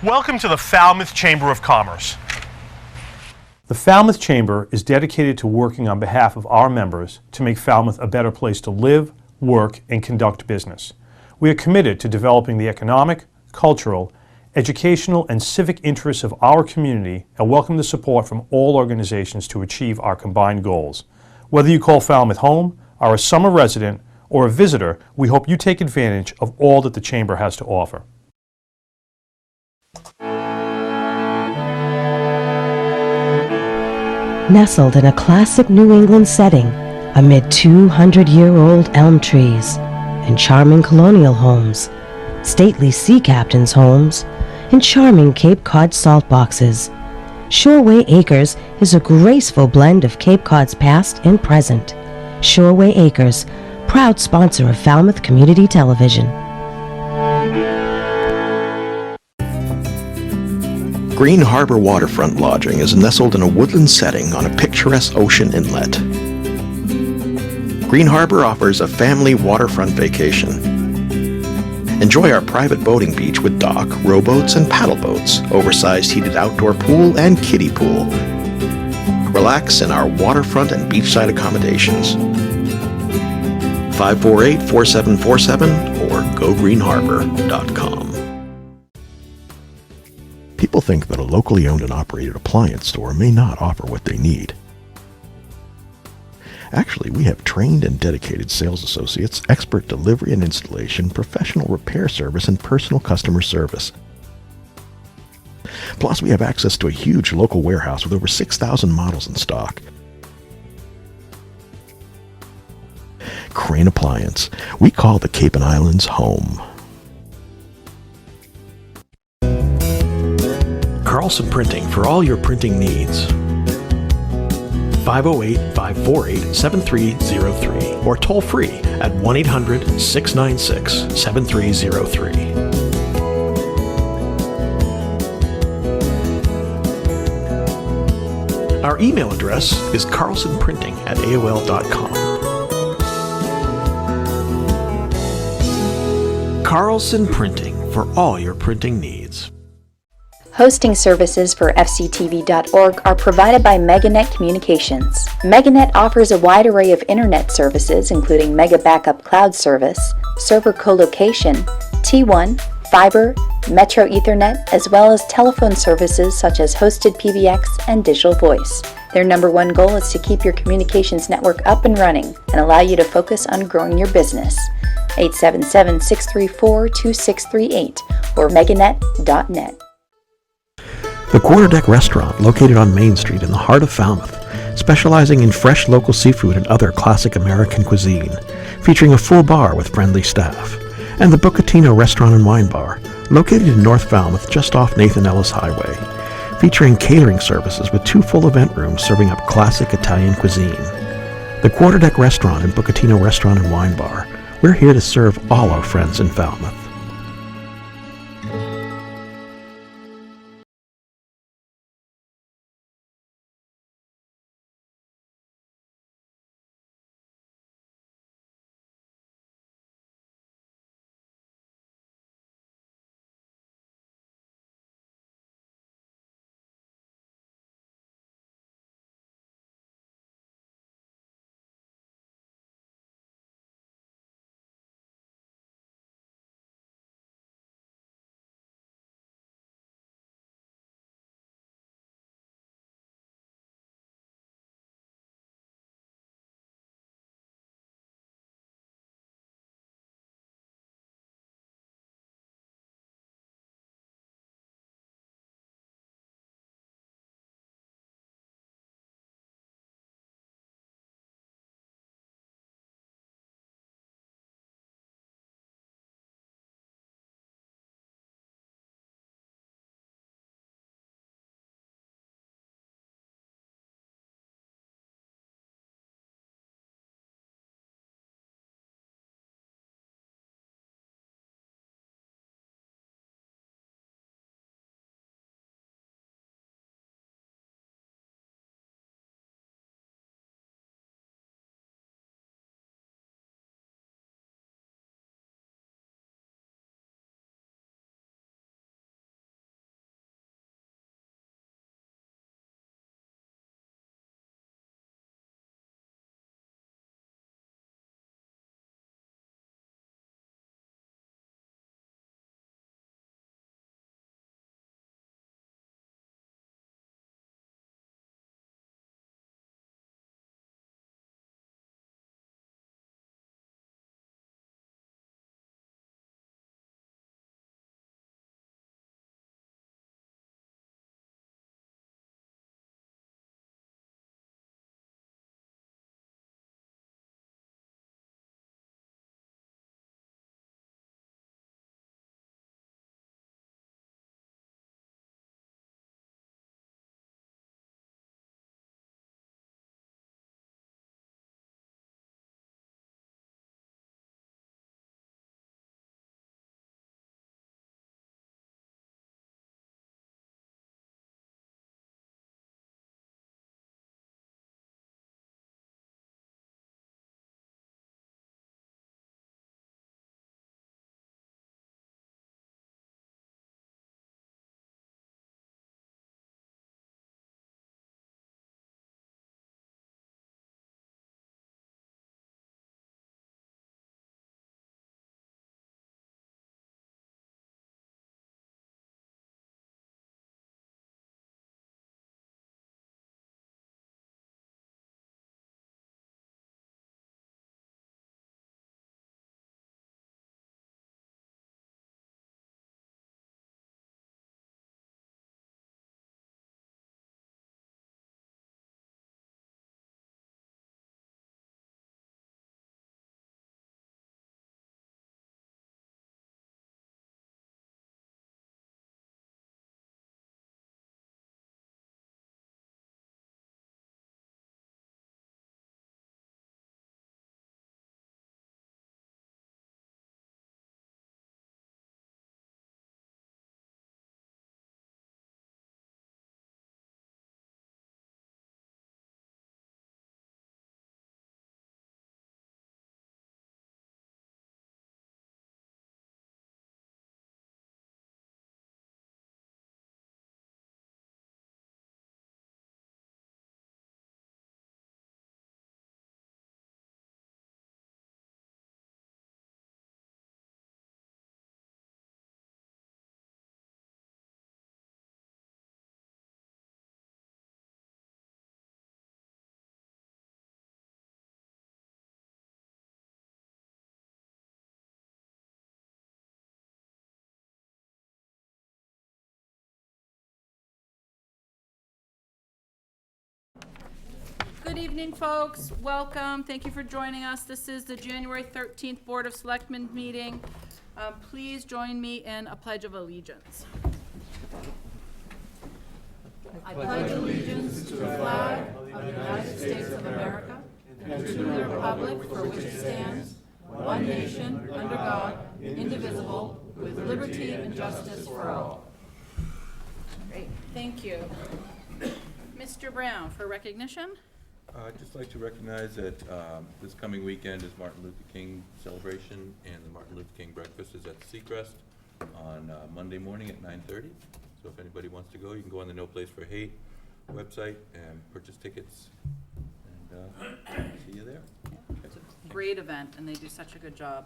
Welcome to the Falmouth Chamber of Commerce. The Falmouth Chamber is dedicated to working on behalf of our members to make Falmouth a better place to live, work, and conduct business. We are committed to developing the economic, cultural, educational, and civic interests of our community and welcome the support from all organizations to achieve our combined goals. Whether you call Falmouth home, are a summer resident, or a visitor, we hope you take advantage of all that the Chamber has to offer. Nestled in a classic New England setting, amid 200-year-old elm trees, and charming colonial homes, stately sea captains' homes, and charming Cape Cod salt boxes, Shoreway Acres is a graceful blend of Cape Cod's past and present. Shoreway Acres, proud sponsor of Falmouth Community Television. Green Harbor Waterfront Lodging is nestled in a woodland setting on a picturesque ocean inlet. Green Harbor offers a family waterfront vacation. Enjoy our private boating beach with dock, rowboats, and paddle boats, oversized heated outdoor pool, and kiddie pool. Relax in our waterfront and beachside accommodations. 548-4747 or gogreenharbor.com. People think that a locally owned and operated appliance store may not offer what they need. Actually, we have trained and dedicated sales associates, expert delivery and installation, professional repair service, and personal customer service. Plus, we have access to a huge local warehouse with over 6,000 models in stock. Crane Appliance. We call the Cape and Islands home. Carlson Printing for all your printing needs. 508-548-7303 or toll free at 1-800-696-7303. Our email address is carlsonprinting@aol.com. Carlson Printing for all your printing needs. Hosting services for fctv.org are provided by MegaNet Communications. MegaNet offers a wide array of internet services including Mega Backup Cloud Service, server colocation, T1, fiber, Metro Ethernet, as well as telephone services such as hosted PBX and digital voice. Their number one goal is to keep your communications network up and running and allow you to focus on growing your business. 877-634-2638 or meganet.net. The Quarterdeck Restaurant, located on Main Street in the heart of Falmouth, specializing in fresh local seafood and other classic American cuisine, featuring a full bar with friendly staff, and the Bucatino Restaurant and Wine Bar, located in North Falmouth just off Nathan Ellis Highway, featuring catering services with 2 full event rooms serving up classic Italian cuisine. The Quarterdeck Restaurant and Bucatino Restaurant and Wine Bar, we're here to serve all our friends in Falmouth. Good evening, folks. Welcome. Thank you for joining us. This is the January 13th Board of Selectmen meeting. Please join me in a Pledge of Allegiance. I pledge allegiance to the flag of the United States of America and to the republic for which it stands, one nation, under God, indivisible, with liberty and justice for all. Great. Thank you. Mr. Brown, for recognition. I'd just like to recognize that this coming weekend is Martin Luther King celebration, and the Martin Luther King breakfast is at Seacrest on Monday morning at 9:30. So if anybody wants to go, you can go on the No Place for Hate website and purchase tickets, and see you there. It's a great event, and they do such a good job.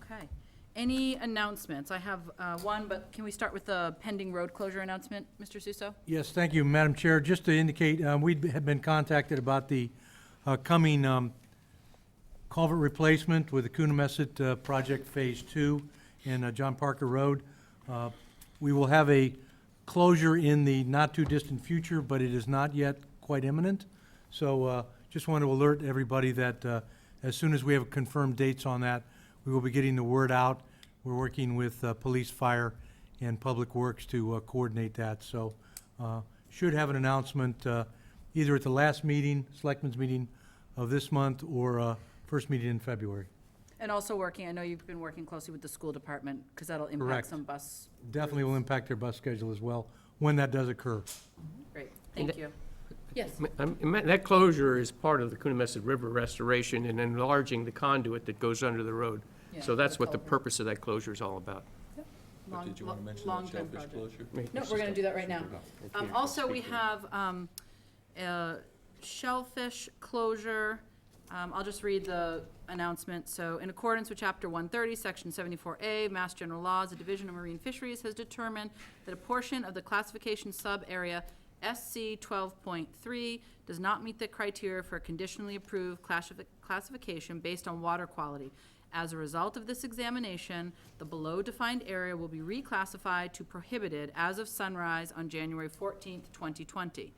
Okay. Any announcements? I have one, but can we start with the pending road closure announcement, Mr. Suso? Yes, thank you, Madam Chair. Just to indicate, we have been contacted about the coming culvert replacement with the Coonamessett Project Phase 2 in John Parker Road. We will have a closure in the not-too-distant future, but it is not yet quite imminent. So just want to alert everybody that as soon as we have confirmed dates on that, we will be getting the word out. We're working with police, fire, and public works to coordinate that. So should have an announcement either at the last meeting, Selectmen's meeting of this month, or first meeting in February. And also working, I know you've been working closely with the school department, because that'll impact Correct. some bus. Definitely will impact their bus schedule as well, when that does occur. Great, thank you. Yes, That closure is part of the Coonamessett River restoration and enlarging the conduit that goes under the road. Yeah, So that's what the culvert. purpose of that closure is all about. But did you want to mention the long-term shellfish project. closure? No, we're gonna do that right now. Also, we have shellfish closure. I'll just read the announcement. So, in accordance with Chapter 130, Section 74A, Mass General Laws, the Division of Marine Fisheries has determined that a portion of the classification sub-area SC 12.3 does not meet the criteria for a conditionally approved classification based on water quality. As a result of this examination, the below-defined area will be reclassified to prohibited as of sunrise on January 14th, 2020.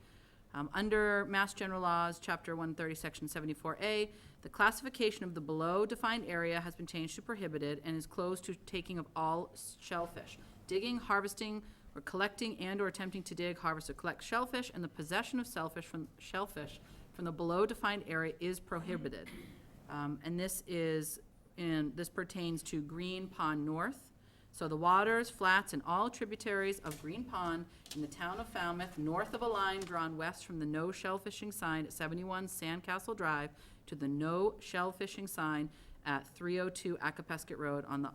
Under Mass General Laws, Chapter 130, Section 74A, the classification of the below-defined area has been changed to prohibited and is closed to taking of all shellfish. Digging, harvesting, or collecting and/or attempting to dig, harvest, or collect shellfish, and the possession of shellfish from the below-defined area is prohibited. And this pertains to Green Pond North. So the waters, flats, and all tributaries of Green Pond in the town of Falmouth, north of a line drawn west from the no shellfishing sign at 71 Sandcastle Drive to the no shellfishing sign at 302 Acapesket Road on the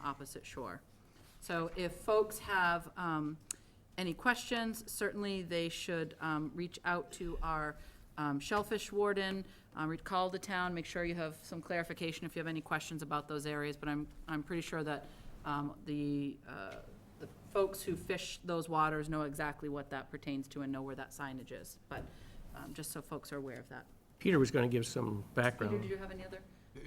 opposite shore. So if folks have any questions, certainly they should reach out to our shellfish warden, call the town, make sure you have some clarification if you have any questions about those areas, but I'm pretty sure that the folks who fish those waters know exactly what that pertains to and know where that signage is, but just so folks are aware of that. Peter was going to give some background. Peter, did you have any other?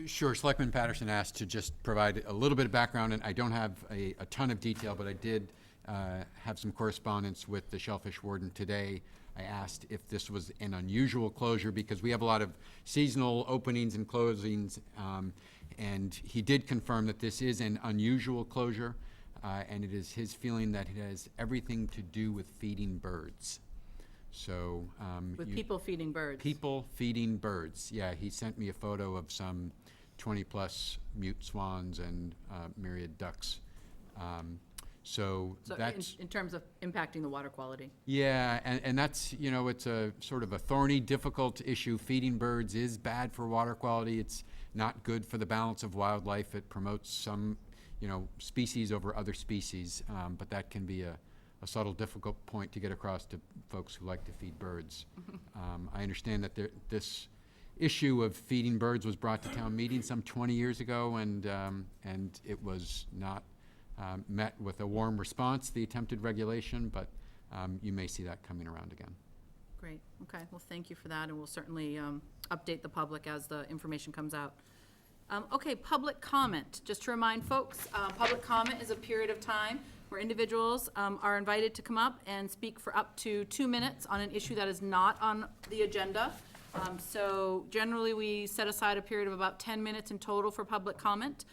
Sure. Selectman Patterson asked to just provide a little bit of background, and I don't have a ton of detail, but I did have some correspondence with the shellfish warden today. I asked if this was an unusual closure because we have a lot of seasonal openings and closings, and he did confirm that this is an unusual closure, and it is his feeling that it has everything to do with feeding birds. So With people feeding birds. People feeding birds. Yeah, he sent me a photo of some 20-plus mute swans and myriad ducks. So that's in terms of impacting the water quality. yeah, and that's, you know, it's a sort of a thorny, difficult issue. Feeding birds is bad for water quality. It's not good for the balance of wildlife. It promotes some, you know, species over other species, but that can be a subtle, difficult point to get across to folks who like to feed birds. I understand that this issue of feeding birds was brought to town meeting some 20 years ago, and it was not met with a warm response, the attempted regulation, but you may see that coming around again. Great, okay, well, thank you for that, and we'll certainly update the public as the information comes out. Okay, public comment. Just to remind folks, public comment is a period of time where individuals are invited to come up and speak for up to 2 minutes on an issue that is not on the agenda. So generally, we set aside a period of about 10 minutes in total for public comment.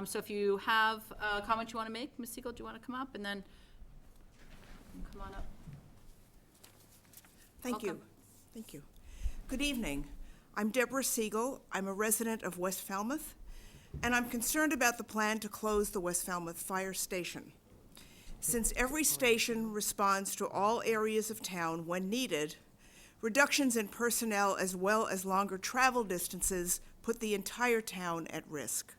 So if you have a comment you want to make, Ms. Siegel, do you want to come up? And then come on up. Thank you. Welcome. Thank you. Good evening. I'm Deborah Siegel. I'm a resident of West Falmouth, and I'm concerned about the plan to close the West Falmouth Fire Station. Since every station responds to all areas of town when needed, reductions in personnel as well as longer travel distances put the entire town at risk.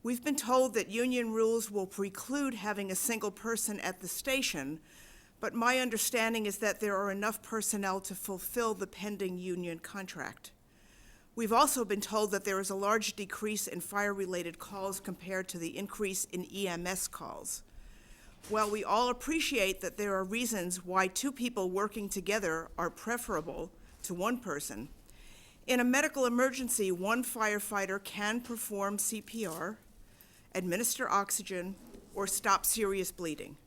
We've been told that union rules will preclude having a single person at the station, but my understanding is that there are enough personnel to fulfill the pending union contract. We've also been told that there is a large decrease in fire-related calls compared to the increase in EMS calls. While we all appreciate that there are reasons why 2 people working together are preferable to 1 person, in a medical emergency, 1 firefighter can perform CPR, administer oxygen, or stop serious bleeding.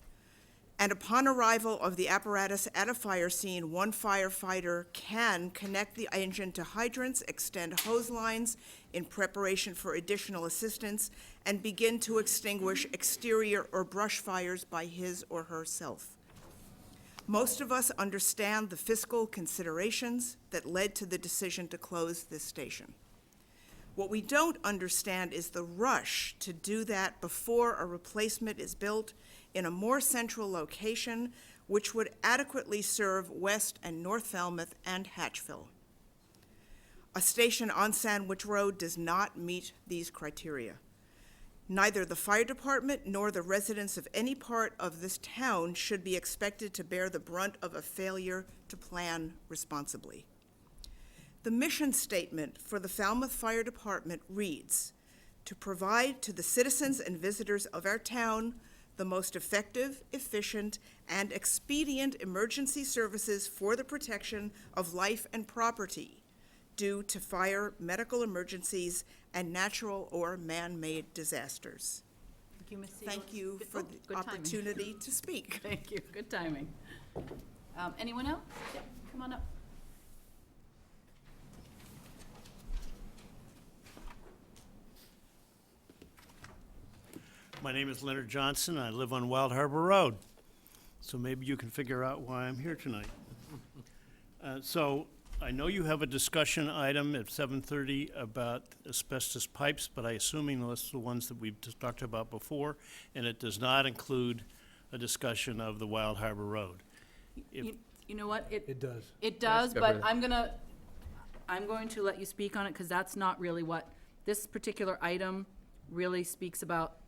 And upon arrival of the apparatus at a fire scene, 1 firefighter can connect the engine to hydrants, extend hose lines in preparation for additional assistance, and begin to extinguish exterior or brush fires by his or herself. Most of us understand the fiscal considerations that led to the decision to close this station. What we don't understand is the rush to do that before a replacement is built in a more central location, which would adequately serve West and North Falmouth and Hatchville. A station on Sandwich Road does not meet these criteria. Neither the fire department nor the residents of any part of this town should be expected to bear the brunt of a failure to plan responsibly. The mission statement for the Falmouth Fire Department reads, "To provide to the citizens and visitors of our town the most effective, efficient, and expedient emergency services for the protection of life and property due to fire, medical emergencies, and natural or man-made disasters." Thank you, Ms. Siegel. Thank you for the good timing. opportunity to speak. Thank you, good timing. Anyone else? Yep, come on up. My name is Leonard Johnson. I live on Wild Harbor Road. So maybe you can figure out why I'm here tonight. So I know you have a discussion item at 7:30 about asbestos pipes, but I'm assuming that's the ones that we've just talked about before, and it does not include a discussion of the Wild Harbor Road. You know what? It does. It does, but Deborah. I'm going to let you speak on it, because that's not really what, this particular item really speaks about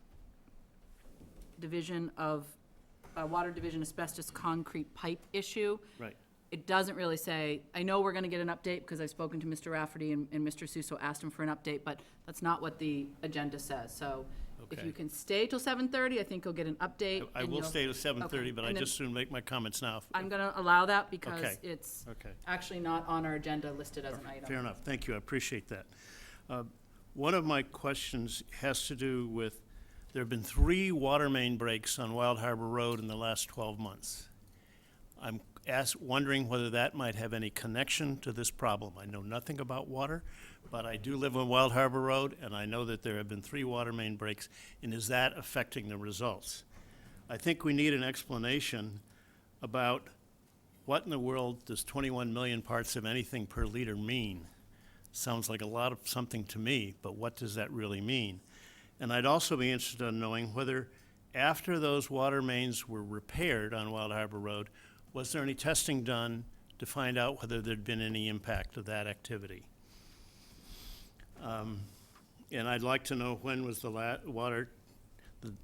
division of, water division asbestos concrete pipe issue. Right. It doesn't really say, I know we're gonna get an update, because I've spoken to Mr. Rafferty and Mr. Suso asked him for an update, but that's not what the agenda says, so if Okay. you can stay till 7:30, I think you'll get an update. I and will you'll- stay to 7:30, Okay, but I and then just soon make my comments now. I'm gonna allow that, because Okay. it's Okay. actually not on our agenda listed as an item. Fair enough. Thank you. I appreciate that. One of my questions has to do with, there have been 3 water main breaks on Wild Harbor Road in the last 12 months. I'm wondering whether that might have any connection to this problem. I know nothing about water, but I do live on Wild Harbor Road, and I know that there have been 3 water main breaks, and is that affecting the results? I think we need an explanation about what in the world does 21 million parts of anything per liter mean? Sounds like a lot of something to me, but what does that really mean? And I'd also be interested in knowing whether, after those water mains were repaired on Wild Harbor Road, was there any testing done to find out whether there'd been any impact of that activity? And I'd like to know, when was the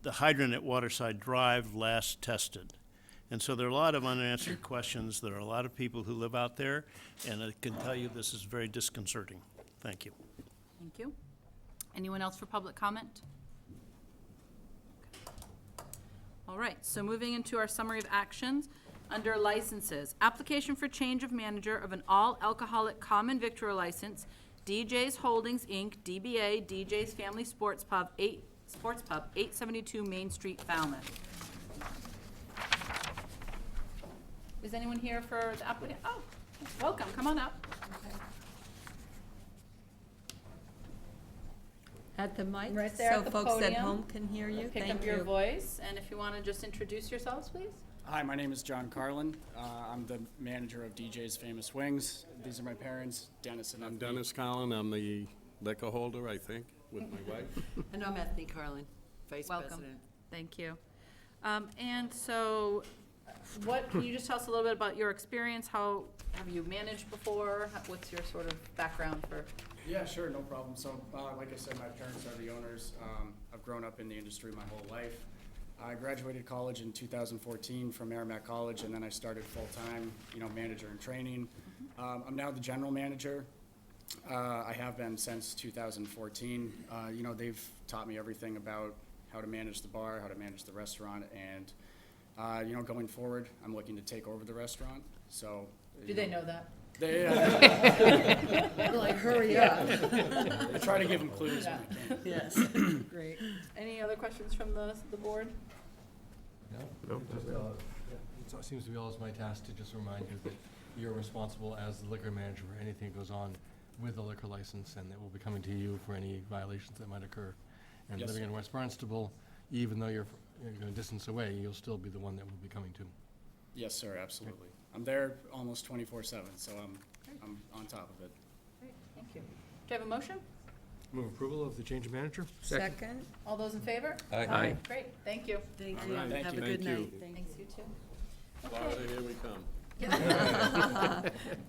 the hydrant at Waterside Drive last tested? And so there are a lot of unanswered questions. There are a lot of people who live out there, and I can tell you this is very disconcerting. Thank you. Thank you. Anyone else for public comment? All right, so moving into our summary of actions. Under licenses, application for change of manager of an all-alcoholic common victular license, DJ's Holdings, Inc., DBA, DJ's Family Sports Pub, 872 Main Street, Falmouth. Is anyone here for the applicant? Oh, welcome, come on up. At the mic, Right there so at the folks at podium. home can hear you. Pick Thank up your you. voice, and if you want to just introduce yourselves, please. Hi, my name is John Carlin. I'm the manager of DJ's Famous Wings. These are my parents, Dennis and I'm Ethne. Dennis Collin, I'm the liquor holder, I think, with my wife. And I'm Ethne Carlin, Vice Welcome. President. Thank you. And so, can you just tell us a little bit about your experience? How have you managed before? What's your sort of background for? Yeah, sure, no problem. So, like I said, my parents are the owners. I've grown up in the industry my whole life. I graduated college in 2014 from Merrimack College, and then I started full-time, manager in training. I'm now the general manager. I have been since 2014. They've taught me everything about how to manage the bar, how to manage the restaurant, and, going forward, I'm looking to take over the restaurant, so. Do they know that? They're like, hurry up. I try to give them clues when I can. Yes, great. Any other questions from the board? It seems to be always my task to just remind you that you're responsible as the liquor manager for anything that goes on with a liquor license, and it will be coming to you for any violations that might occur. And Yes, living sir. in West Barnstable, even though you're a distance away, you'll still be the one that will be coming to. Yes, sir, absolutely. I'm there almost 24/7, so I'm on top of it. Great, thank you. Do you have a motion? Move approval of the change of manager? Second. All those in favor? Aye. Great, thank you. Thank All you. right, thank Have you. a good Thank you. night. Thank Thanks, you too. Florida, here we come.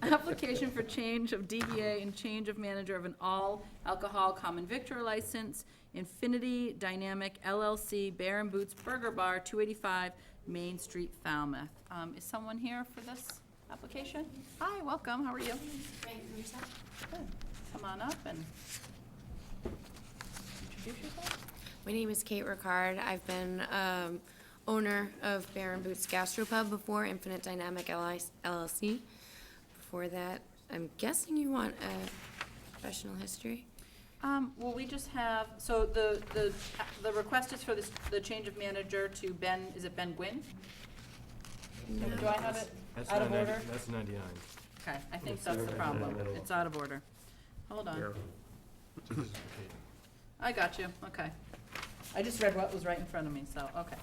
Application for change of DBA and change of manager of an all-alcohol common victor license, Infinity Dynamic LLC, Bear and Boots Burger Bar, 285 Main Street, Falmouth. Is someone here for this application? Hi, welcome, how are you? Good. Come on up and introduce yourself. My name is Kate Ricard. I've been owner of Bear and Boots Gastropub before, Infinite Dynamic LLC. Before that, I'm guessing you want a professional history? Well, we just have, so the request is for the change of manager to Ben, is it Ben Gwynn? Do I have it out of order? That's 99. Okay, I think that's the problem. It's out of order. Hold on. I got you, okay. I just read what was right in front of me, so, okay.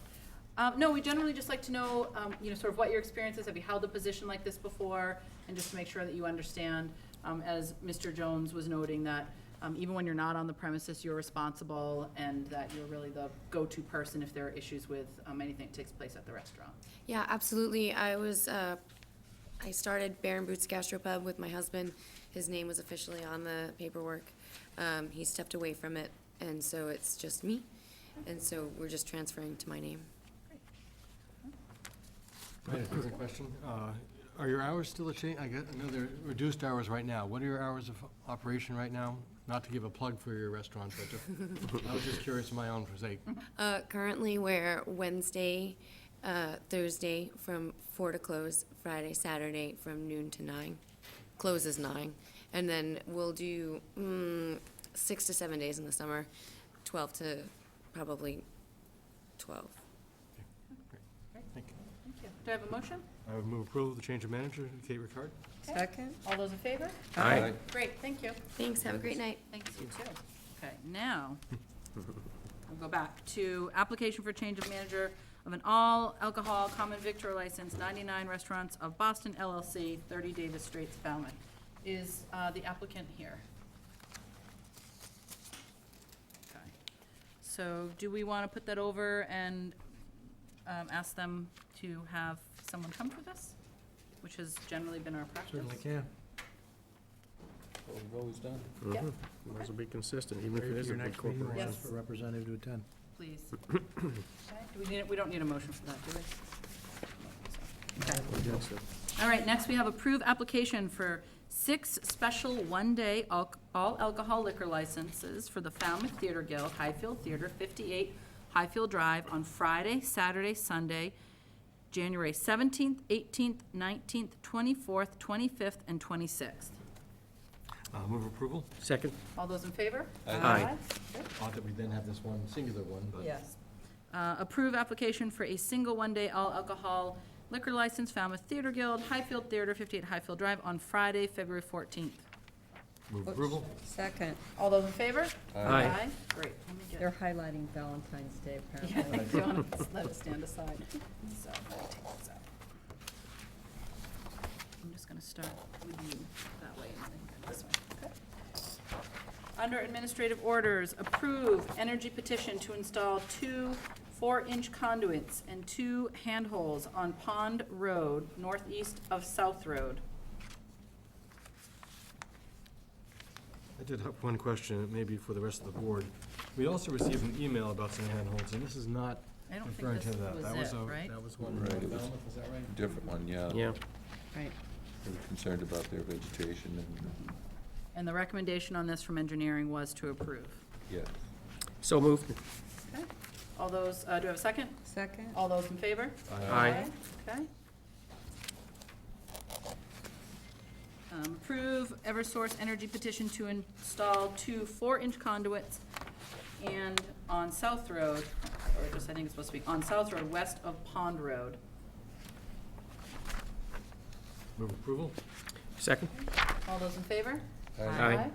No, we generally just like to know, sort of what your experience is. Have you held a position like this before? And just to make sure that you understand, as Mr. Jones was noting, that even when you're not on the premises, you're responsible and that you're really the go-to person if there are issues with anything that takes place at the restaurant. Yeah, absolutely. I started Bear and Boots Gastropub with my husband. His name was officially on the paperwork. He stepped away from it, and so it's just me. And so we're just transferring to my name. I have a quick question. Are your hours still a change? I know they're reduced hours right now. What are your hours of operation right now? Not to give a plug for your restaurant, but I was just curious for my own sake. Currently, we're Wednesday, Thursday from 4 to close, Friday, Saturday from noon to 9. Closes 9. And then we'll do 6 to 7 days in the summer, 12 to probably 12. Thank you. Thank you. Do I have a motion? I would move approval of the change of manager, Kate Ricard. Second. All those in favor? Aye. Great, thank you. Thanks, have a great night. Thanks, you too. Okay, now, we'll go back to application for change of manager of an all-alcohol common victor license, 99 Restaurants of Boston LLC, 30 Davis Straits, Falmouth. Is the applicant here? Okay. So do we want to put that over and ask them to have someone come for this, which has generally been our practice? Certainly can. What we've always done. Yep. Might as well be consistent, even if it is a Your big next meeting, corporation, Yes. for a representative to attend. Please. Okay, we don't need a motion for that, do we? Okay. All right, next we have approved application for 6 special one-day all-alcohol liquor licenses for the Falmouth Theater Guild, Highfield Theater, 58 Highfield Drive, on Friday, Saturday, Sunday, January 17th, 18th, 19th, 24th, 25th, and 26th. Move approval. Second. All those in favor? Aye. Good. Odd that we then have this one singular one, but. Yes. Approve application for a single one-day all-alcohol liquor license, Falmouth Theater Guild, Highfield Theater, 58 Highfield Drive, on Friday, February 14th. Move approval? Second. All those in favor? Aye. Great. Let me get- They're highlighting Valentine's Day, Yeah, apparently. if you want to let it stand aside. So, I'll take this out. I'm just gonna start with you that way, and then this way, okay? Under administrative orders, approve energy petition to install 2 4-inch conduits and 2 handholds on Pond Road, northeast of South Road. I did have one question, maybe for the rest of the board. We also received an email about some handholds, and this is not I don't think referring this to that. was That was it, a- right? That was one Right, from it was- Falmouth, is that right? Different one, yeah. Yeah. Right. They were concerned about their vegetation and, And the recommendation on this from engineering was to approve. yes. So moved. Okay. All those, do I have a second? Second. All those in favor? Aye. Okay. Approve Eversource Energy petition to install 2 4-inch conduits and on South Road, or just, I think it's supposed to be on South Road, west of Pond Road. Move approval? Second? All those in favor? Aye.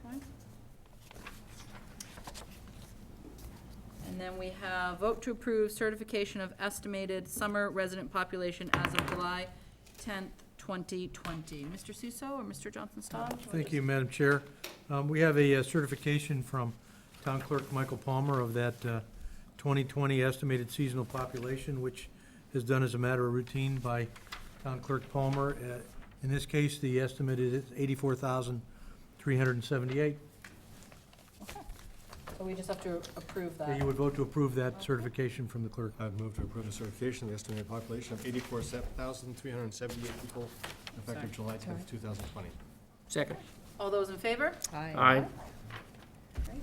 Okay. And then we have vote to approve certification of estimated summer resident population as of July 10th, 2020. Mr. Suso or Mr. Johnson-Staub? Thank you, Madam Chair. We have a certification from Town Clerk Michael Palmer of that 2020 estimated seasonal population, which is done as a matter of routine by Town Clerk Palmer. In this case, the estimate is 84,378. Okay. So we just have to approve that. You would vote to approve that certification from the clerk. I'd move to approve the certification of the estimated population of 84,378 people effective July 10th, 2020. Second? All those in favor? Aye. Great.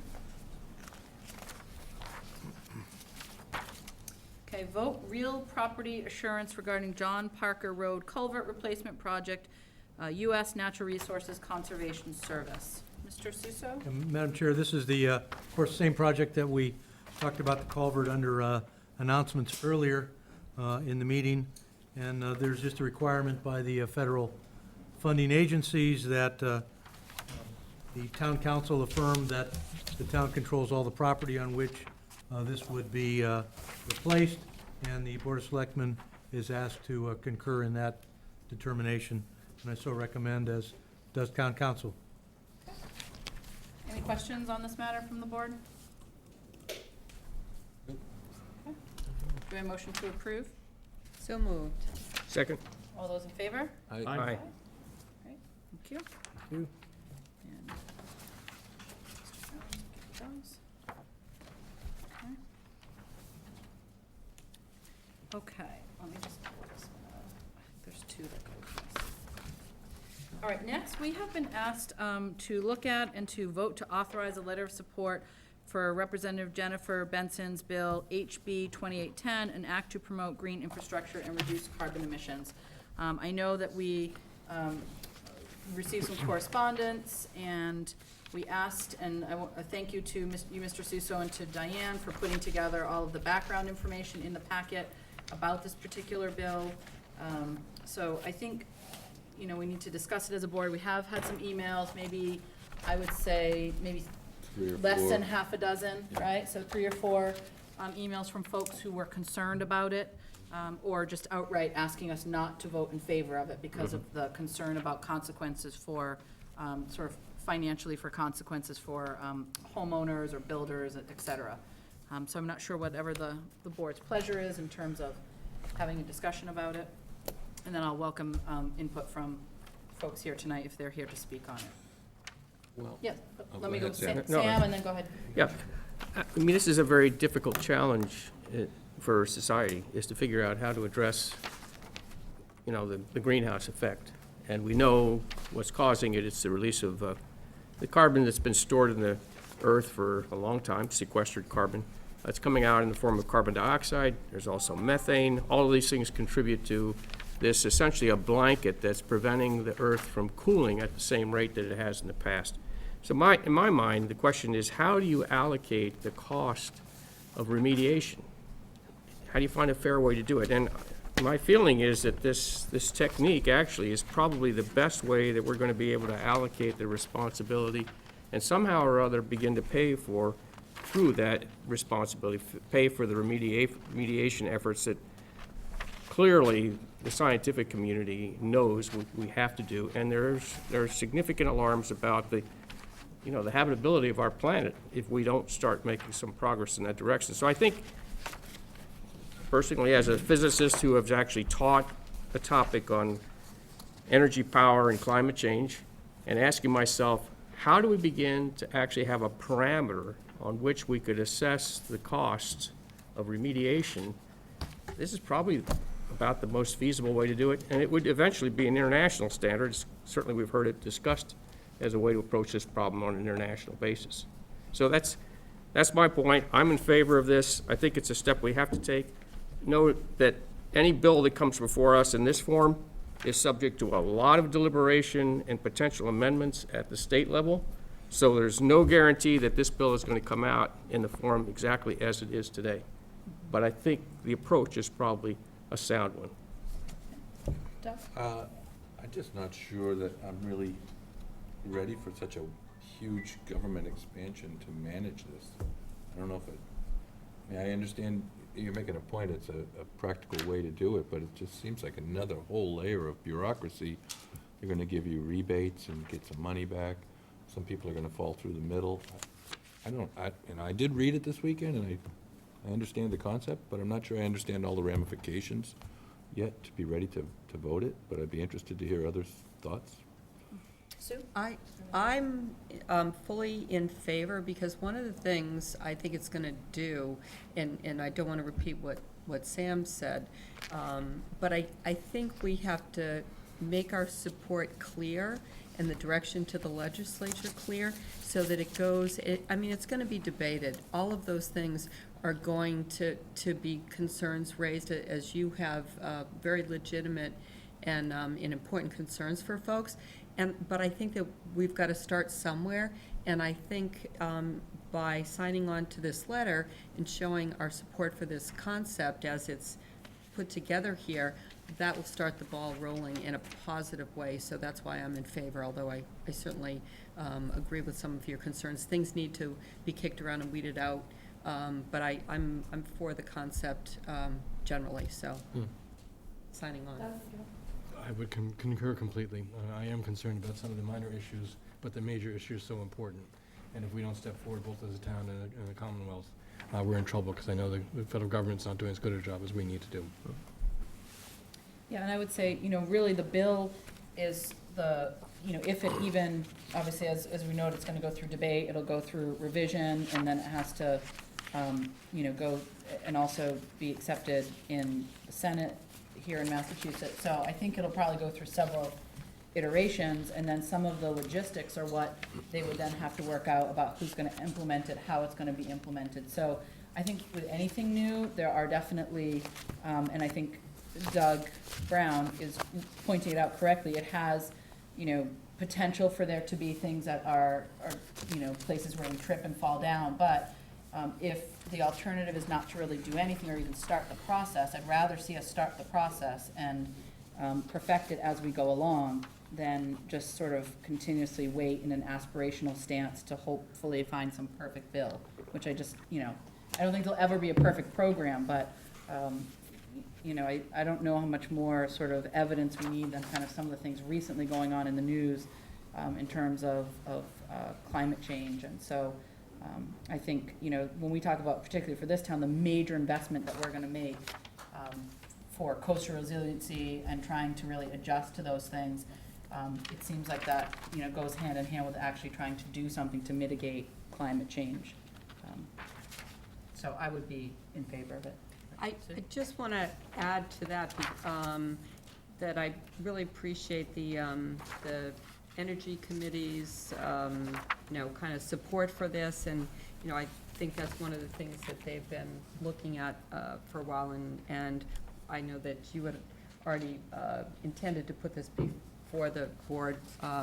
Okay, vote real property assurance regarding John Parker Road Culvert Replacement Project, U.S. Natural Resources Conservation Service. Mr. Suso? And Madam Chair, this is the, of course, same project that we talked about the culvert under announcements earlier in the meeting. And there's just a requirement by the federal funding agencies that the town council affirm that the town controls all the property on which this would be replaced, and the Board of Selectmen is asked to concur in that determination, and I so recommend, as does town council. Any questions on this matter from the board? Okay. Do we have a motion to approve? So moved. Second? All those in favor? Aye. Great, thank you. Thank you. And those. Okay, let me just pull this one out. There's 2 that go with this. All right, next, we have been asked to look at and to vote to authorize a letter of support for Representative Jennifer Benson's bill HB 2810, an act to promote green infrastructure and reduce carbon emissions. I know that we received some correspondence, and we asked, and I thank you to you, Mr. Suso, and to Diane for putting together all of the background information in the packet about this particular bill. So I think, you know, we need to discuss it as a board. We have had some emails, maybe, I would say, maybe 3 or less 4. than half a dozen, right? So 3 or 4 emails from folks who were concerned about it, or just outright asking us not to vote in favor of it because of the concern about consequences for, sort of financially for consequences for homeowners or builders, et cetera. So I'm not sure whatever the board's pleasure is in terms of having a discussion about it. And then I'll welcome input from folks here tonight if they're here to speak on it. Well, Yes, oh, let me go go ahead, with Sam. Sam, and then go ahead. Yeah. I mean, this is a very difficult challenge for society, is to figure out how to address, you know, the greenhouse effect. And we know what's causing it. It's the release of the carbon that's been stored in the earth for a long time, sequestered carbon. It's coming out in the form of carbon dioxide. There's also methane. All of these things contribute to this, essentially a blanket that's preventing the earth from cooling at the same rate that it has in the past. So in my mind, the question is, how do you allocate the cost of remediation? How do you find a fair way to do it? And my feeling is that this technique actually is probably the best way that we're going to be able to allocate the responsibility and somehow or other begin to pay for, through that responsibility, pay for the remediation efforts that clearly the scientific community knows we have to do. And there are significant alarms about the habitability of our planet if we don't start making some progress in that direction. So I think, personally, as a physicist who has actually taught a topic on energy, power, and climate change, and asking myself, how do we begin to actually have a parameter on which we could assess the costs of remediation? This is probably about the most feasible way to do it, and it would eventually be an international standard. Certainly, we've heard it discussed as a way to approach this problem on an international basis. So that's my point. I'm in favor of this. I think it's a step we have to take. Note that any bill that comes before us in this form is subject to a lot of deliberation and potential amendments at the state level. So there's no guarantee that this bill is going to come out in the form exactly as it is today. But I think the approach is probably a sound one. Doug? I'm just not sure that I'm really ready for such a huge government expansion to manage this. I don't know if I understand you're making a point, it's a practical way to do it, but it just seems like another whole layer of bureaucracy. They're gonna give you rebates and get some money back. Some people are gonna fall through the middle. I did read it this weekend, and I understand the concept, but I'm not sure I understand all the ramifications yet to be ready to vote it, but I'd be interested to hear others' thoughts. Sue? I'm fully in favor, because one of the things I think it's going to do, and I don't want to repeat what Sam said, but I think we have to make our support clear and the direction to the legislature clear, so that it goes, it's going to be debated. All of those things are going to be concerns raised, as you have, very legitimate and important concerns for folks. But I think that we've got to start somewhere, and I think by signing on to this letter and showing our support for this concept as it's put together here, that will start the ball rolling in a positive way. So that's why I'm in favor, although I certainly agree with some of your concerns. Things need to be kicked around and weeded out, but I'm for the concept generally, so signing on. I would concur completely. I am concerned about some of the minor issues, but the major issue is so important. And if we don't step forward, both as a town and a Commonwealth, we're in trouble, because I know the federal government's not doing as good a job as we need to do. Yeah, and I would say, really the bill is if it even, obviously, as we know, it's going to go through debate, it'll go through revision, and then it has to, go and also be accepted in the Senate here in Massachusetts. So I think it'll probably go through several iterations, and then some of the logistics are what they would then have to work out about who's going to implement it, how it's going to be implemented. So I think with anything new, there are definitely, and I think Doug Brown is pointing it out correctly, it has, potential for there to be things that are places where we trip and fall down. But if the alternative is not to really do anything or even start the process, I'd rather see us start the process and perfect it as we go along than just sort of continuously wait in an aspirational stance to hopefully find some perfect bill, which I just, I don't think there'll ever be a perfect program, but, I don't know how much more sort of evidence we need than kind of some of the things recently going on in the news in terms of climate change. And so I think, when we talk about, particularly for this town, the major investment that we're going to make for coastal resiliency and trying to really adjust to those things, it seems like that, goes hand in hand with actually trying to do something to mitigate climate change. So I would be in favor of it. I just want to add to that, that I really appreciate the Energy Committee's, kind of support for this, and, I think that's one of the things that they've been looking at for a while, and I know that you had already intended to put this before the board,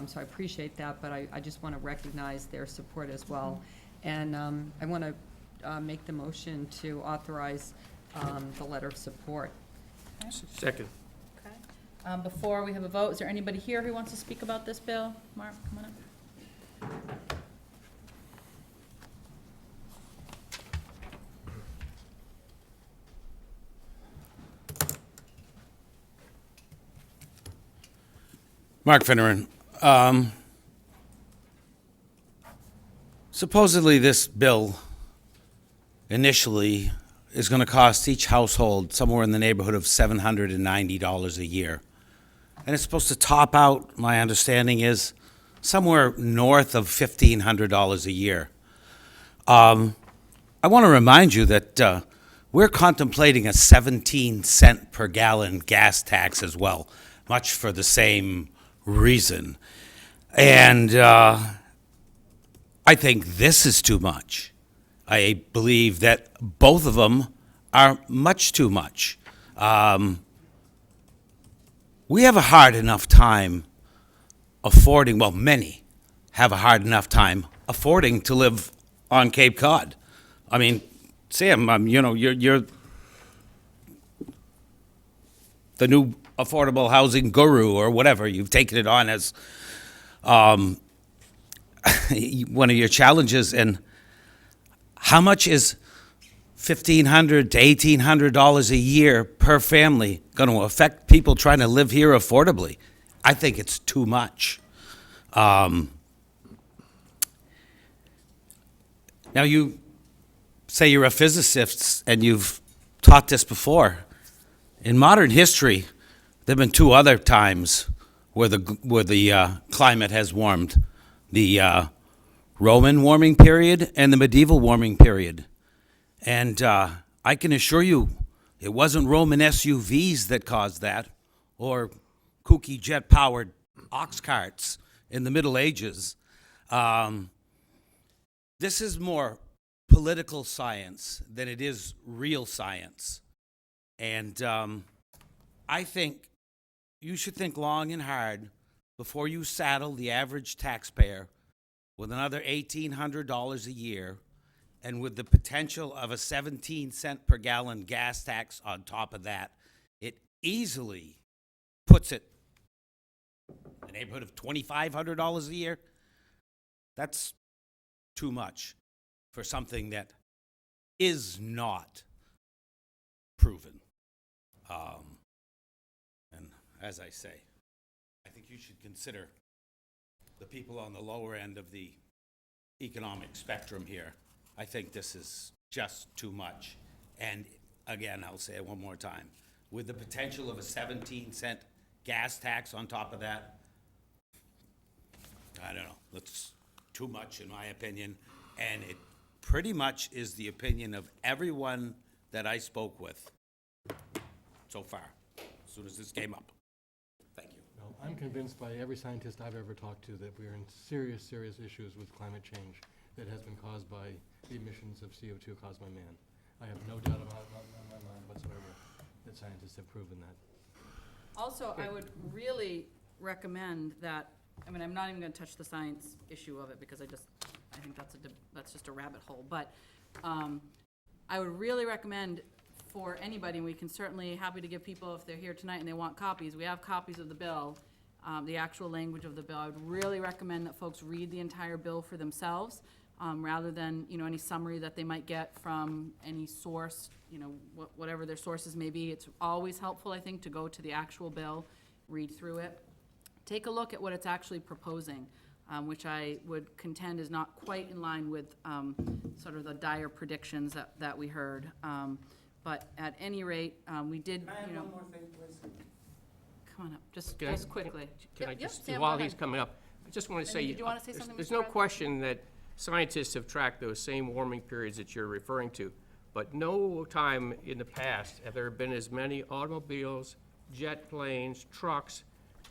so I appreciate that, but I just want to recognize their support as well. And I want to make the motion to authorize the letter of support. Second. Okay. Before we have a vote, is there anybody here who wants to speak about this bill? Mark, come on up. Mark Finneran. Supposedly this bill initially is going to cost each household somewhere in the neighborhood of $790 a year. And it's supposed to top out, my understanding is, somewhere north of $1,500 a year. I want to remind you that we're contemplating a 17-cent per gallon gas tax as well, much for the same reason. And I think this is too much. I believe that both of them are much too much. We have a hard enough time affording, well, many have a hard enough time affording to live on Cape Cod. I mean, Sam, you're the new affordable housing guru or whatever. You've taken it on as one of your challenges. And how much is $1,500 to $1,800 a year per family going to affect people trying to live here affordably? I think it's too much. Now, you say you're a physicist and you've taught this before. In modern history, there have been two other times where the climate has warmed: the Roman warming period and the medieval warming period. And I can assure you, it wasn't Roman SUVs that caused that, or kooky jet-powered ox carts in the Middle Ages. This is more political science than it is real science. And I think you should think long and hard before you saddle the average taxpayer with another $1,800 a year and with the potential of a 17-cent per gallon gas tax on top of that. It easily puts it in the neighborhood of $2,500 a year. That's too much for something that is not proven. And as I say, I think you should consider the people on the lower end of the economic spectrum here. I think this is just too much. And again, I'll say it one more time, with the potential of a 17-cent gas tax on top of that, I don't know, that's too much in my opinion. And it pretty much is the opinion of everyone that I spoke with so far, as soon as this came up. Thank you. No, I'm convinced by every scientist I've ever talked to that we are in serious, serious issues with climate change that has been caused by the emissions of CO2 caused by man. I have no doubt about it in my mind whatsoever that scientists have proven that. Also, I would really recommend that, I mean, I'm not even gonna touch the science issue of it because I think that's just a rabbit hole, but I would really recommend for anybody, and we can certainly, happy to give people, if they're here tonight and they want copies, we have copies of the bill, the actual language of the bill. I would really recommend that folks read the entire bill for themselves, rather than, any summary that they might get from any source, whatever their sources may be. It's always helpful, I think, to go to the actual bill, read through it. Take a look at what it's actually proposing, which I would contend is not quite in line with sort of the dire predictions that we heard. But at any rate, we did, Can I have one more thing, please? Come on up, just Can I- quickly. Can I Yep, just, Sam, while go he's ahead. coming up, I just want to say. Did you wanna say something, There's Mr. no Bradley? question that scientists have tracked those same warming periods that you're referring to, but no time in the past have there been as many automobiles, jet planes, trucks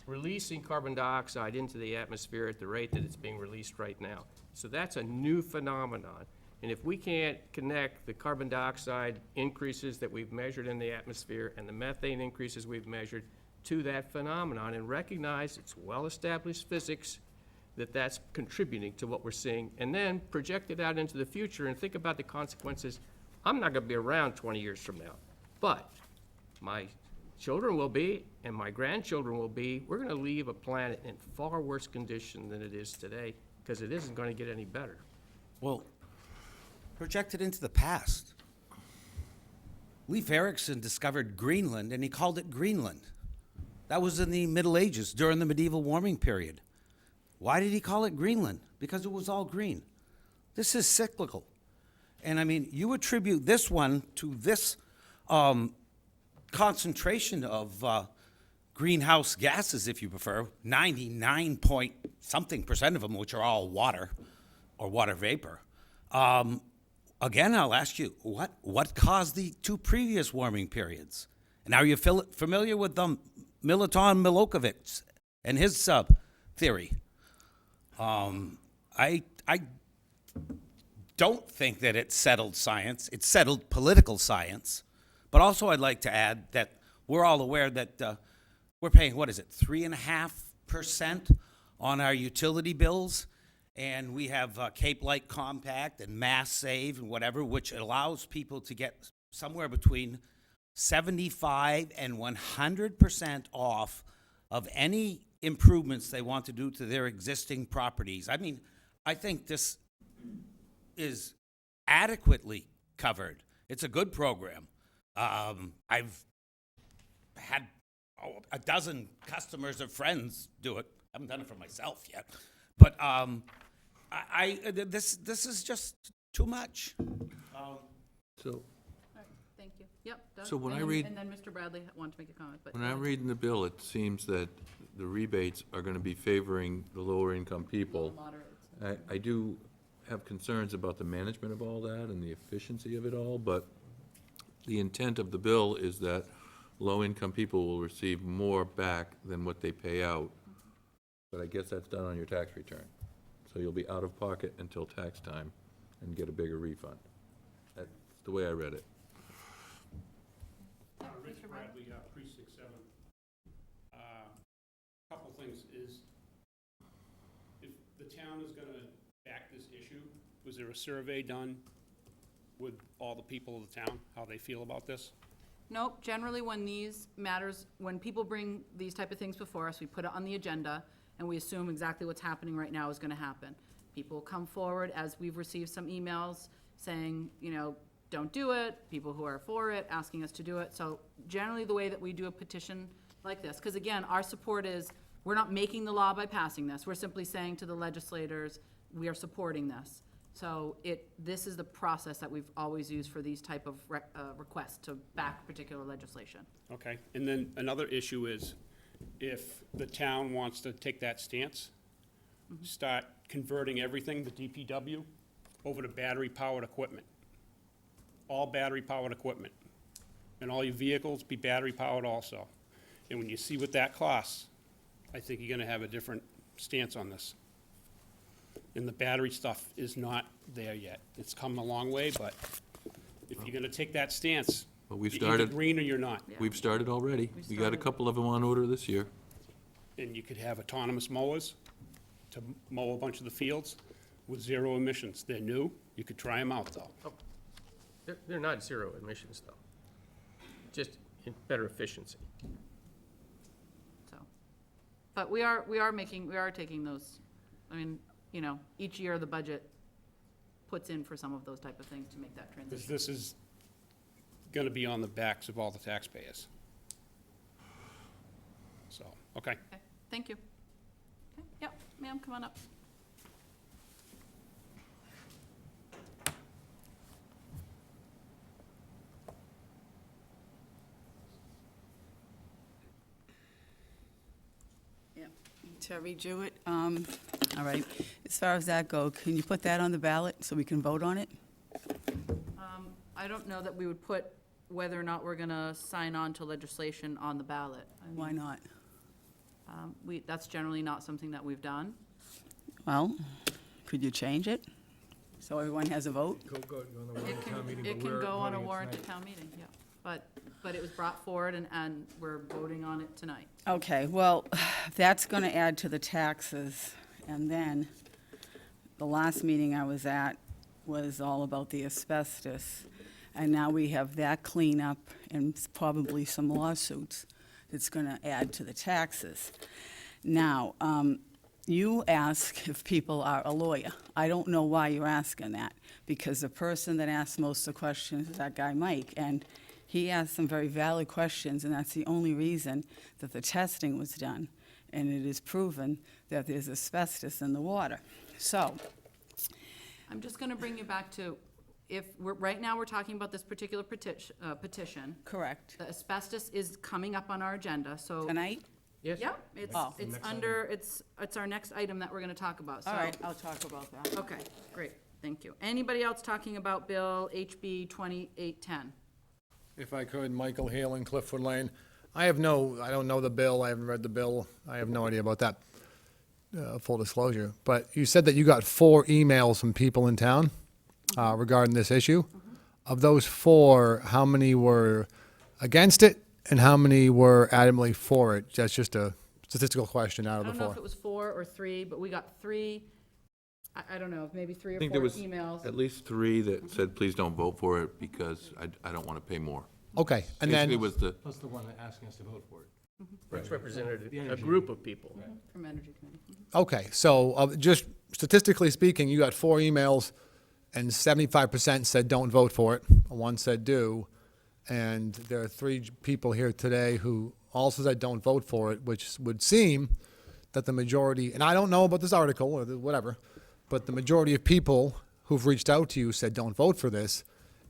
releasing carbon dioxide into the atmosphere at the rate that it's being released right now. So that's a new phenomenon. And if we can't connect the carbon dioxide increases that we've measured in the atmosphere and the methane increases we've measured to that phenomenon and recognize it's well-established physics that that's contributing to what we're seeing, and then project it out into the future and think about the consequences. I'm not going to be around 20 years from now. But my children will be, and my grandchildren will be, we're gonna leave a planet in far worse condition than it is today, because it isn't gonna get any better. Well, project it into the past. Leif Erikson discovered Greenland, and he called it Greenland. That was in the Middle Ages, during the medieval warming period. Why did he call it Greenland? Because it was all green. This is cyclical. And I mean, you attribute this one to this concentration of greenhouse gases, if you prefer, 99 point something percent of them, which are all water or water vapor. Again, I'll ask you, what caused the two previous warming periods? And are you familiar with Milutin Milosevic and his theory? I don't think that it settled science. It settled political science. But also I'd like to add that we're all aware that we're paying, 3.5% on our utility bills. And we have Cape Light Compact and Mass Save and whatever, which allows people to get somewhere between 75 and 100% off of any improvements they want to do to their existing properties. I mean, I think this is adequately covered. It's a good program. I've had a dozen customers or friends do it. I haven't done it for myself yet. But this is just too much. So, Thank you. Yep. Doug? So when And I then- read- And then Mr. Bradley wanted to make a comment, but. when I'm reading the bill, it seems that the rebates are gonna be favoring the lower income people. I do have concerns about the management of all that and the efficiency of it all, but the intent of the bill is that low-income people will receive more back than what they pay out. But I guess that's done on your tax return. So you'll be out of pocket until tax time and get a bigger refund. That's the way I read it. Rich Bradley, Precinct 7. Couple things is, if the town is gonna back this issue, was there a survey done with all the people of the town, how they feel about this? Nope, generally when these matters, when people bring these type of things before us, we put it on the agenda, and we assume exactly what's happening right now is gonna happen. People come forward, as we've received some emails saying, don't do it, people who are for it, asking us to do it. So generally, the way that we do a petition like this, because again, our support is, we're not making the law by passing this, we're simply saying to the legislators, we are supporting this. So this is the process that we've always used for these type of requests to back particular legislation. Okay, and then another issue is, if the town wants to take that stance, start converting everything, the DPW, over to battery-powered equipment. All battery-powered equipment. And all your vehicles be battery-powered also. And when you see what that costs, I think you're gonna have a different stance on this. And the battery stuff is not there yet. It's come a long way, but if you're gonna take that stance, But we've you're started. either green or you're not. We've started already. We got a couple of them on order this year. And you could have autonomous mowers to mow a bunch of the fields with zero emissions. They're new. You could try them out, though. They're not zero emissions, though. Just in better efficiency. So, but we are taking those, each year the budget puts in for some of those type of things to make that Because transition. this is going to be on the backs of all the taxpayers. So, okay. Okay, thank you. Okay, yep, ma'am, come on up. Terry Jewett. All right. As far as that goes, can you put that on the ballot so we can vote on it? I don't know that we would put whether or not we're gonna sign on to legislation on the ballot. Why not? That's generally not something that we've done. Well, could you change it so everyone has a vote? It can go on a warrant at town meeting, yeah. But it was brought forward and we're voting on it tonight. Okay, well, that's going to add to the taxes. And then the last meeting I was at was all about the asbestos. And now we have that cleanup and probably some lawsuits that's going to add to the taxes. Now, you ask if people are a lawyer. I don't know why you're asking that, because the person that asks most of the questions is that guy Mike, and he asked some very valid questions, and that's the only reason that the testing was done, and it is proven that there's asbestos in the water. So, I'm just going to bring you back to, right now we're talking about this particular petition. correct. The asbestos is coming up on our agenda, so. Tonight? Yes? Yep, it's Oh. it's our next item that we're gonna talk about, so. All right, I'll talk about that. Okay, great, thank you. Anybody else talking about Bill HB 2810? If I could, Michael Halen, Clifford Lane. I don't know the bill, I haven't read the bill, I have no idea about that, full disclosure. But you said that you got 4 emails from people in town regarding this issue. Of those 4, how many were against it, and how many were adamantly for it? That's just a statistical question out of the 4. I don't know if it was 4 or 3, but we got 3, I don't know, maybe 3 I or think 4 there was emails. at least 3 that said, please don't vote for it because I don't want to pay more. Okay, and then. Basically, it was the, Plus the one asking us to vote for it. Which represented The a energy. group of people. From Energy Committee. Okay, so just statistically speaking, you got 4 emails, and 75% said don't vote for it, 1 said do, and there are 3 people here today who also said don't vote for it, which would seem that the majority, and I don't know about this article or whatever, but the majority of people who've reached out to you said don't vote for this,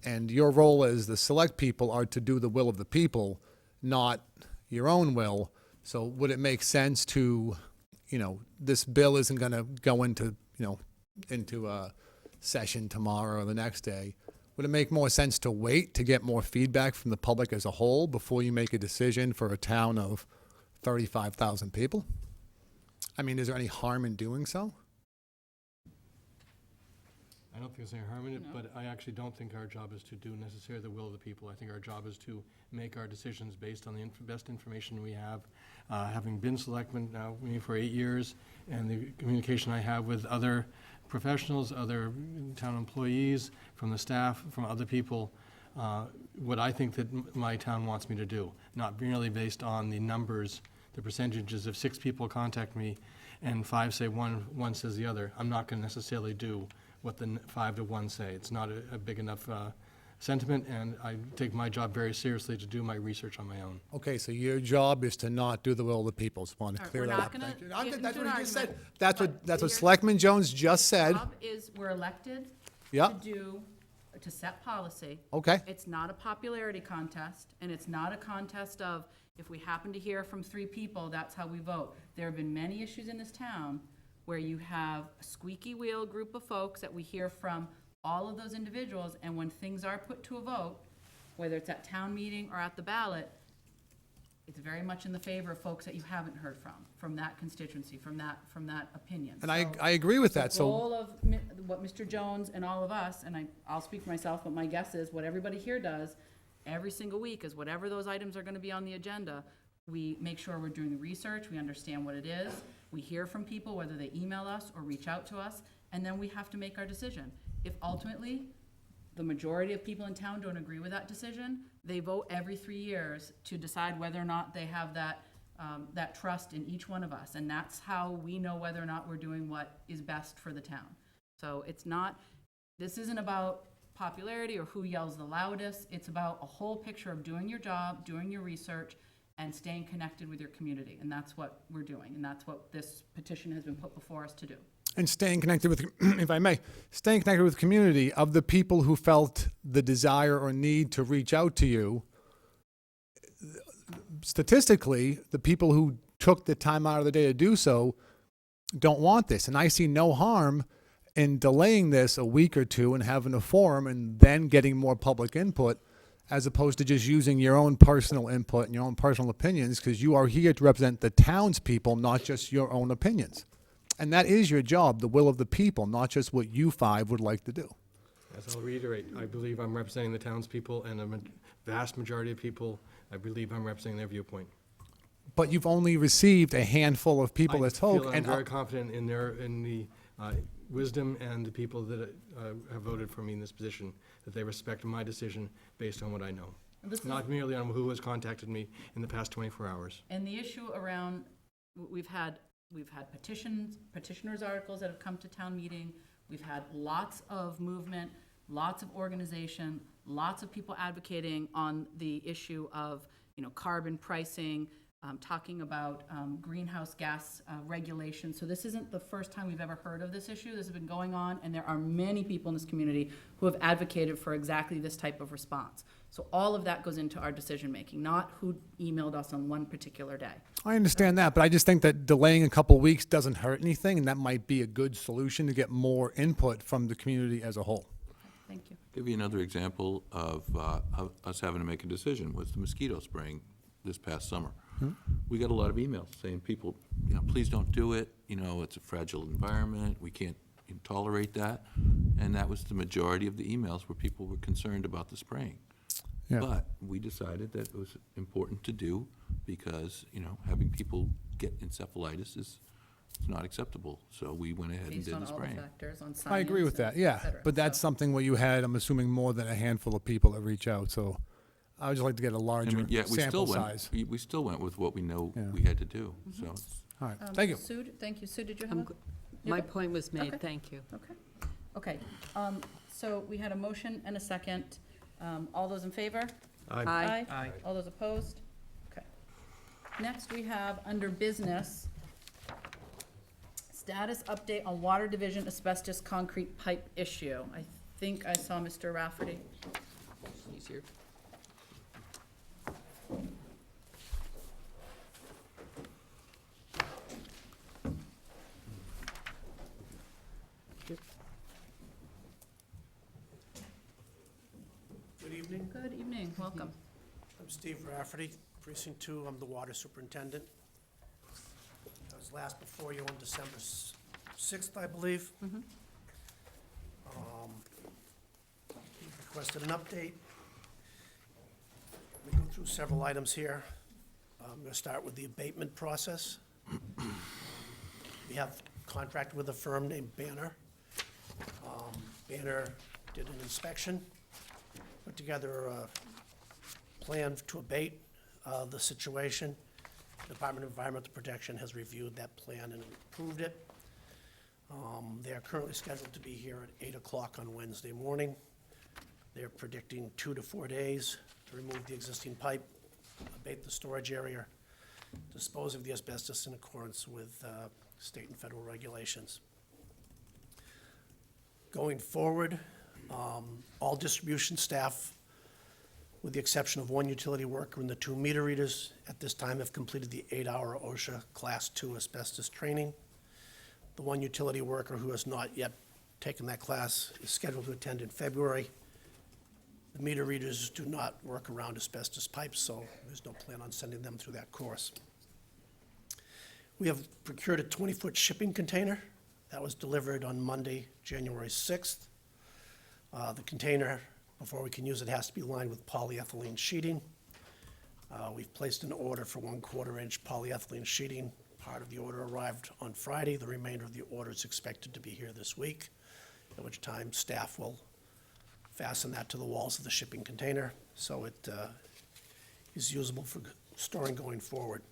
and your role as the select people are to do the will of the people, not your own will. So would it make sense to, this bill isn't going to go into session tomorrow or the next day. Would it make more sense to wait to get more feedback from the public as a whole before you make a decision for a town of 35,000 people? I mean, is there any harm in doing so? I don't think there's any harm in it, but I actually don't think our job is to do necessarily the will of the people. I think our job is to make our decisions based on the best information we have. Having been selectman now for 8 years, and the communication I have with other professionals, other town employees, from the staff, from other people, what I think that my town wants me to do, not merely based on the numbers, the percentages. If 6 people contact me and 5 say one says the other, I'm not going to necessarily do what the 5 to 1 say. It's not a big enough sentiment, and I take my job very seriously to do my research on my own. Okay, so your job is to not do the will of the people. Just want to clear that up. Thank you. That's what he just said. That's what Selectman Jones just said. Job is, we're elected Yeah. to set policy. Okay. It's not a popularity contest, and it's not a contest of, if we happen to hear from 3 people, that's how we vote. There have been many issues in this town where you have a squeaky wheel group of folks that we hear from all of those individuals, and when things are put to a vote, whether it's at town meeting or at the ballot, it's very much in the favor of folks that you haven't heard from that constituency, from that opinion. And I agree with that. The So goal of what Mr. Jones and all of us, and I'll speak for myself, but my guess is what everybody here does every single week is whatever those items are gonna be on the agenda, we make sure we're doing the research, we understand what it is, we hear from people, whether they email us or reach out to us, and then we have to make our decision. If ultimately the majority of people in town don't agree with that decision, they vote every 3 years to decide whether or not they have that trust in each one of us. And that's how we know whether or not we're doing what is best for the town. So this isn't about popularity or who yells the loudest. It's about a whole picture of doing your job, doing your research, and staying connected with your community. And that's what we're doing. And that's what this petition has been put before us to do. and staying connected with, if I may, staying connected with the community of the people who felt the desire or need to reach out to you. Statistically, the people who took the time out of the day to do so don't want this. And I see no harm in delaying this a week or two and having a forum and then getting more public input, as opposed to just using your own personal input and your own personal opinions, because you are here to represent the townspeople, not just your own opinions. And that is your job, the will of the people, not just what you five would like to do. As I'll reiterate, I believe I'm representing the townspeople, and a vast majority of people, I believe I'm representing their viewpoint. But you've only received a handful of people that spoke. I'm very confident in the wisdom and the people that have voted for me in this position, that they respect my decision based on what I know. This is- Not merely on who has contacted me in the past 24 hours. And the issue around, we've had petitioners' articles that have come to town meeting. We've had lots of movement, lots of organization, lots of people advocating on the issue of, carbon pricing, talking about greenhouse gas regulation. So this isn't the first time we've ever heard of this issue. This has been going on, and there are many people in this community who have advocated for exactly this type of response. So all of that goes into our decision-making, not who emailed us on one particular day. I understand that, but I just think that delaying a couple of weeks doesn't hurt anything, and that might be a good solution to get more input from the community as a whole. Thank you. Give you another example of us having to make a decision was the mosquito spraying this past summer. We got a lot of emails saying, people, please don't do it, it's a fragile environment, we can't tolerate that. And that was the majority of the emails where people were concerned about the spraying. Yeah. But we decided that it was important to do because, having people get encephalitis is not acceptable. So we went ahead and Based did on the all the spraying. factors, on science. I agree with that, and yeah. et cetera. But that's something where you had, I'm assuming, more than a handful of people that reach out, so I would just like to get a I larger mean, yeah, sample size. we still went with what we know Yeah. we had to do, so. it's- All right, thank you. Sue, thank you. Sue, did you have I'm a? go- You're My good? point was made, Okay. thank you. Okay, so we had a motion and a second. All those in favor? Aye. Aye. All those opposed? Okay. Next, we have, under business, status update on Water Division asbestos concrete pipe issue. I think I saw Mr. Rafferty. He's here. Good evening. Good evening, welcome. I'm Steve Rafferty, Precinct 2. I'm the water superintendent. I was last before you on December 6th, I believe. You requested an update. We go through several items here. I'm going to start with the abatement process. We have contracted with a firm named Banner. Banner did an inspection, put together a plan to abate the situation. The Department of Environmental Protection has reviewed that plan and approved it. They are currently scheduled to be here at 8 o'clock on Wednesday morning. They're predicting 2 to 4 days to remove the existing pipe, abate the storage area, dispose of the asbestos in accordance with state and federal regulations. Going forward, all distribution staff, with the exception of one utility worker and the 2 meter readers, at this time have completed the 8-hour OSHA Class 2 asbestos training. The one utility worker who has not yet taken that class is scheduled to attend in February. The meter readers do not work around asbestos pipes, so there's no plan on sending them through that course. We have procured a 20-foot shipping container that was delivered on Monday, January 6th. The container, before we can use it, has to be lined with polyethylene sheeting. We've placed an order for 1/4 inch polyethylene sheeting. Part of the order arrived on Friday. The remainder of the order is expected to be here this week, at which time staff will fasten that to the walls of the shipping container so it is usable for storing going forward.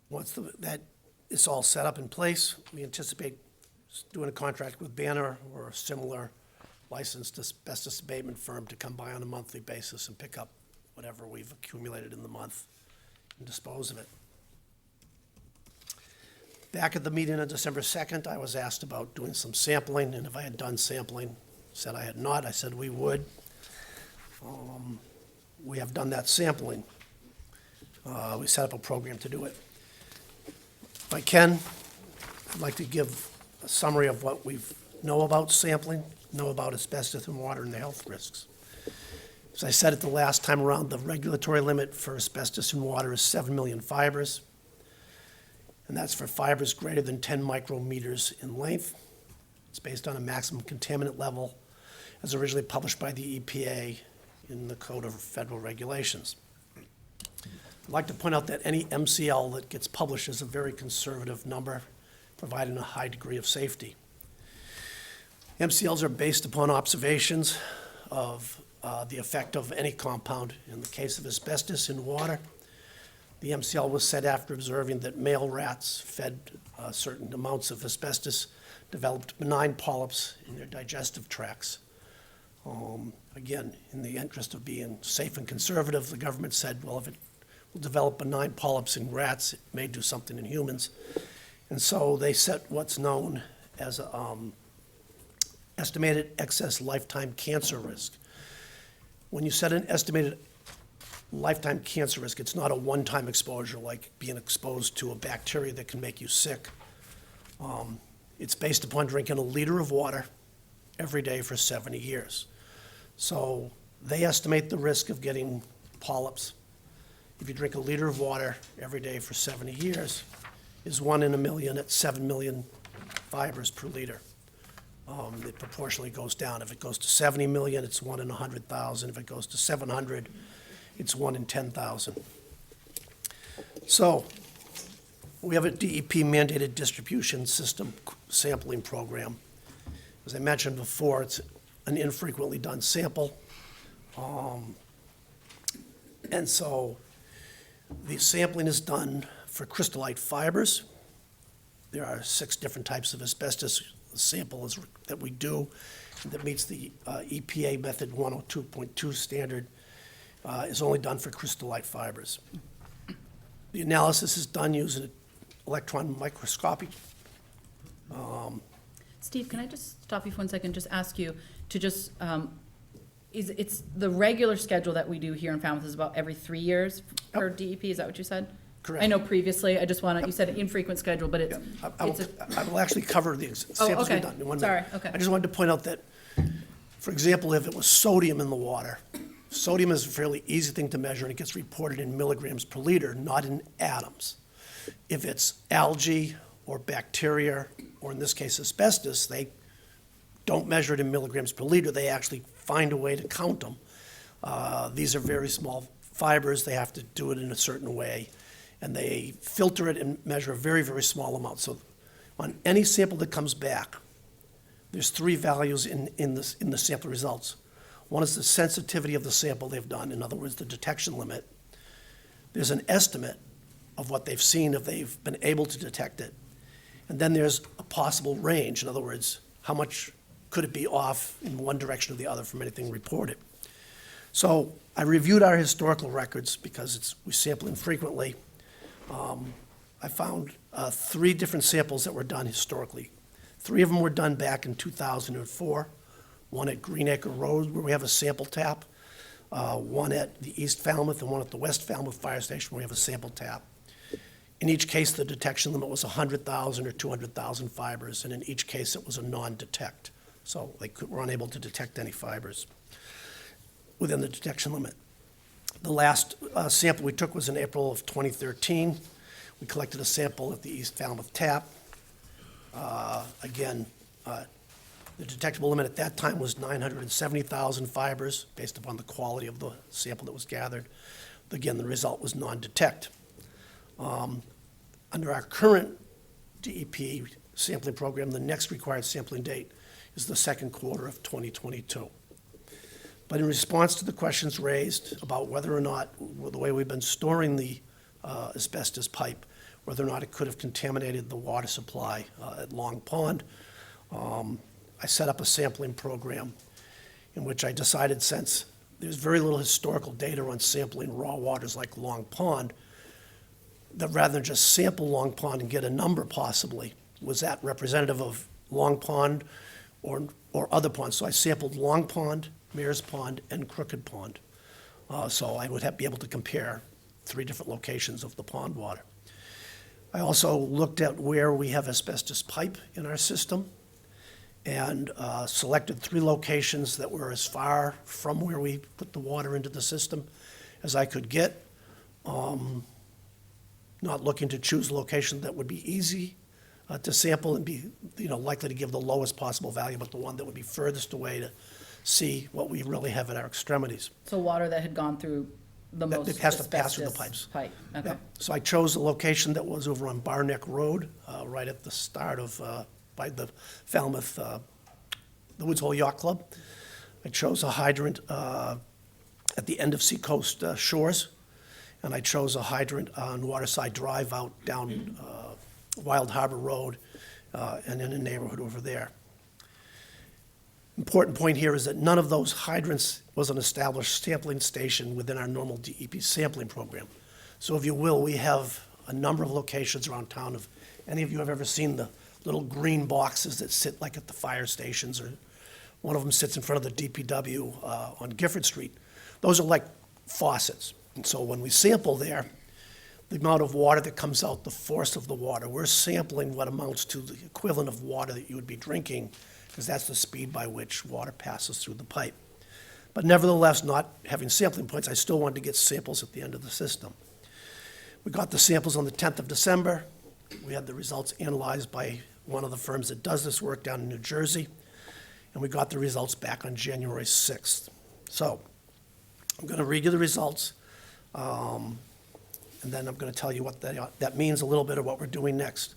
Once that is all set up in place, we anticipate doing a contract with Banner or a similar licensed asbestos abatement firm to come by on a monthly basis and pick up whatever we've accumulated in the month and dispose of it. Back at the meeting on December 2nd, I was asked about doing some sampling, and if I had done sampling. Said I had not. I said we would. We have done that sampling. We set up a program to do it. If I can, I'd like to give a summary of what we know about sampling, know about asbestos in water and the health risks. As I said it the last time around, the regulatory limit for asbestos in water is 7 million fibers, and that's for fibers greater than 10 micrometers in length. It's based on a maximum contaminant level as originally published by the EPA in the Code of Federal Regulations. I'd like to point out that any MCL that gets published is a very conservative number. providing a high degree of safety. MCLs are based upon observations of the effect of any compound. In the case of asbestos in water, the MCL was set after observing that male rats fed certain amounts of asbestos developed benign polyps in their digestive tracts. Again, in the interest of being safe and conservative, the government said, well, if it will develop benign polyps in rats, it may do something in humans. And so they set what's known as estimated excess lifetime cancer risk. When you set an estimated lifetime cancer risk, it's not a one-time exposure like being exposed to a bacteria that can make you sick. It's based upon drinking a liter of water every day for 70 years. So they estimate the risk of getting polyps if you drink a liter of water every day for 70 years is 1 in a million at 7 million fibers per liter. It proportionally goes down. If it goes to 70 million, it's 1 in 100,000. If it goes to 700, it's 1 in 10,000. So we have a DEP mandated distribution system sampling program. As I mentioned before, it's an infrequently done sample. And so the sampling is done for crystallite fibers. There are 6 different types of asbestos samples that we do that meets the EPA method 102.2 standard, is only done for crystallite fibers. The analysis is done using electron microscopy. Steve, can I just stop you for 1 second, just ask you to just, it's the regular schedule that we do here in Falmouth is about every 3 years per DEP, is that what you said? Correct. I know previously, I just want to, you said an infrequent schedule, but it's, I will actually cover the samples okay. we've done in 1 Sorry, minute. okay. I just wanted to point out that, for example, if it was sodium in the water, sodium is a fairly easy thing to measure, and it gets reported in milligrams per liter, not in atoms. If it's algae or bacteria, or in this case asbestos, they don't measure it in milligrams per liter. They actually find a way to count them. These are very small fibers. They have to do it in a certain way, and they filter it and measure a very, very small amount. So on any sample that comes back, there's 3 values in the sample results. One is the sensitivity of the sample they've done, in other words, the detection limit. There's an estimate of what they've seen if they've been able to detect it. And then there's a possible range, in other words, how much could it be off in one direction or the other from anything reported. So I reviewed our historical records because we sample infrequently. I found 3 different samples that were done historically. 3 of them were done back in 2004, one at Greenacre Road where we have a sample tap, one at the East Falmouth and one at the West Falmouth Fire Station where we have a sample tap. In each case, the detection limit was 100,000 or 200,000 fibers, and in each case, it was a non-detect. So they were unable to detect any fibers within the detection limit. The last sample we took was in April of 2013. We collected a sample at the East Falmouth tap. Again, the detectable limit at that time was 970,000 fibers based upon the quality of the sample that was gathered. Again, the result was non-detect. Under our current DEP sampling program, the next required sampling date is the second quarter of 2022. But in response to the questions raised about whether or not, the way we've been storing the asbestos pipe, whether or not it could have contaminated the water supply at Long Pond, I set up a sampling program in which I decided, since there's very little historical data on sampling raw waters like Long Pond, that rather than just sample Long Pond and get a number possibly, was that representative of Long Pond or other ponds? So I sampled Long Pond, Mares Pond, and Crooked Pond. So I would be able to compare 3 different locations of the pond water. I also looked at where we have asbestos pipe in our system and selected 3 locations that were as far from where we put the water into the system as I could get. Not looking to choose a location that would be easy to sample and be likely to give the lowest possible value, but the one that would be furthest away to see what we really have at our extremities. so water that had gone through the most It has to pass through the asbestos pipes. pipe, okay. Yep. So I chose a location that was over on Bar Neck Road, right at the start of, by the Falmouth, the Woods Hole Yacht Club. I chose a hydrant at the end of Seacoast Shores, and I chose a hydrant on Waterside Drive out down Wild Harbor Road and in a neighborhood over there. Important point here is that none of those hydrants was an established sampling station within our normal DEP sampling program. So if you will, we have a number of locations around town. If any of you have ever seen the little green boxes that sit like at the fire stations, or one of them sits in front of the DPW on Gifford Street, those are like faucets. And so when we sample there, the amount of water that comes out, the force of the water, we're sampling what amounts to the equivalent of water that you would be drinking, because that's the speed by which water passes through the pipe. But nevertheless, not having sampling points, I still wanted to get samples at the end of the system. We got the samples on the 10th of December. We had the results analyzed by one of the firms that does this work down in New Jersey, and we got the results back on January 6th. So I'm going to read you the results, and then I'm going to tell you what that means, a little bit of what we're doing next.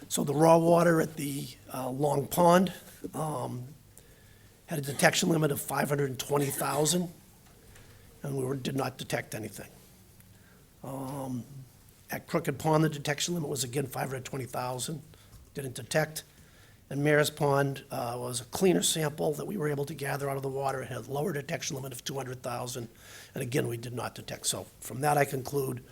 So the raw water at the Long Pond had a detection limit of 520,000, and did not detect anything. At Crooked Pond, the detection limit was again 520,000, didn't detect. And Mare's Pond was a cleaner sample that we were able to gather out of the water. It had a lower detection limit of 200,000, and again, we did not detect. So from that, I conclude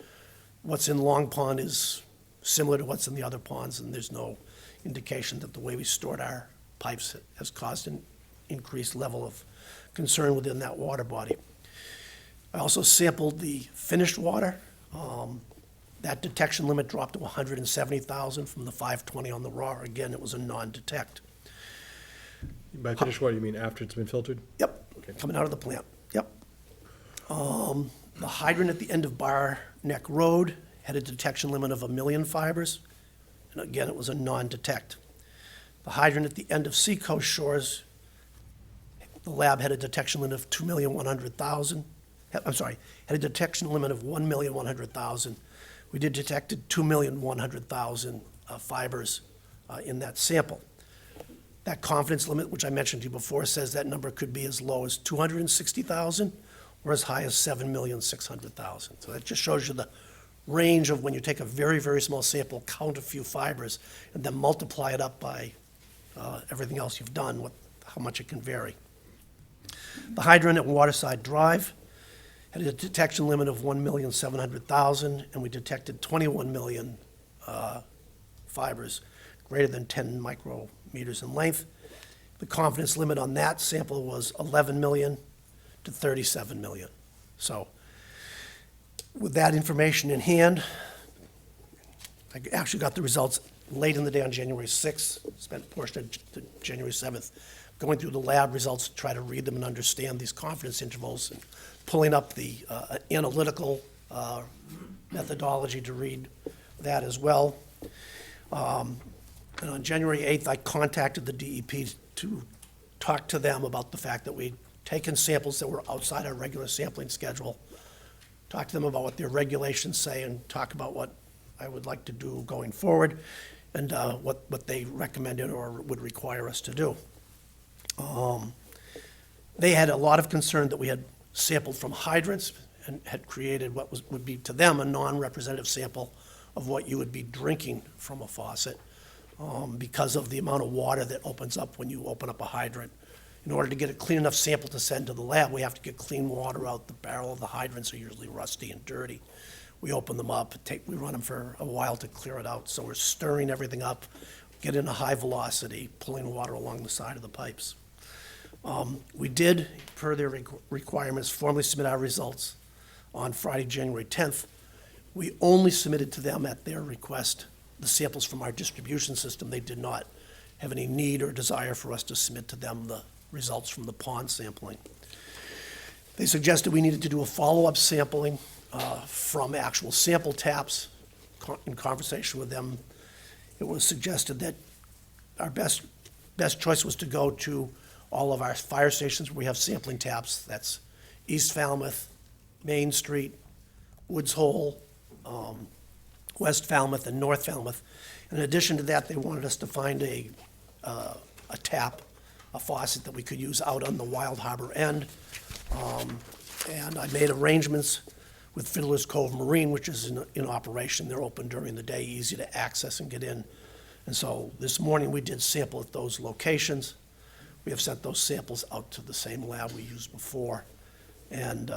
what's in Long Pond is similar to what's in the other ponds, and there's no indication that the way we stored our pipes has caused an increased level of concern within that water body. I also sampled the finished water. That detection limit dropped to 170,000 from the 520 on the raw. Again, it was a non-detect. By finished water, you mean after it's been filtered? Yep, coming out of the plant, yep. The hydrant at the end of Bar Neck Road had a detection limit of 1 million fibers, and again, it was a non-detect. The hydrant at the end of Seacoast Shores, the lab had a detection limit of 2,100,000. I'm sorry, had a detection limit of 1,100,000. We did detected 2,100,000 fibers in that sample. That confidence limit, which I mentioned to you before, says that number could be as low as 260,000 or as high as 7,600,000. So that just shows you the range of when you take a very, very small sample, count a few fibers, and then multiply it up by everything else you've done, how much it can vary. The hydrant at Waterside Drive had a detection limit of 1,700,000, and we detected 21 million fibers greater than 10 micrometers in length. The confidence limit on that sample was 11 million to 37 million. So with that information in hand, I actually got the results late in the day on January 6th, spent a portion of January 7th going through the lab results to try to read them and understand these confidence intervals, and pulling up the analytical methodology to read that as well. And on January 8th, I contacted the DEP to talk to them about the fact that we'd taken samples that were outside our regular sampling schedule, talk to them about what their regulations say, and talk about what I would like to do going forward, and what they recommended or would require us to do. They had a lot of concern that we had sampled from hydrants and had created what would be to them a non-representative sample of what you would be drinking from a faucet because of the amount of water that opens up when you open up a hydrant. In order to get a clean enough sample to send to the lab, we have to get clean water out. The barrel of the hydrants are usually rusty and dirty. We open them up, we run them for a while to clear it out. So we're stirring everything up, get in a high velocity, pulling water along the side of the pipes. We did, per their requirements, formally submit our results on Friday, January 10th. We only submitted to them at their request the samples from our distribution system. They did not have any need or desire for us to submit to them the results from the pond sampling. They suggested we needed to do a follow-up sampling from actual sample taps. In conversation with them, it was suggested that our best choice was to go to all of our fire stations where we have sampling taps. That's East Falmouth, Main Street, Woods Hole, West Falmouth, and North Falmouth. In addition to that, they wanted us to find a tap, a faucet that we could use out on the Wild Harbor end. And I made arrangements with Fiddler's Cove Marine, which is in operation. They're open during the day, easy to access and get in. And so this morning, we did sample at those locations. We have sent those samples out to the same lab we used before. And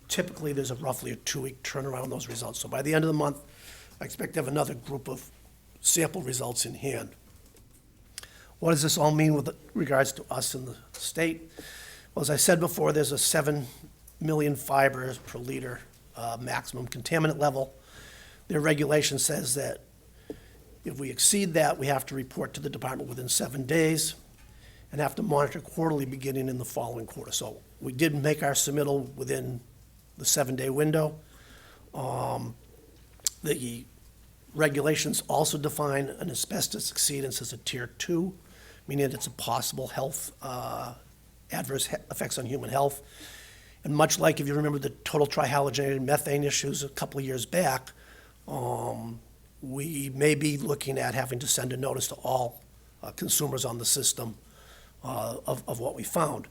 typically, there's roughly a 2-week turnaround on those results. So by the end of the month, I expect to have another group of sample results in hand. What does this all mean with regards to us in the state? Well, as I said before, there's a 7 million fibers per liter maximum contaminant level. Their regulation says that if we exceed that, we have to report to the department within 7 days and have to monitor quarterly beginning in the following quarter. So we did make our submittal within the 7-day window. The regulations also define an asbestos exceedance as a tier 2, meaning it's a possible health, adverse effects on human health. And much like if you remember the total trihalogenated methane issues a couple of years back, we may be looking at having to send a notice to all consumers on the system of what we found.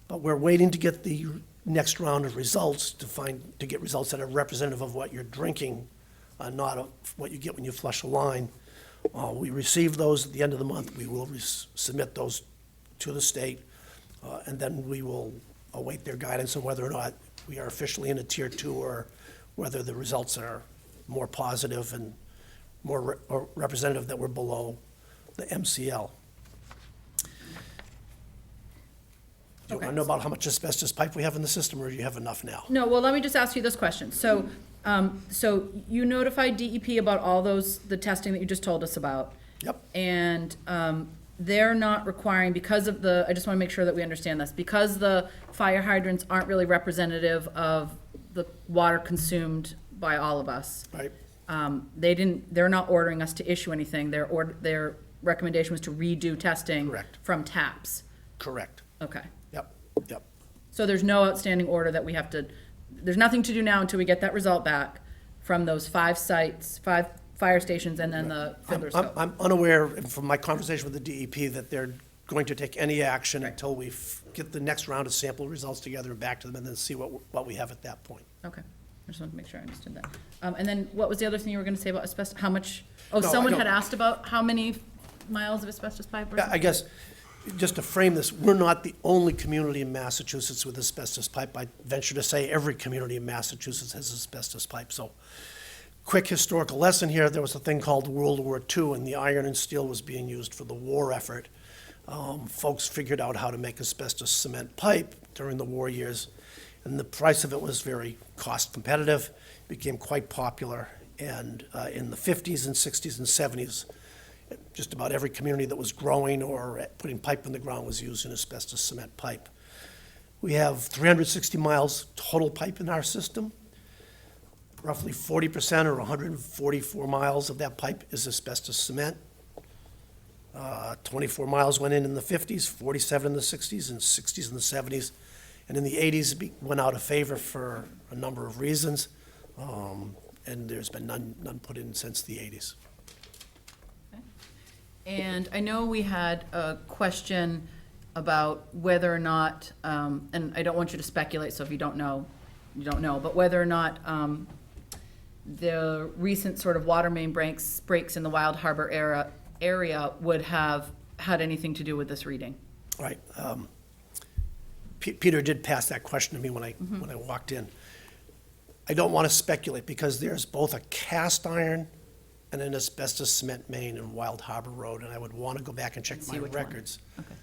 But we're waiting to get the next round of results to get results that are representative of what you're drinking, not of what you get when you flush a line. We receive those at the end of the month. We will submit those to the state, and then we will await their guidance on whether or not we are officially in a tier 2 or whether the results are more positive and more or representative that we're below the MCL. Do you want to know about how much asbestos pipe we have in the system, or do you have enough now? No, well, let me just ask you this question. So, so you notified DEP about all the testing that you just told us about. Yep. And they're not requiring, because of I just want to make sure that we understand this, because the fire hydrants aren't really representative of the water consumed by all of us. Right. They're not ordering us to issue anything. Their recommendation was to redo testing. Correct. From taps. Correct. Okay. Yep. So there's no outstanding order that we have to, there's nothing to do now until we get that result back from those 5 sites, 5 fire stations, and then the Fiddler's Cove. I'm unaware from my conversation with the DEP that they're going to take any action until we get the next round of sample results together and back to them, and then see what we have at that point. Okay, I just wanted to make sure I understood that. And then what was the other thing you were gonna say about asbestos? How much, No, someone I had don't- asked about how many miles of asbestos pipe? or Yeah, I guess, just to frame this, we're not the only community in Massachusetts with asbestos pipe. I venture to say every community in Massachusetts has asbestos pipe. So, quick historical lesson here, there was a thing called World War II, and the iron and steel was being used for the war effort. Folks figured out how to make asbestos cement pipe during the war years, and the price of it was very cost competitive, became quite popular, and in the 50s and 60s and 70s, just about every community that was growing or putting pipe in the ground was using asbestos cement pipe. We have 360 miles total pipe in our system. Roughly 40% or 144 miles of that pipe is asbestos cement. 24 miles went in the 50s, 47 in the 60s, and 60s and the 70s. And in the 80s, it went out of favor for a number of reasons. And there's been none put in since the 80s. And I know we had a question about whether or not, and I don't want you to speculate, so if you don't know, you don't know, but whether or not the recent sort of water main breaks in the Wild Harbor area would have had anything to do with this reading. Right. Peter did pass that question to me when I walked in. I don't want to speculate because there's both a cast iron and an asbestos cement main in Wild Harbor Road, and I would want to go back and check See my which one. records. Okay.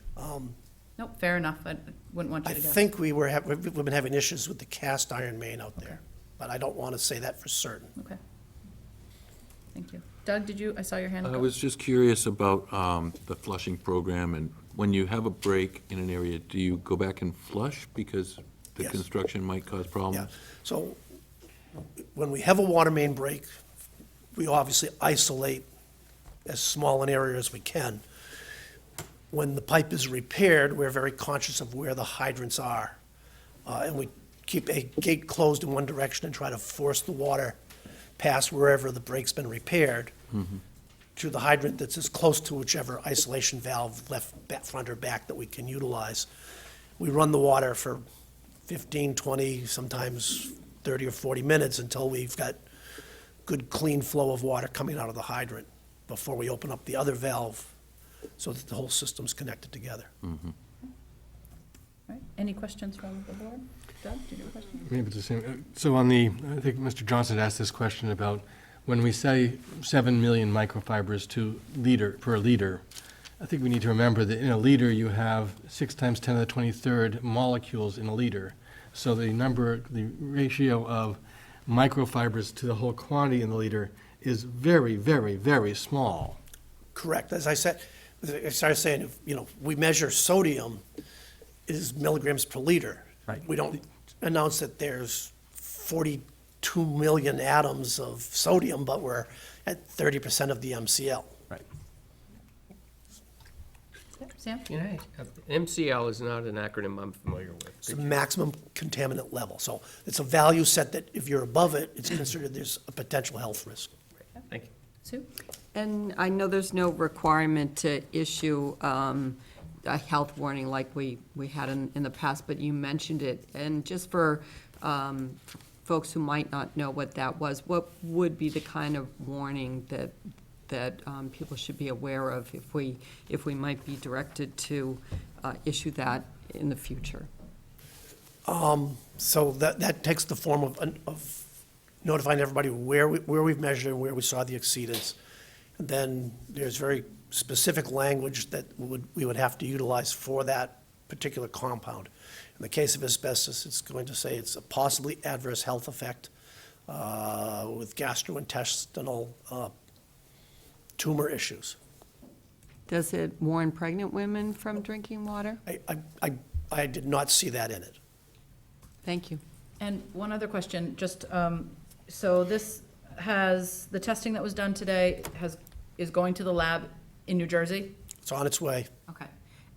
Nope, fair enough. I wouldn't want you I to guess. think we've been having issues with the cast iron main out there, but I don't want to say that for certain. Okay. Thank you. Doug, I saw your hand I go. was just curious about the flushing program, and when you have a break in an area, do you go back and flush because the Yes. construction might cause problems? Yeah. So when we have a water main break, we obviously isolate as small an area as we can. When the pipe is repaired, we're very conscious of where the hydrants are. And we keep a gate closed in one direction and try to force the water past wherever the break's been repaired to the hydrant that's as close to whichever isolation valve, left, front, or back, that we can utilize. We run the water for 15, 20, sometimes 30 or 40 minutes until we've got good, clean flow of water coming out of the hydrant before we open up the other valve so that the whole system's connected together. Right. Any questions from the board? Doug, do you have a question? Maybe it's the same. So on the, I think Mr. Johnson asked this question about when we say 7 million microfibers per liter, I think we need to remember that in a liter you have 6 times 10 to the 23rd molecules in a liter. So the ratio of microfibers to the whole quantity in the liter is very, very, very small. Correct. As I said, I started saying, we measure sodium is milligrams per liter. Right. We don't announce that there's 42 million atoms of sodium, but we're at 30% of the MCL. Right. Sam? MCL is not an acronym I'm familiar with. It's the maximum contaminant level. So it's a value set that if you're above it, it's considered there's a potential health risk. Thank you. Sue? And I know there's no requirement to issue a health warning like we had in the past, but you mentioned it. And just for folks who might not know what that was, what would be the kind of warning that people should be aware of if we might be directed to issue that in the future? So that takes the form of notifying everybody where we've measured and where we saw the exceedance. And then there's very specific language that we would have to utilize for that particular compound. In the case of asbestos, it's going to say it's a possibly adverse health effect with gastrointestinal tumor issues. Does it warn pregnant women from drinking water? I did not see that in it. Thank you. And one other question, just, so this has, the testing that was done today is going to the lab in New Jersey? It's on its way. Okay.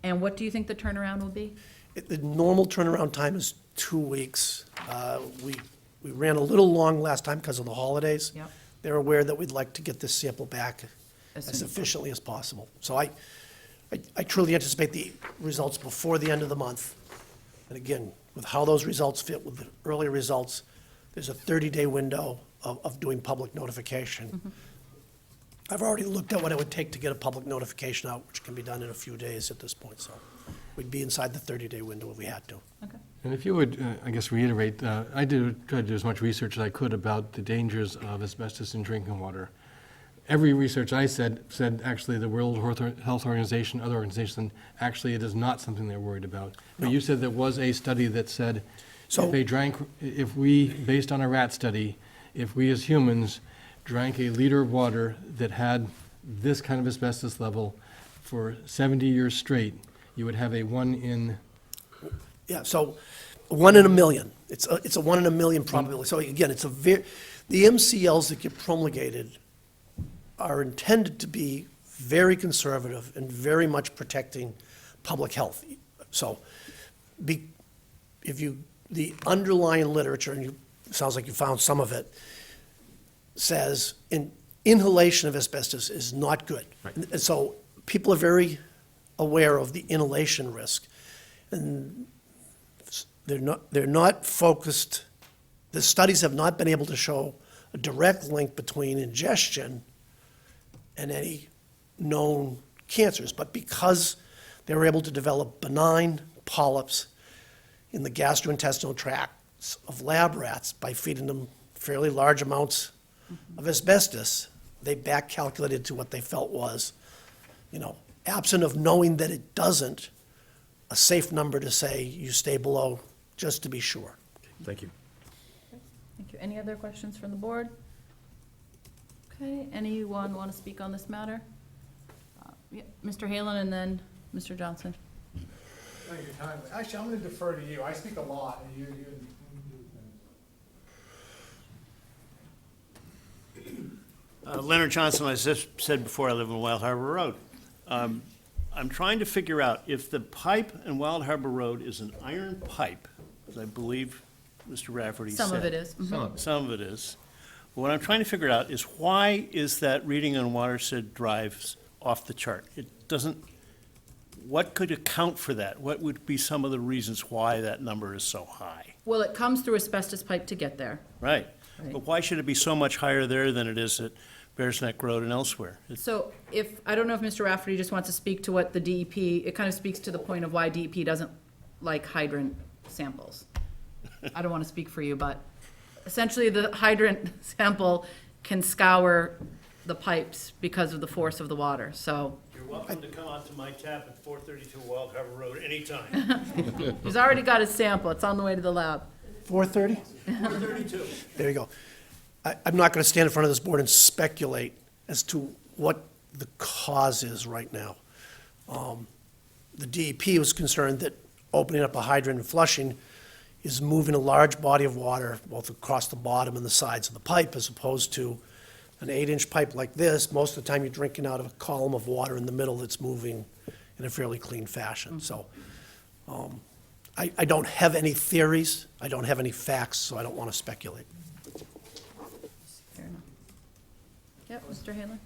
And what do you think the turnaround will be? The normal turnaround time is 2 weeks. We ran a little long last time because of the holidays. Yep. They're aware that we'd like to get this sample back As soon as as efficiently as possible. So I truly anticipate the results before the end of the month. And again, with how those results fit with the earlier results, there's a 30-day window of doing public notification. I've already looked at what it would take to get a public notification out, which can be done in a few days at this point, so we'd be inside the 30-day window if we had to. Okay. And if you would, I guess, reiterate, I tried to do as much research as I could about the dangers of asbestos in drinking water. Every research I said actually the World Health Organization, other organizations, actually it is not something they're worried about. But you said there was a study that said if we, based on a rat study, if we as humans drank a liter of water that had this kind of asbestos level for 70 years straight, you would have a 1 in... Yeah, so 1 in a million. It's a 1 in a million probability. So again, the MCLs that get promulgated are intended to be very conservative and very much protecting public health. So the underlying literature, and sounds like you found some of it, says inhalation of asbestos is not good. Right. And so people are very aware of the inhalation risk. And they're not focused, the studies have not been able to show a direct link between ingestion and any known cancers. But because they were able to develop benign polyps in the gastrointestinal tracts of lab rats by feeding them fairly large amounts of asbestos, they back calculated to what they felt was, absent of knowing that it doesn't, a safe number to say you stay below, just to be sure. Thank you. Thank you. Any other questions from the board? Okay, anyone want to speak on this matter? Yeah, Mr. Halen and then Mr. Johnson. Thank you, time. Actually, I'm going to defer to you. I speak a lot, and you Leonard Johnson, as I said before, I live on Wild Harbor Road. I'm trying to figure out if the pipe in Wild Harbor Road is an iron pipe, as I believe Mr. Rafferty said. Some of it is. Mhm. Some of it is. What I'm trying to figure out is why is that reading on watershed drives off the chart? It doesn't, what could account for that? What would be some of the reasons why that number is so high? Well, it comes through asbestos pipe to get there. Right. Right. But why should it be so much higher there than it is at Bears Neck Road and elsewhere? So I don't know if Mr. Rafferty just wants to speak to what the DEP, it kind of speaks to the point of why DEP doesn't like hydrant samples. I don't want to speak for you, but essentially the hydrant sample can scour the pipes because of the force of the water, so. You're welcome to come out to my tap at 432 Wild Harbor Road anytime. He's already got his sample, it's on the way to the lab. 4:30? 432. There you go. I'm not going to stand in front of this board and speculate as to what the cause is right now. The DEP was concerned that opening up a hydrant and flushing is moving a large body of water both across the bottom and the sides of the pipe, as opposed to an 8-inch pipe like this. Most of the time, you're drinking out of a column of water in the middle that's moving in a fairly clean fashion. So I don't have any theories, I don't have any facts, so I don't want to speculate. Fair enough. Yep, Mr. Halen?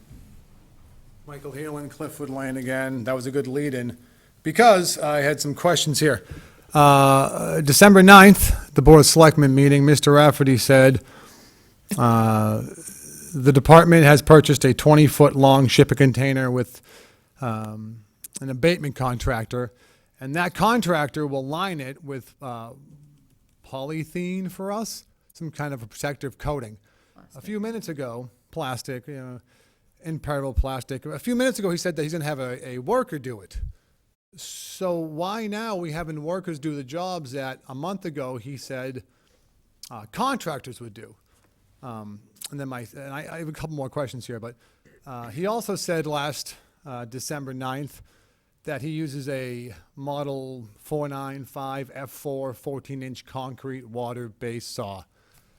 Michael Halen, Cliffwood Lane again. That was a good lead-in, because I had some questions here. December 9th, the Board of Selectmen meeting, Mr. Rafferty said, the department has purchased a 20-foot-long shipping container with an abatement contractor, and that contractor will line it with polythene for us, some kind of a protective coating. A few minutes ago, plastic, impermeable plastic. A few minutes ago, he said that he's going to have a worker do it. So why now we having workers do the jobs that a month ago he said contractors would do? And I have a couple more questions here, but he also said last December 9th that he uses a model 495 F4 14-inch concrete water-based saw.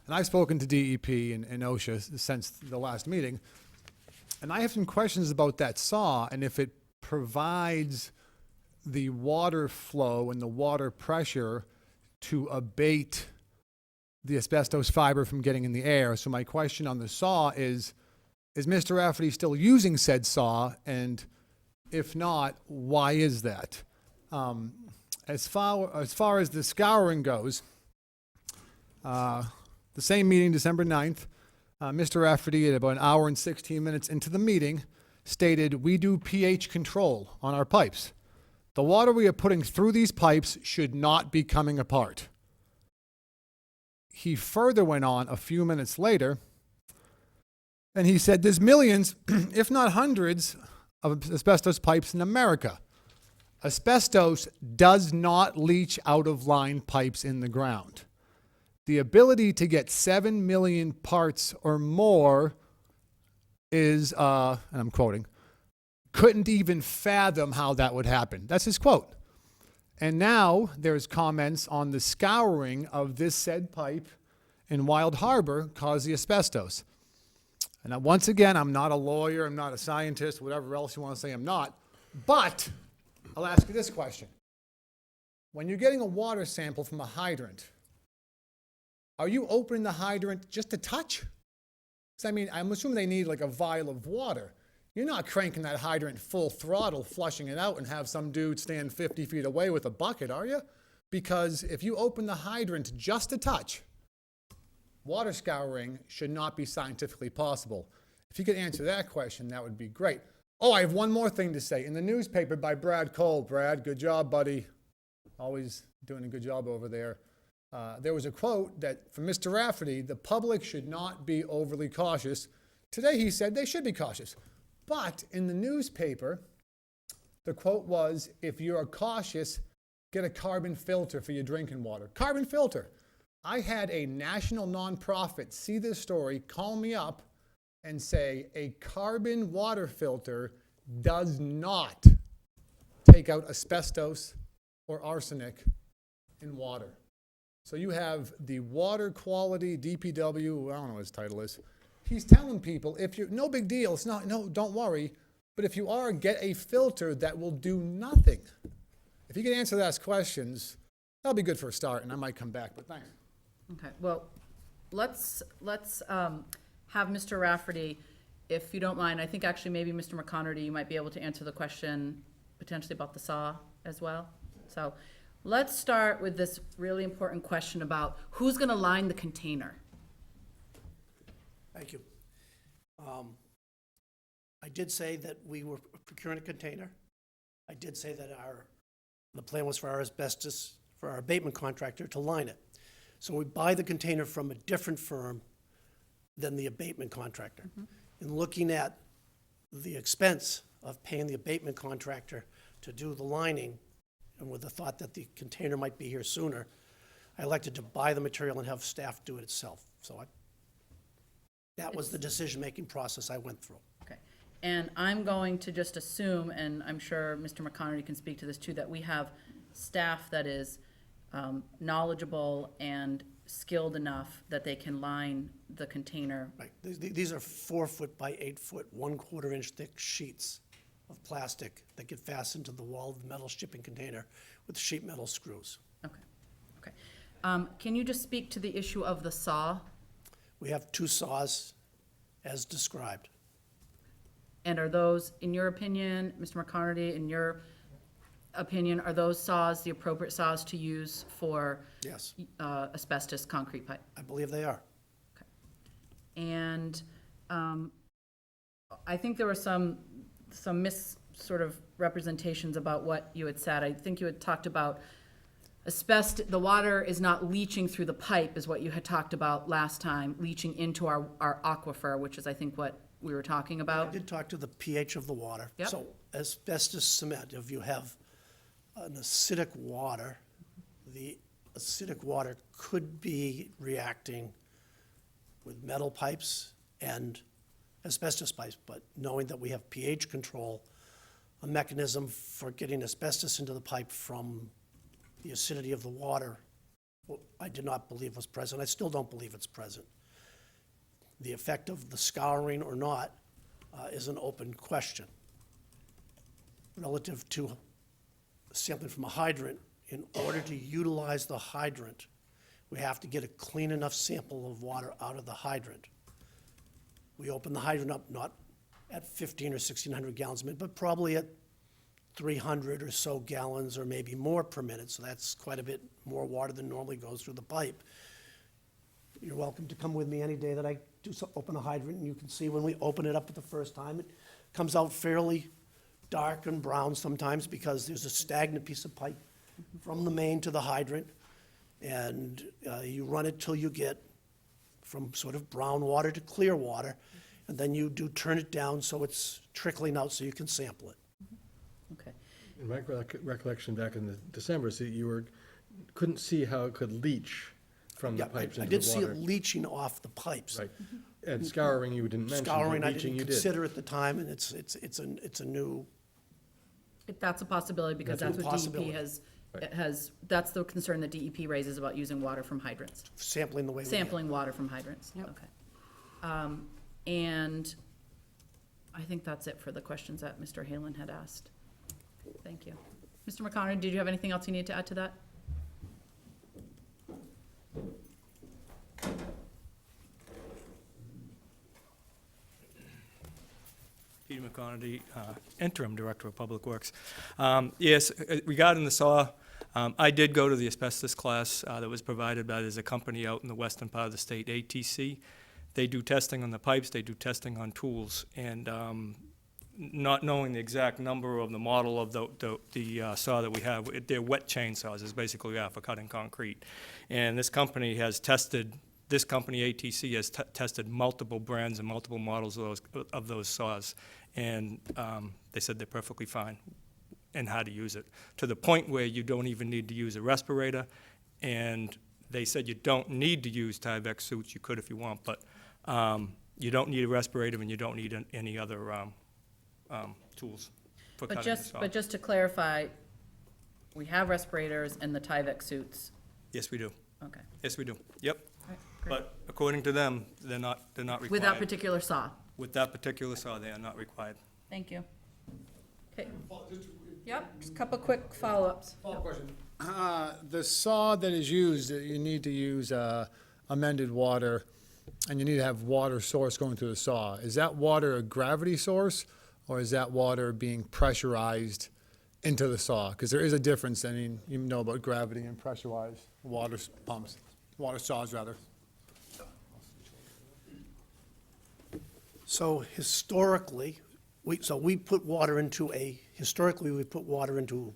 And I've spoken to DEP and OSHA since the last meeting, and I have some questions about that saw and if it provides the water flow and the water pressure to abate the asbestos fiber from getting in the air. So my question on the saw is Mr. Rafferty still using said saw? And if not, why is that? As far as the scouring goes, the same meeting, December 9th, Mr. Rafferty, at about an hour and 16 minutes into the meeting, stated, we do pH control on our pipes. The water we are putting through these pipes should not be coming apart. He further went on a few minutes later, and he said there's millions, if not hundreds, of asbestos pipes in America. Asbestos does not leach out of line pipes in the ground. The ability to get 7 million parts or more is, and I'm quoting, couldn't even fathom how that would happen. That's his quote. And now there's comments on the scouring of this said pipe in Wild Harbor caused the asbestos. And once again, I'm not a lawyer, I'm not a scientist, whatever else you want to say I'm not, but I'll ask you this question. When you're getting a water sample from a hydrant, are you opening the hydrant just to touch? Because I mean, I'm assuming they need like a vial of water. You're not cranking that hydrant full throttle, flushing it out, and have some dude stand 50 feet away with a bucket, are you? Because if you open the hydrant just to touch, water scouring should not be scientifically possible. If you could answer that question, that would be great. Oh, I have one more thing to say. In the newspaper by Brad Cole. Brad, good job, buddy. Always doing a good job over there. There was a quote that from Mr. Rafferty, the public should not be overly cautious. Today he said they should be cautious. But in the newspaper, the quote was, if you're cautious, get a carbon filter for your drinking water. Carbon filter. I had a national nonprofit see this story, call me up, and say a carbon water filter does not take out asbestos or arsenic in water. So you have the water quality DPW, I don't know what his title is. He's telling people, if you're, no big deal, it's not, no, don't worry. But if you are, get a filter that will do nothing. If you can answer those questions, that'll be good for a start, and I might come back, but thanks. Okay, well, let's have Mr. Rafferty, if you don't mind, I think actually maybe Mr. McConerty, you might be able to answer the question potentially about the saw as well. So let's start with this really important question about who's gonna line the container? Thank you. I did say that we were procuring a container. I did say that the plan was for our asbestos, for our abatement contractor to line it. So we buy the container from a different firm than the abatement contractor. In looking at the expense of paying the abatement contractor to do the lining, and with the thought that the container might be here sooner, I elected to buy the material and have staff do it itself. So that was the decision-making process I went through. Okay, and I'm going to just assume, and I'm sure Mr. McConerty can speak to this too, that we have staff that is knowledgeable and skilled enough that they can line the container. Right, these are 4 foot by 8 foot, 1/4 inch thick sheets of plastic that get fastened to the wall of the metal shipping container with sheet metal screws. Okay. Can you just speak to the issue of the saw? We have 2 saws as described. And are those, in your opinion, Mr. McConerty, in your opinion, are those saws the appropriate saws to use for Yes, asbestos concrete pipe? I believe they are. And I think there were some sort of representations about what you had said. I think you had talked about asbestos, the water is not leaching through the pipe, is what you had talked about last time, leaching into our aquifer, which is, I think, what we were talking about. I did talk to the pH of the water. Yep. So asbestos cement, if you have an acidic water, the acidic water could be reacting with metal pipes and asbestos pipes, but knowing that we have pH control, a mechanism for getting asbestos into the pipe from the acidity of the water, I did not believe was present. I still don't believe it's present. The effect of the scouring or not is an open question. Relative to sampling from a hydrant, in order to utilize the hydrant, we have to get a clean enough sample of water out of the hydrant. We open the hydrant up not at 1,500 or 1,600 gallons a minute, but probably at 300 or so gallons or maybe more per minute, so that's quite a bit more water than normally goes through the pipe. You're welcome to come with me any day that I open a hydrant, and you can see when we open it up at the first time, it comes out fairly dark and brown sometimes because there's a stagnant piece of pipe from the main to the hydrant, and you run it till you get from sort of brown water to clear water, and then you do turn it down so it's trickling out so you can sample it. Okay. In my recollection back in December, see, you couldn't see how it could leach from the Yeah, pipes I into did the see water. it leaching off the pipes. Right. And scouring, you didn't mention, but Scouring, I leaching, didn't you did. consider at the time, and it's a new, If that's a possibility, because That's that's a what DEP possibility. has, that's the concern that DEP raises about using water from hydrants. sampling the way we have. Sampling water from hydrants, okay. And I think that's it for the questions that Mr. Halen had asked. Thank you. Mr. McConerty, did you have anything else you need to add to that? Peter McConerty, Interim Director of Public Works. Yes, regarding the saw, I did go to the asbestos class that was provided by, there's a company out in the western part of the state, ATC. They do testing on the pipes, they do testing on tools, and not knowing the exact number of the model of the saw that we have, they're wet chainsaws, is basically for cutting concrete. And this company has tested, ATC, has tested multiple brands and multiple models of those saws, and they said they're perfectly fine and how to use it, to the point where you don't even need to use a respirator, and they said you don't need to use Tyvek suits, you could if you want, but you don't need a respirator and you don't need any other tools for But cutting the saw. just to clarify, we have respirators and the Tyvek suits. Yes, we do. Okay. Yes, we do. Yep. Right, great. But according to them, they're not required. With that particular saw? With that particular saw, they are not required. Thank you. Okay. Yep, just a couple quick follow-ups. Follow-up question. The saw that is used, you need to use amended water, and you need to have water source going through the saw. Is that water a gravity source, or is that water being pressurized into the saw? Because there is a difference. I mean, you know about gravity and pressurized water pumps, water saws rather. So historically, we put water into historically, we put water into,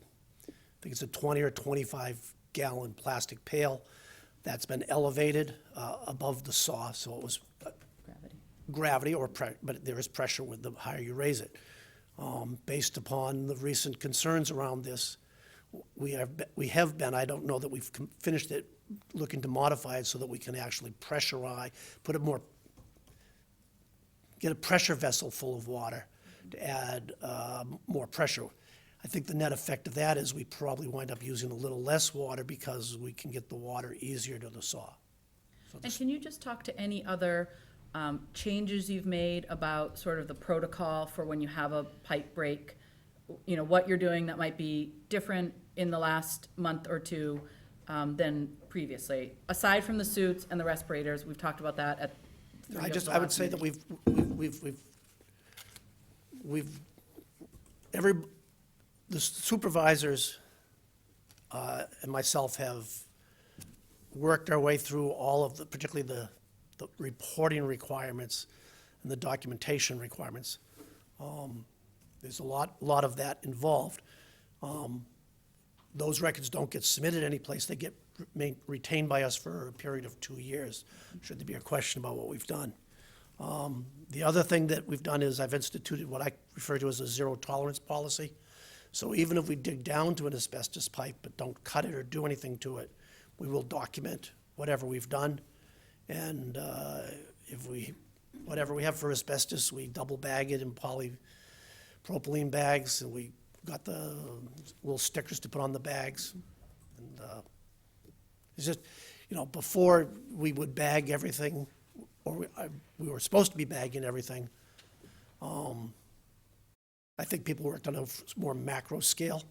I think it's a 20 or 25 gallon plastic pail that's been elevated above the saw, so it was gravity but there is pressure with the higher you raise it. Based upon the recent concerns around this, we have been, I don't know that we've finished it, looking to modify it so that we can actually pressurize, get a pressure vessel full of water to add more pressure. I think the net effect of that is we probably wind up using a little less water because we can get the water easier to the saw. And can you just talk to any other changes you've made about sort of the protocol for when you have a pipe break? You know, what you're doing that might be different in the last month or two than previously? Aside from the suits and the respirators, we've talked about that at I would say that the supervisors and myself have worked our way through all of particularly the reporting requirements and the documentation requirements. There's a lot of that involved. Those records don't get submitted anyplace. They get retained by us for a period of 2 years, should there be a question about what we've done. The other thing that we've done is I've instituted what I refer to as a zero tolerance policy. So even if we dig down to an asbestos pipe but don't cut it or do anything to it, we will document whatever we've done. And whatever we have for asbestos, we double bag it in polypropylene bags, and we got the little stickers to put on the bags. And it's just, before we would bag everything, or we were supposed to be bagging everything. I think people worked on a more macro scale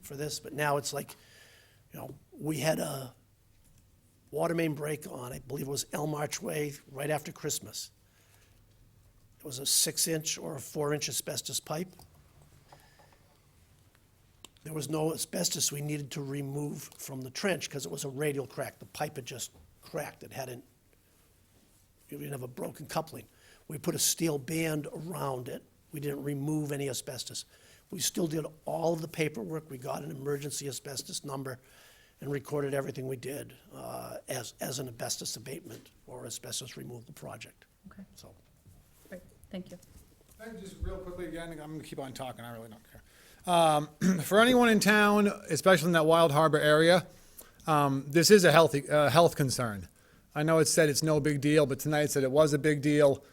for this, but now it's like, we had a water main break on, I believe it was Elm Archway, right after Christmas. It was a 6-inch or a 4-inch asbestos pipe. There was no asbestos we needed to remove from the trench because it was a radial crack. The pipe had just cracked. We didn't have a broken coupling. We put a steel band around it. We didn't remove any asbestos. We still did all of the paperwork. We got an emergency asbestos number and recorded everything we did as an asbestos abatement or asbestos removal project. Okay. So. Great, thank you. Just real quickly again, I'm going to keep on talking, I really don't care. For anyone in town, especially in that Wild Harbor area, this is a health concern. I know it said it's no big deal, but tonight it said it was a big deal.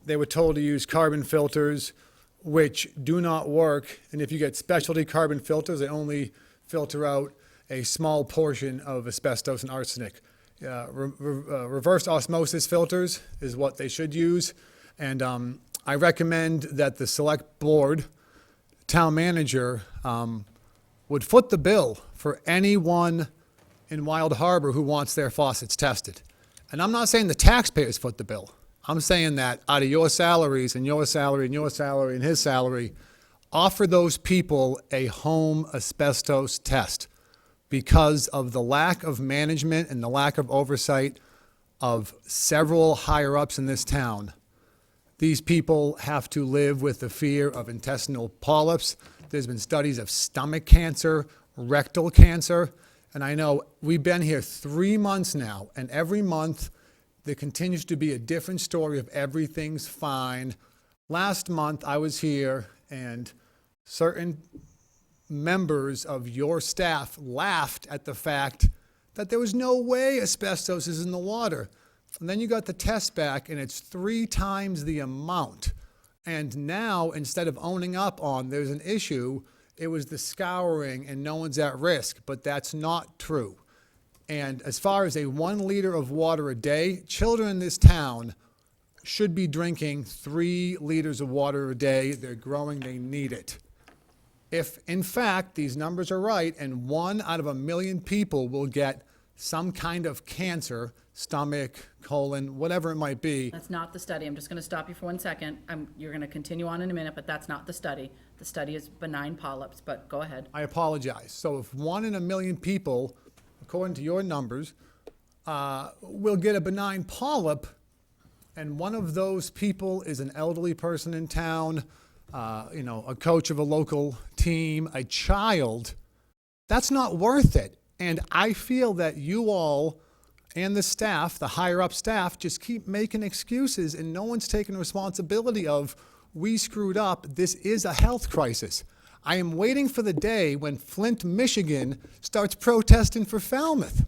They were told to use carbon filters, which do not work. And if you get specialty carbon filters, they only filter out a small portion of asbestos and arsenic. Reverse osmosis filters is what they should use. And I recommend that the select board, town manager, would foot the bill for anyone in Wild Harbor who wants their faucets tested. And I'm not saying the taxpayers foot the bill. I'm saying that out of your salaries and your salary and your salary and his salary, offer those people a home asbestos test because of the lack of management and the lack of oversight of several higher-ups in this town. These people have to live with the fear of intestinal polyps. There's been studies of stomach cancer, rectal cancer, and I know we've been here 3 months now, and every month there continues to be a different story of everything's fine. Last month I was here and certain members of your staff laughed at the fact that there was no way asbestos is in the water. And then you got the test back and it's 3 times the amount. And now, instead of owning up on there's an issue, it was the scouring and no one's at risk, but that's not true. And as far as a 1 liter of water a day, children in this town should be drinking 3 liters of water a day. They're growing, they need it. if in fact these numbers are right and 1 out of 1 million people will get some kind of cancer, stomach, colon, whatever it might be. That's not the study. I'm just going to stop you for 1 second. You're going to continue on in a minute, but that's not the study. The study is benign polyps, but go ahead. I apologize. So if 1 in 1 million people, according to your numbers, will get a benign polyp, and one of those people is an elderly person in town, a coach of a local team, a child, that's not worth it. And I feel that you all and the staff, the higher up staff, just keep making excuses and no one's taking responsibility of, we screwed up, this is a health crisis. I am waiting for the day when Flint, Michigan starts protesting for Falmouth.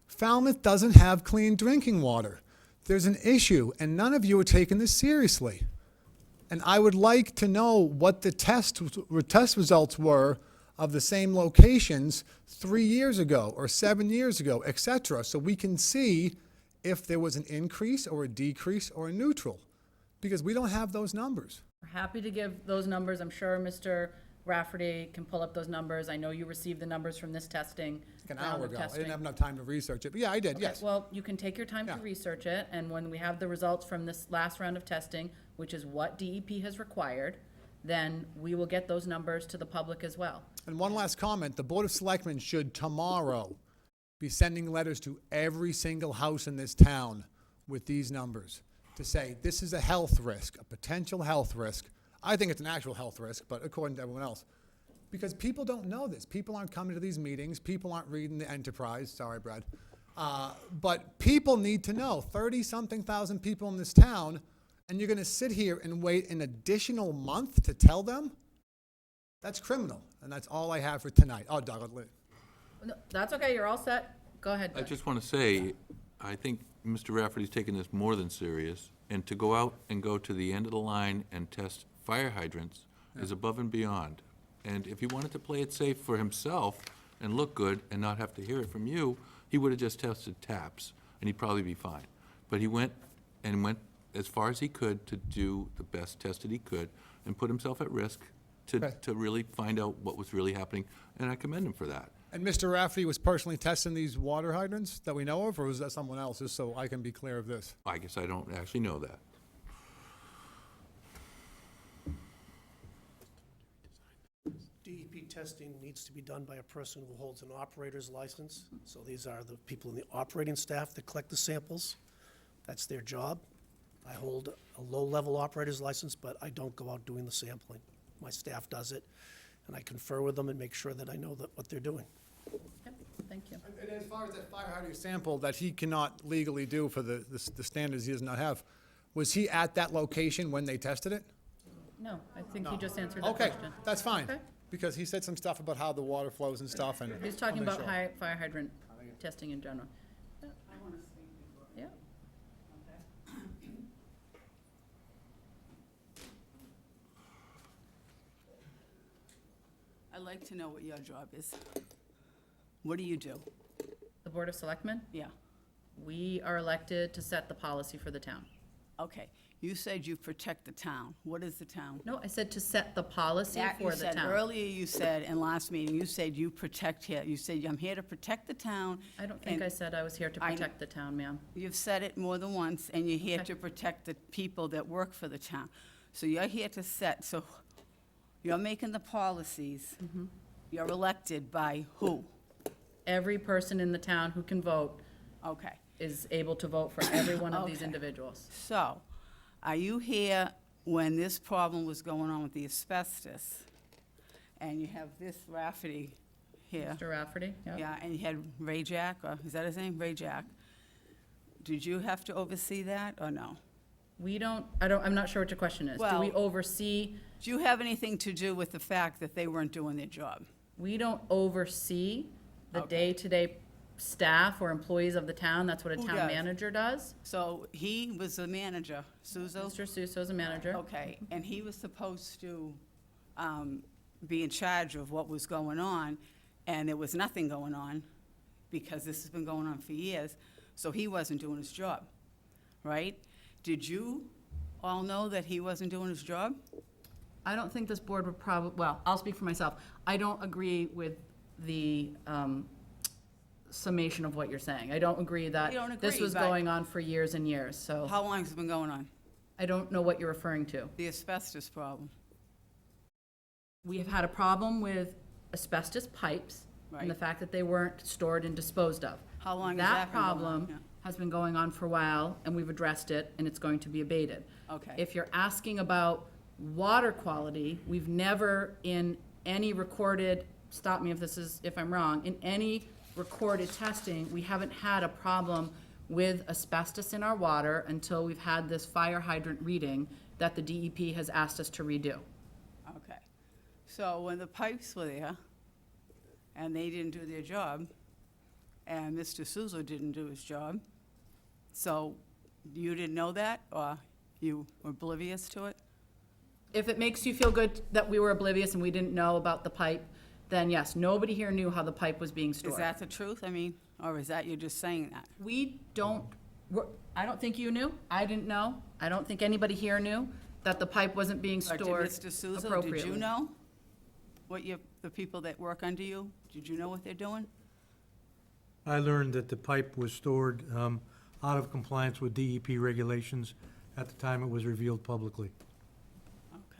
Falmouth doesn't have clean drinking water. There's an issue, and none of you are taking this seriously. And I would like to know what the test results were of the same locations 3 years ago or 7 years ago, et cetera, so we can see if there was an increase or a decrease or a neutral, because we don't have those numbers. We're happy to give those numbers. I'm sure Mr. Rafferty can pull up those numbers. I know you received the numbers from this testing. An round hour of ago. I testing. didn't have enough time to research it, but yeah, I did, Okay, yes. well, you can take your time to research it, and when we have the results from this last round of testing, which is what DEP has required, then we will get those numbers to the public as well. And one last comment, the Board of Selectmen should tomorrow be sending letters to every single house in this town with these numbers to say, this is a health risk, a potential health risk. I think it's an actual health risk, but according to everyone else. Because people don't know this. People aren't coming to these meetings. People aren't reading the Enterprise. Sorry, Brad. But people need to know. 30-something thousand people in this town, and you're going to sit here and wait an additional month to tell them? That's criminal, and that's all I have for tonight. Oh, Doug, No, that's okay, you're all set. Go ahead, I Doug. just want to say, I think Mr. Rafferty's taking this more than serious, and to go out and go to the end of the line and test fire hydrants is above and beyond. And if he wanted to play it safe for himself and look good and not have to hear it from you, he would have just tested taps, and he'd probably be fine. But he went as far as he could to do the best test that he could and put himself at risk to really find out what was really happening, and I commend him for that. And Mr. Rafferty was personally testing these water hydrants that we know of, or was that someone else, just so I can be clear of this? I guess I don't actually know that. DEP testing needs to be done by a person who holds an operator's license. So these are the people in the operating staff that collect the samples. That's their job. I hold a low-level operator's license, but I don't go out doing the sampling. My staff does it, and I confer with them and make sure that I know what they're doing. Yep, thank you. And as far as that fire hydrant sample that he cannot legally do for the standards he does not have, was he at that location when they tested it? No, I think he just answered that Okay, question. that's fine, Okay. because he said some stuff about how the water flows and stuff, and. He's talking I'll make about sure. fire hydrant testing in general. Yeah. I'd like to know what your job is. What do you do? The Board of Selectmen, Yeah, we are elected to set the policy for the town. okay. You said you protect the town. What is the town? No, I said to set the policy That you for the said, town. earlier you said, in last meeting, you said you protect here. You said, I'm here to protect the town. I don't think and I said I was here to I- protect the town, ma'am. You've said it more than once, and you're here Okay. to protect the people that work for the town. So you're here to set, so you're making the policies. Mm-hmm. You're elected by who? Every person in the town who can vote Okay. is able to vote for every one of these Okay. individuals. So, are you here when this problem was going on with the asbestos? And you have this Rafferty here. Mr. Rafferty, yeah. Yeah, and you had Ray Jack, or is that his name? Ray Jack. Did you have to oversee that, or no? I'm not sure what your question is. Do we Well- oversee? Do you have anything to do with the fact that they weren't doing their job? We don't oversee the Okay. day-to-day staff or employees of the town. That's what a Who town does? manager does. So he was the manager, Suzo? Mr. Suso's a manager. Okay, and he was supposed to be in charge of what was going on, and there was nothing going on, because this has been going on for years, so he wasn't doing his job, right? Did you all know that he wasn't doing his job? I don't think this board would well, I'll speak for myself. I don't agree with the summation of what you're saying. I don't agree that You don't this agree, was but- going on for years and years, so How long has it been going on? I don't know what you're referring to. The asbestos problem. We have had a problem with asbestos pipes and the Right. fact that they weren't stored and disposed of. How long has that been going on? problem Yeah. has been going on for a while, and we've addressed it, and it's going to be abated. Okay. If you're asking about water quality, we've never, in any recorded, stop me if I'm wrong, in any recorded testing, we haven't had a problem with asbestos in our water until we've had this fire hydrant reading that the DEP has asked us to redo. Okay. So when the pipes were there, and they didn't do their job, and Mr. Souza didn't do his job, so you didn't know that, or you were oblivious to it? If it makes you feel good that we were oblivious and we didn't know about the pipe, then yes, nobody here knew how the pipe was being stored. Is that the truth? I mean, or is that you just saying that? I don't think you knew. I didn't know. I don't think anybody here knew that the pipe wasn't being But stored Mr. Souza, appropriately. did you know what the people that work under you, did you know what they're doing? I learned that the pipe was stored out of compliance with DEP regulations at the time it was revealed publicly.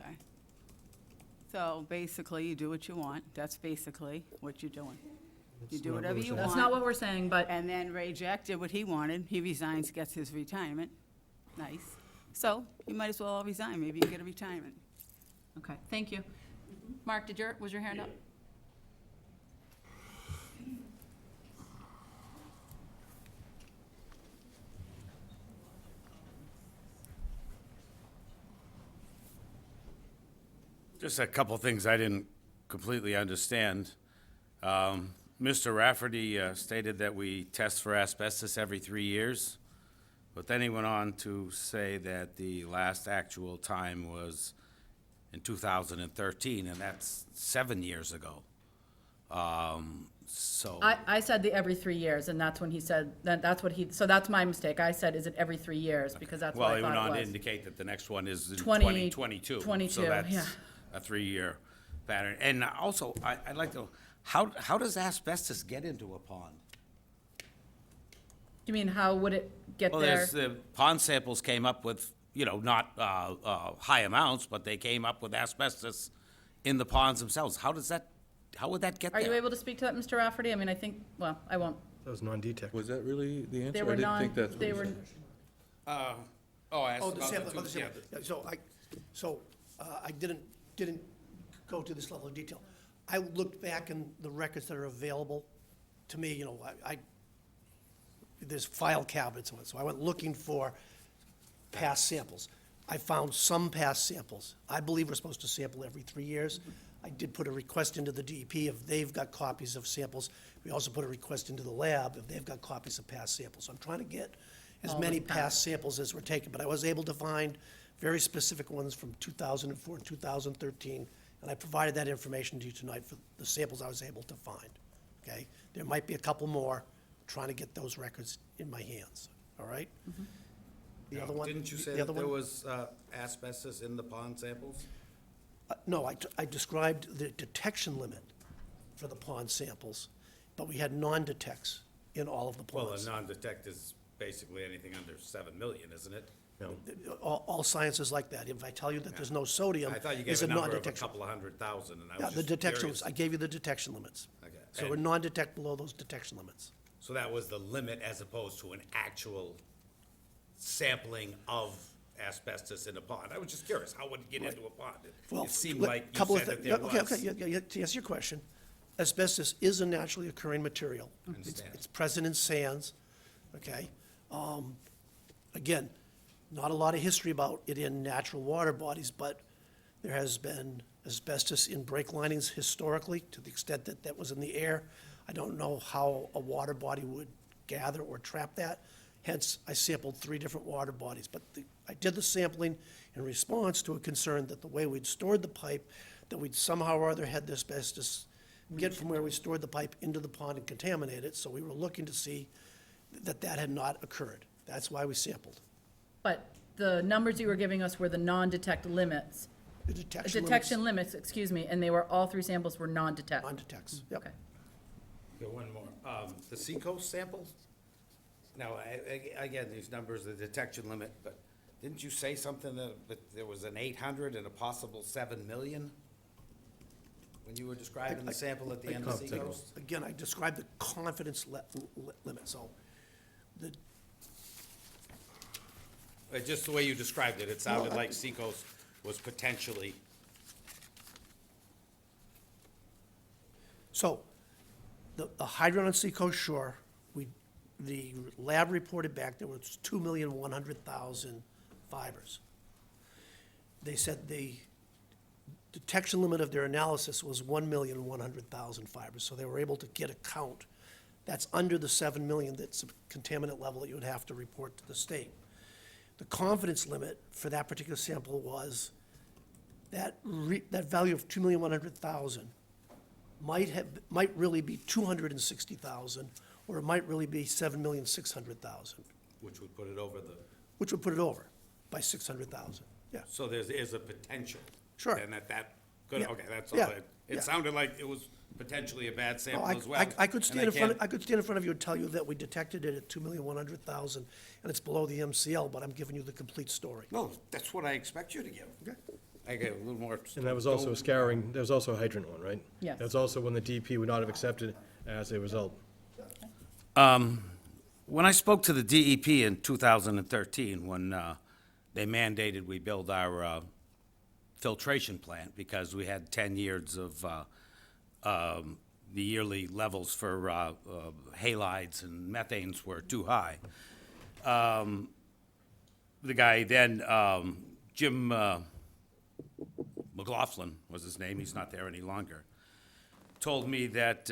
Okay. So basically, you do what you want. That's basically what you're doing. You do not what whatever we're you saying. want. That's not what we're saying, but And then Ray Jack did what he wanted. He resigns, gets his retirement. Nice. So you might as well all resign. Maybe you can get a retirement. okay, thank you. Mark, was your hand up? Just a couple things I didn't completely understand. Mr. Rafferty stated that we test for asbestos every 3 years, but then he went on to say that the last actual time was in 2013, and that's 7 years ago. So, I said the every 3 years, and that's when he said, so that's my mistake. I said, is it every 3 years? Because that's well, what I he went thought on it to was. indicate that the next one is in 20 2022. 22, So that's yeah. a 3-year pattern. And also, I'd like to, how does asbestos get into a pond? You mean, how would it get Well, there? the pond samples came up with, not high amounts, but they came up with asbestos in the ponds themselves. How would that get Are there? you able to speak to that, Mr. Rafferty? I mean, I think, well, I won't. That was non-detect. Was that really the answer? They I were didn't think that's what they he were, said. I asked Oh, the about sample, the oh, the two- yeah, sample. Yeah, so I didn't go to this level of detail. I looked back in the records that are available to me, there's file cabinets on it, so I went looking for past samples. I found some past samples. I believe we're supposed to sample every 3 years. I did put a request into the DEP if they've got copies of samples. We also put a request into the lab if they've got copies of past samples. So I'm trying to get as All many the past samples as were taken, but I was able to find very specific ones from 2004 and 2013, and I provided that information to you tonight for the samples I was able to find, okay? There might be a couple more, trying to get those records in my hands, all right? The other one? Didn't you say the that other there one? was asbestos in the pond samples? No, I described the detection limit for the pond samples, but we had non-detects in all of the Well, a ponds. non-detect is basically anything under 7 million, isn't it? All science is like that. If I tell you that there's no sodium, I thought you it's gave a a number of a non-detection. couple of 100,000, and I Yeah, was the just detection, curious. I gave you the detection limits. Okay. So we're And- non-detect below those detection limits. So that was the limit as opposed to an actual sampling of asbestos in a pond? I was just curious, how would it get into a pond? Well, It seemed let- like you couple of said that thi- there yeah, was. Okay, yeah, to answer your question, asbestos is a naturally occurring material. Understand. It's present in sands, okay? Again, not a lot of history about it in natural water bodies, but there has been asbestos in brake linings historically, to the extent that that was in the air. I don't know how a water body would gather or trap that. Hence, I sampled 3 different water bodies. But I did the sampling in response to a concern that the way we'd stored the pipe, that we'd somehow or other had the asbestos get from where we stored the pipe into the pond and contaminate it. So we were looking to see that that had not occurred. That's why we sampled. but the numbers you were giving us were the non-detect limits The detection detection limits, excuse me, and they were, all three samples were non-detect. Non-detects, yep. Okay. Got one more. The Seacoast samples? Now, again, these numbers, the detection limit, but didn't you say something that there was an 800 and a possible 7 million? When you were describing the sample at the end of Seacoast? Again, I described the confidence limit, so the, Just the way you described it, it sounded like Seacoast was potentially. so, the hydrant on Seacoast Shore, the lab reported back there was 2,100,000 fibers. They said the detection limit of their analysis was 1,100,000 fibers, so they were able to get a count. That's under the 7 million that's a contaminant level that you would have to report to the state. The confidence limit for that particular sample was that value of 2,100,000 might really be 260,000, or it might really be 7,600,000, Which would put it over the, which would put it over by 600,000, yeah. so there's a potential. Sure. And good, Yeah. okay, that's all. Yeah. It Yeah. sounded like it was potentially a bad No, sample I- as well. I could and stand in front, can't- I could stand in front of you and tell you that we detected it at 2,100,000, and it's below the MCL, but I'm giving you the complete story. No, that's what I expect you to give. Okay. I get a little more. And that was also a scouring, there was also a hydrant one, right? Yes. That's also when the DP would not have accepted as a result. When I spoke to the DEP in 2013, when they mandated we build our filtration plant because we had 10 years of the yearly levels for halides and methanes were too high. The guy then, Jim McLaughlin was his name, he's not there any longer, told me that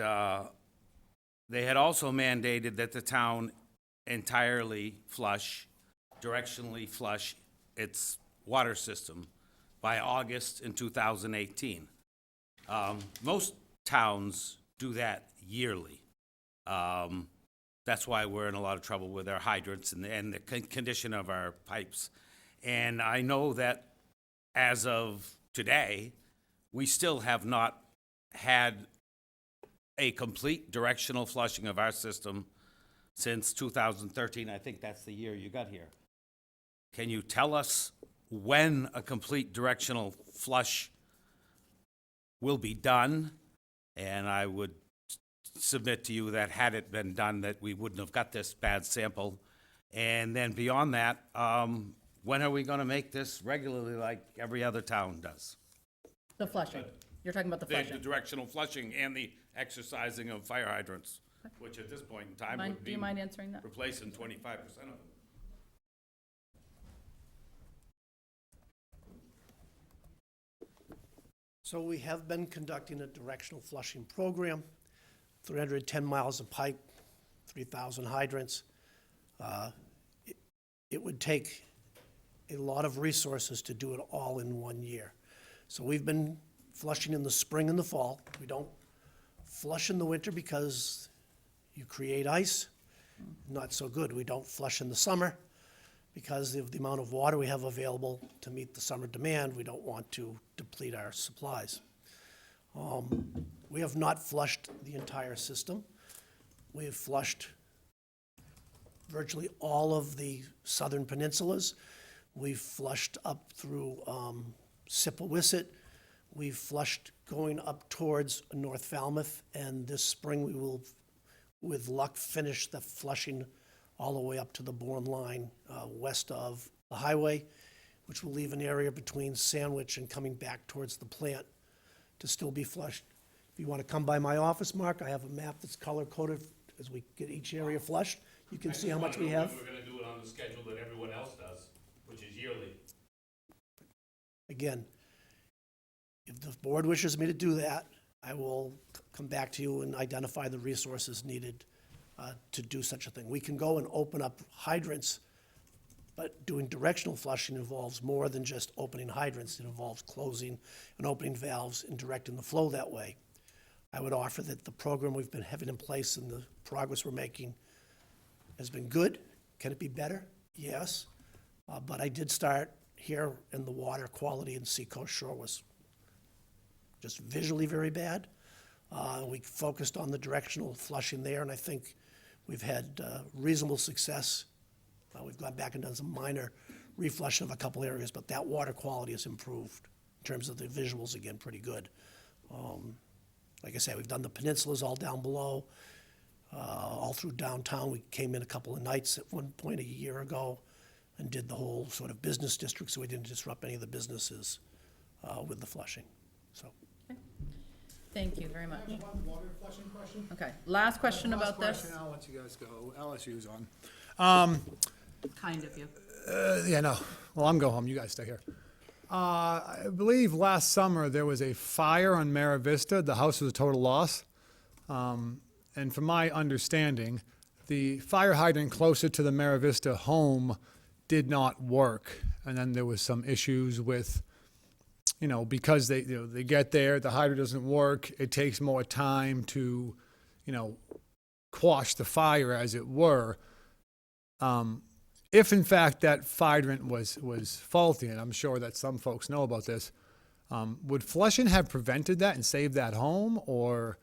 they had also mandated that the town entirely directionally flush its water system by August in 2018. Most towns do that yearly. That's why we're in a lot of trouble with our hydrants and the condition of our pipes. And I know that as of today, we still have not had a complete directional flushing of our system since 2013. I think that's the year you got here. Can you tell us when a complete directional flush will be done? And I would submit to you that had it been done, that we wouldn't have got this bad sample. And then beyond that, when are we going to make this regularly like every other town does? The flushing. You're talking about the The flushing. directional flushing and the exercising of fire hydrants, which at this point in time would Do be you mind answering that? replacing 25% of them. So we have been conducting a directional flushing program, 310 miles of pipe, 3,000 hydrants. It would take a lot of resources to do it all in 1 year. So we've been flushing in the spring and the fall. We don't flush in the winter because you create ice, not so good. We don't flush in the summer because of the amount of water we have available to meet the summer demand. We don't want to deplete our supplies. We have not flushed the entire system. We have flushed virtually all of the southern peninsulas. We've flushed up through Sippawisset. We've flushed going up towards North Falmouth, and this spring we will, with luck, finish the flushing all the way up to the Bourne line west of the highway, which will leave an area between Sandwich and coming back towards the plant to still be flushed. If you want to come by my office, Mark, I have a map that's color-coded as we get each area flushed. You can see how much we have. We're going to do it on the schedule that everyone else does, which is yearly. Again, if the board wishes me to do that, I will come back to you and identify the resources needed to do such a thing. We can go and open up hydrants, but doing directional flushing involves more than just opening hydrants. It involves closing and opening valves and directing the flow that way. I would offer that the program we've been having in place and the progress we're making has been good. Can it be better? Yes. But I did start here, and the water quality in Seacoast Shore was just visually very bad. We focused on the directional flushing there, and I think we've had reasonable success. We've gone back and done some minor reflushing of a couple areas, but that water quality has improved in terms of the visuals, again, pretty good. Like I said, we've done the peninsulas all down below, all through downtown. We came in a couple of nights at one point a year ago and did the whole sort of business district, so we didn't disrupt any of the businesses with the flushing, so. Thank you very much. I have one water flushing question. Okay, last question about Last this. question, I'll let you guys go. LSU's on. Kind of you. Yeah, no. Well, I'm going home. You guys stay here. I believe last summer there was a fire on Mara Vista. The house was a total loss. And from my understanding, the fire hydrant closer to the Mara Vista home did not work. And then there was some issues with, because they get there, the hydrant doesn't work. It takes more time to, quash the fire, as it were. If in fact that hydrant was faulty, and I'm sure that some folks know about this, would flushing have prevented that and saved that home? Or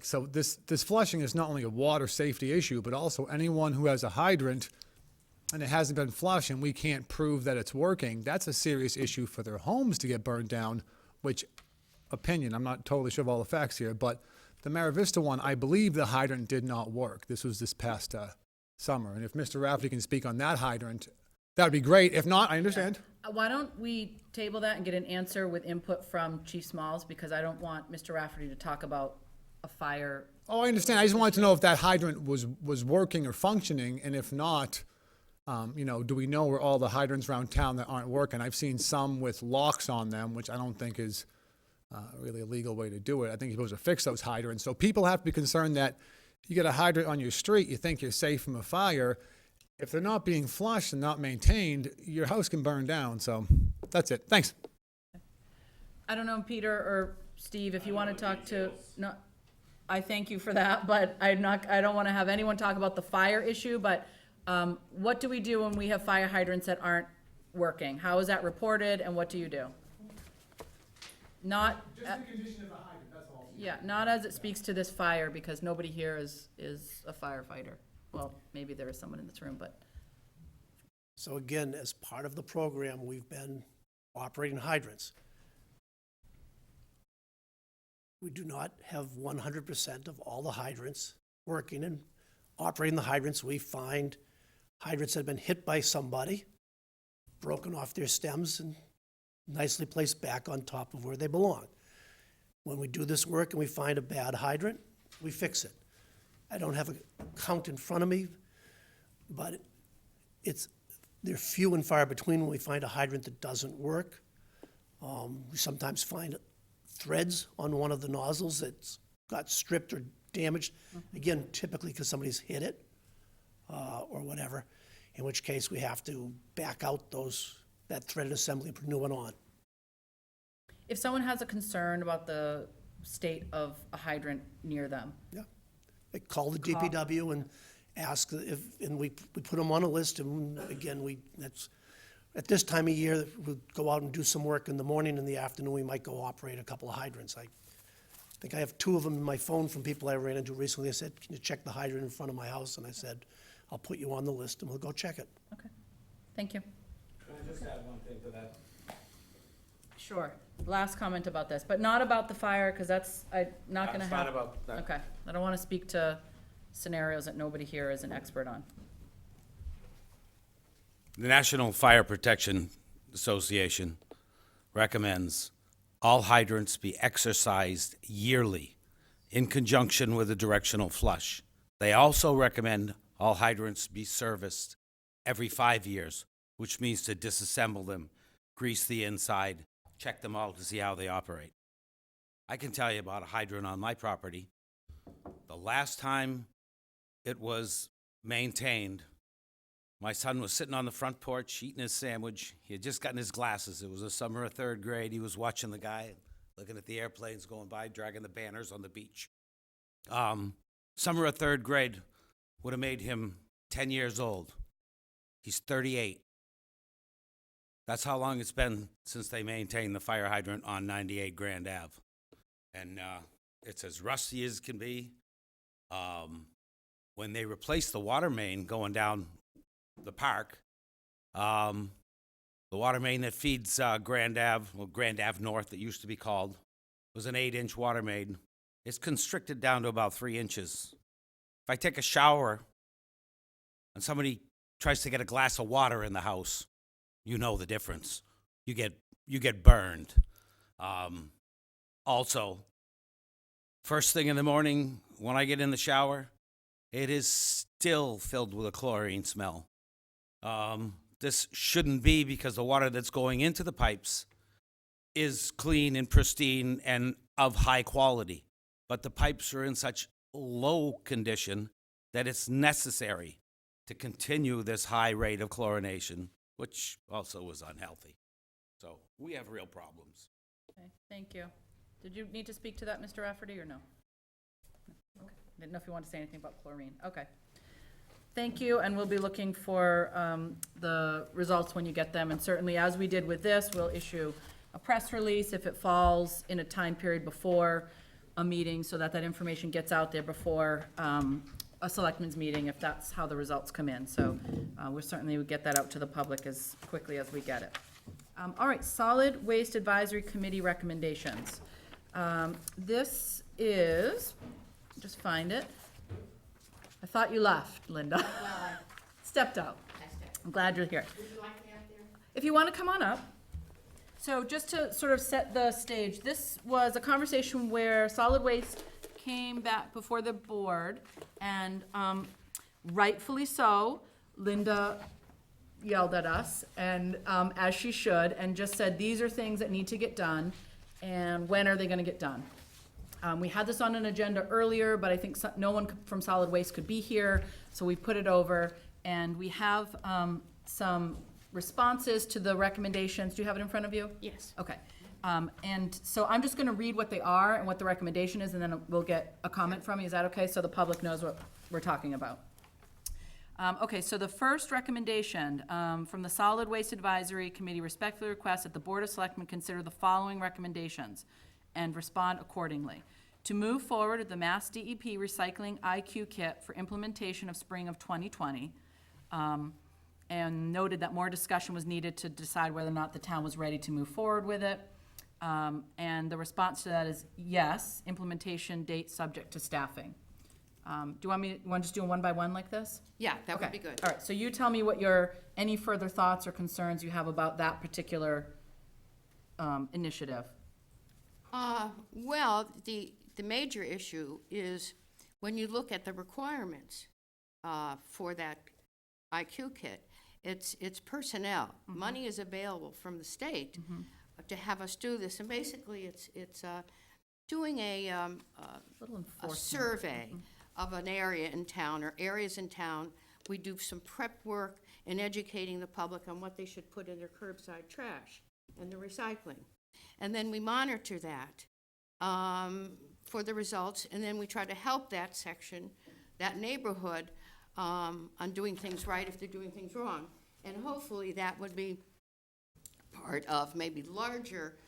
so this flushing is not only a water safety issue, but also anyone who has a hydrant and it hasn't been flushed and we can't prove that it's working, that's a serious issue for their homes to get burned down, which opinion, I'm not totally sure of all the facts here, but the Mara Vista one, I believe the hydrant did not work. This was this past summer. And if Mr. Rafferty can speak on that hydrant, that would be great. If not, I understand. Why don't we table that and get an answer with input from Chief Smalls, because I don't want Mr. Rafferty to talk about a fire. Oh, I understand. I just wanted to know if that hydrant was working or functioning, and if not, do we know where all the hydrants around town that aren't working? I've seen some with locks on them, which I don't think is really a legal way to do it. I think you're supposed to fix those hydrants. So people have to be concerned that you get a hydrant on your street, you think you're safe from a fire. If they're not being flushed and not maintained, your house can burn down. So that's it. Thanks. I don't know, Peter or Steve, if you want to talk to, no, I thank you for that, but I don't want to have anyone talk about the fire issue, but what do we do when we have fire hydrants that aren't working? How is that reported, and what do you do? Not. Just the condition of the hydrant, that's all. Yeah, not as it speaks to this fire, because nobody here is a firefighter. Well, maybe there is someone in this room, but. So again, as part of the program, we've been operating hydrants. We do not have 100% of all the hydrants working, and operating the hydrants, we find hydrants that have been hit by somebody, broken off their stems, and nicely placed back on top of where they belong. When we do this work and we find a bad hydrant, we fix it. I don't have a count in front of me, but they're few and far between when we find a hydrant that doesn't work. We sometimes find threads on one of the nozzles that's got stripped or damaged, again, typically because somebody's hit it or whatever, in which case we have to back out that threaded assembly and put a new one on. If someone has a concern about the state of a hydrant near them. Yeah. They call the DPW and ask and we put them on a list, and again, that's, at this time of year, we'll go out and do some work in the morning. In the afternoon, we might go operate a couple of hydrants. I think I have 2 of them in my phone from people I ran into recently. They said, can you check the hydrant in front of my house? And I said, I'll put you on the list and we'll go check it. Okay, thank you. Can I just add one thing to that? Sure, last comment about this, but not about the fire, because that's, not gonna It's have. not about that. Okay, I don't want to speak to scenarios that nobody here is an expert on. The National Fire Protection Association recommends all hydrants be exercised yearly in conjunction with a directional flush. They also recommend all hydrants be serviced every 5 years, which means to disassemble them, grease the inside, check them all to see how they operate. I can tell you about a hydrant on my property. The last time it was maintained, my son was sitting on the front porch eating his sandwich. He had just gotten his glasses. It was the summer of 3rd grade. He was watching the guy, looking at the airplanes going by, dragging the banners on the beach. Summer of 3rd grade would have made him 10 years old. He's 38. That's how long it's been since they maintained the fire hydrant on 98 Grand Ave. And it's as rusty as can be. When they replaced the water main going down the park, the water main that feeds Grand Ave, well, Grand Ave North, it used to be called, was an 8-inch water main. It's constricted down to about 3 inches. If I take a shower and somebody tries to get a glass of water in the house, you know the difference. You get burned. Also, first thing in the morning when I get in the shower, it is still filled with a chlorine smell. This shouldn't be, because the water that's going into the pipes is clean and pristine and of high quality. But the pipes are in such low condition that it's necessary to continue this high rate of chlorination, which also is unhealthy. So we have real problems. Okay, thank you. Did you need to speak to that, Mr. Rafferty, or no? Okay. Didn't know if you wanted to say anything about chlorine. Okay. Thank you, and we'll be looking for the results when you get them. And certainly, as we did with this, we'll issue a press release if it falls in a time period before a meeting, so that that information gets out there before a selectmen's meeting, if that's how the results come in. So we certainly would get that out to the public as quickly as we get it. All right, Solid Waste Advisory Committee recommendations. This is, just find it. I thought you left, Linda. Well, I stepped out. I'm glad you're here. Would you like me up there? If you want to come on up. So just to sort of set the stage, this was a conversation where Solid Waste came back before the board, and rightfully so, Linda yelled at us, and as she should, and just said, these are things that need to get done, and when are they going to get done? We had this on an agenda earlier, but I think no one from Solid Waste could be here, so we put it over, and we have some responses to the recommendations. Do you have it in front of you? Yes. Okay. And so I'm just going to read what they are and what the recommendation is, and then we'll get a comment from you. Is that okay? So the public knows what we're talking about. Okay, so the first recommendation from the Solid Waste Advisory Committee respectfully requests that the Board of Selectmen consider the following recommendations and respond accordingly. To move forward with the Mass DEP Recycling IQ Kit for implementation of spring of 2020, and noted that more discussion was needed to decide whether or not the town was ready to move forward with it. And the response to that is yes, implementation date subject to staffing. Do you want to just do them one by one like this? Yeah, that would Okay. be good. All right, so you tell me what any further thoughts or concerns you have about that particular initiative. Well, the major issue is when you look at the requirements for that IQ kit, it's personnel. Mm-hmm. Money is available from the state to have us do this, and basically it's doing a Little enforcement. survey of an area in town or areas in town. We do some prep work in educating the public on what they should put in their curbside trash and the recycling. And then we monitor that for the results, and then we try to help that section, that neighborhood, on doing things right if they're doing things wrong. And hopefully that would be part of maybe larger,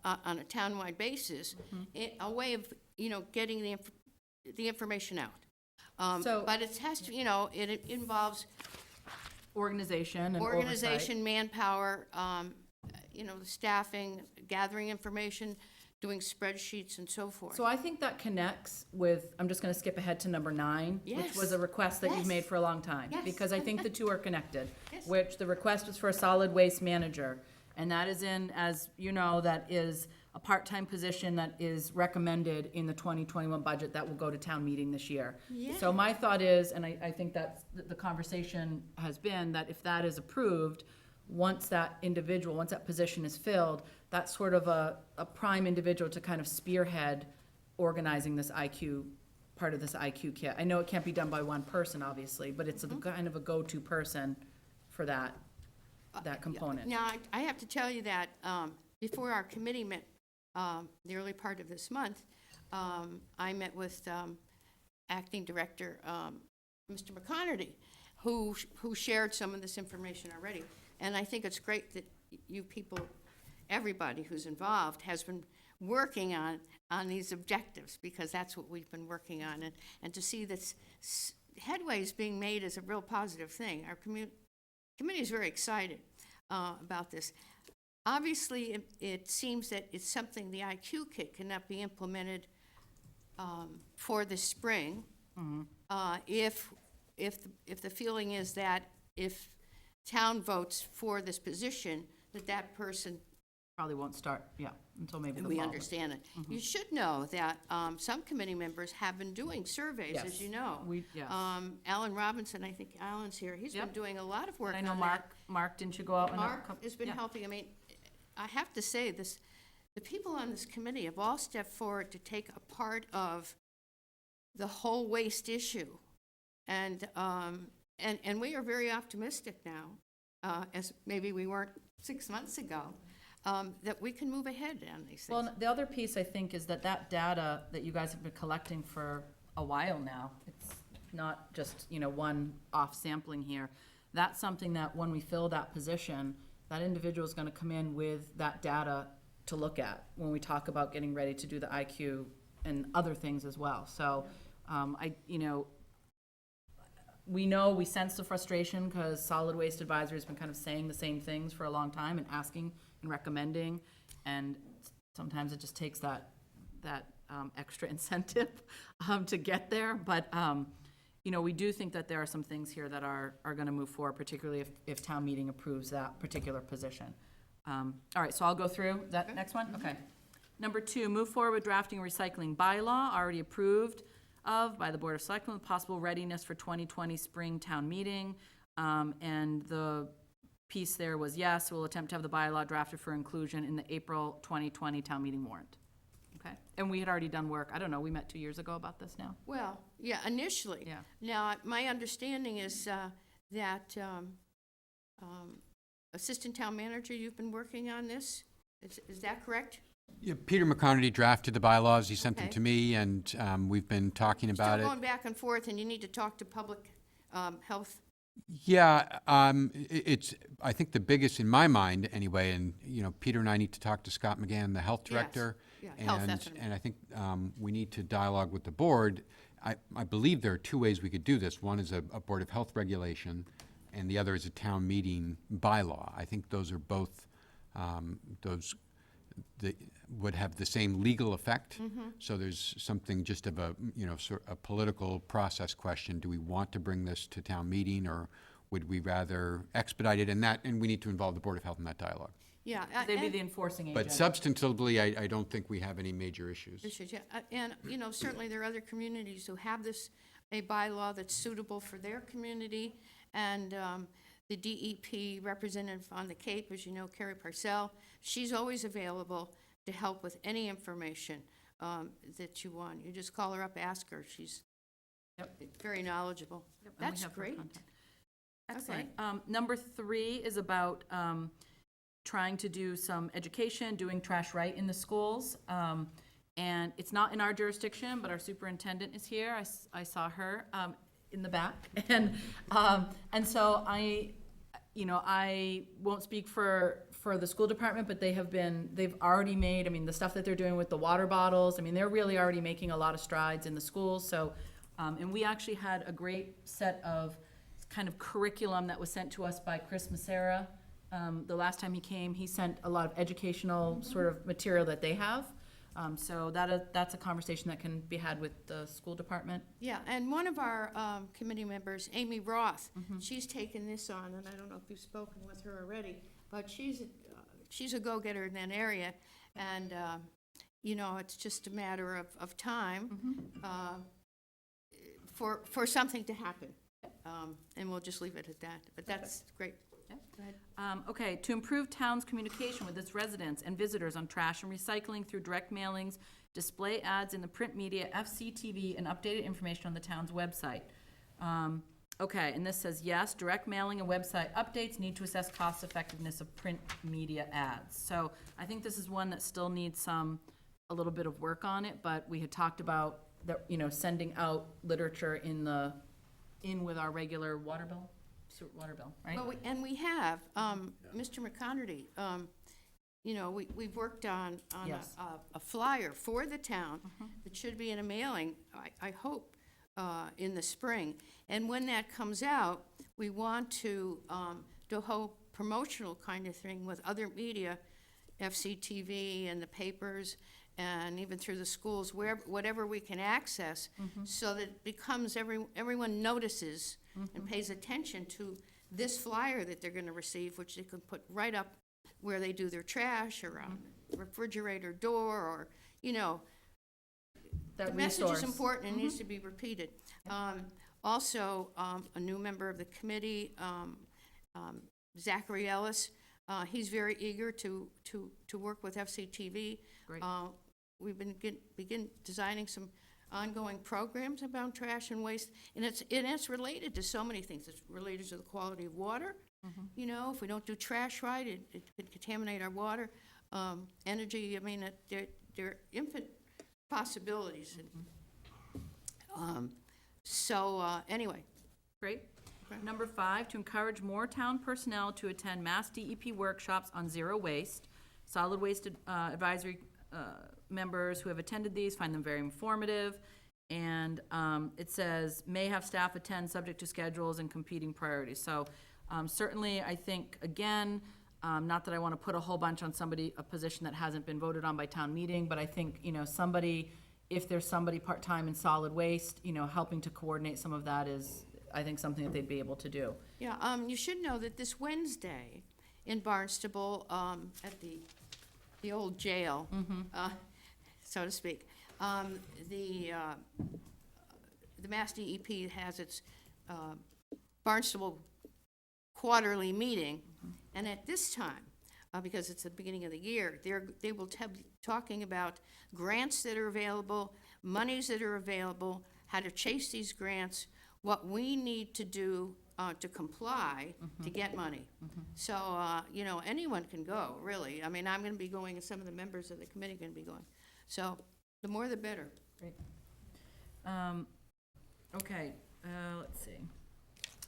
on a townwide basis, a way of, getting the information out. But it has to, it involves Organization and organization, manpower, the staffing, gathering information, doing spreadsheets and so forth. So I think that connects with, I'm just going to skip ahead to number 9, which Yes. was a request that you've Yes. made for a long time. Yes. Because I think the two are connected. Yes. Which the request was for a solid waste manager. And that is as you know, that is a part-time position that is recommended in the 2021 budget that will go to town meeting this year. Yeah. So my thought is, and I think that's, the conversation has been, that if that is approved, once that position is filled, that's sort of a prime individual to kind of spearhead organizing this part of this IQ kit. I know it can't be done by one person, obviously, but it's kind of a go-to person for that component. Now, I have to tell you that before our committee met the early part of this month, I met with Acting Director Mr. McConerty, who shared some of this information already. And I think it's great that you people, everybody who's involved has been working on these objectives, because that's what we've been working on. And to see this headway is being made is a real positive thing. Our community is very excited about this. Obviously, it seems that it's something, the IQ kit cannot be implemented for the spring. If the feeling is that if town votes for this position, that person, Probably won't start, until maybe the fall. we but- understand it. You should know that some committee members have been doing surveys, as Yes. you know. Yes. Alan Robinson, I think Alan's here, he's been Yep. doing a lot of work I on know that. Mark, didn't you go out? and have a Mark couple- has been yeah. helping. I mean, I have to say this, the people on this committee have all stepped forward to take a part of the whole waste issue. And we are very optimistic now, as maybe we weren't 6 months ago, that we can move ahead on these things. Well, the other piece, I think, is that data that you guys have been collecting for a while now, it's not just, one-off sampling here. That's something that when we fill that position, that individual is gonna come in with that data to look at when we talk about getting ready to do the IQ and other things as well. So, we sense the frustration because Solid Waste Advisory has been kind of saying the same things for a long time and asking and recommending, and sometimes it just takes that extra incentive to get there. But we do think that there are some things here that are going to move forward, particularly if town meeting approves that particular position. All right, so I'll go through that next one. Okay. Number 2, move forward with drafting a recycling bylaw already approved of by the Board of Selectmen with possible readiness for 2020 spring town meeting. And the piece there was, yes, we'll attempt to have the bylaw drafted for inclusion in the April 2020 town meeting warrant. Okay, and we had already done work, I don't know, we met 2 years ago about this now? Well, yeah, initially. Yeah. Now, my understanding is that Assistant Town Manager, you've been working on this? Is that correct? Yeah, Peter McConerty drafted the bylaws, he sent them Okay. to me, and we've been talking about Still it. going back and forth, and you need to talk to public health. Yeah, it's, I think the biggest, in my mind anyway, and, Peter and I need to talk to Scott McGann, the health Yes. director. Yeah, health, that's what I And I think we need to dialogue with the board. I believe there are 2 ways we could do this. One is a Board of Health regulation, and the other is a town meeting bylaw. I think those are both, would have the same legal effect. So there's something just of a, sort of a political process question. Do we want to bring this to town meeting, or would we rather expedite it? And we need to involve the Board of Health in that dialogue. Yeah. They'd be and- the enforcing But agent. substantively, I don't think we have any major issues. Issues, yeah. And, certainly there are other communities who have a bylaw that's suitable for their community. And the DEP representative on the Cape, as you know, Carrie Parcell, she's always available to help with any information that you want. You just call her up, ask her. She's very knowledgeable. Yep, and we That's have her great. contact. Okay. Excellent. Number 3 is about trying to do some education, doing trash right in the schools. And it's not in our jurisdiction, but our superintendent is here. I saw her in the back. And so I won't speak for the school department, but they've already made, the stuff that they're doing with the water bottles, they're really already making a lot of strides in the schools. So, and we actually had a great set of kind of curriculum that was sent to us by Chris Macera. The last time he came, he sent a lot of educational sort of material that they have. So that's a conversation that can be had with the school department. Yeah, and one of our committee members, Amy Roth, she's taken this on, and I don't know if you've spoken with her already, but she's a go-getter in that area, and, it's just a matter of time for something to happen. And we'll just leave it at that, but that's great. Go ahead. Okay, to improve town's communication with its residents and visitors on trash and recycling through direct mailings, display ads in the print media, FCTV, and updated information on the town's website. Okay, and this says, yes, direct mailing and website updates need to assess cost effectiveness of print media ads. So I think this is one that still needs a little bit of work on it, but we had talked about sending out literature in with our regular water bill water bill, right? Well, we have, Mr. McConerty, you know, we've worked on Yes. a flyer for the town that should be in a mailing, I hope, in the spring. And when that comes out, we want to do a whole promotional kind of thing with other media, FCTV and the papers, and even through the schools, whatever we can access, so that it becomes, everyone notices and pays attention to this flyer that they're gonna receive, which they can put right up where they do their trash, or on the refrigerator door, or, you know, the message is important and needs to be repeated. Also, a new member of the committee, Zachary Ellis, he's very eager to work with FCTV. Great. We've been begin designing some ongoing programs about trash and waste, and it's related to so many things. It's related to the quality of water. You know, if we don't do trash right, it could contaminate our water. Energy, I mean, there are infinite possibilities. Anyway. Great. Number 5, to encourage more town personnel to attend Mass DEP workshops on zero waste. Solid waste advisory members who have attended these find them very informative. And it says, may have staff attend subject to schedules and competing priorities. So certainly, I think, again, not that I want to put a whole bunch on somebody, a position that hasn't been voted on by town meeting, but I think, you know, somebody, if there's somebody part-time in solid waste, you know, helping to coordinate some of that is, I think, something that they'd be able to do. Yeah, you should know that this Wednesday in Barnstable, at the old jail, so to speak, the Mass DEP has its Barnstable quarterly meeting, and at this time, because it's the beginning of the year, they will be talking about grants that are available, monies that are available, how to chase these grants, what we need to do to comply to get money. So, you know, anyone can go, really. I mean, I'm going to be going, and some of the members of the committee are going to be going. So, the more the better. Great. Okay, let's see.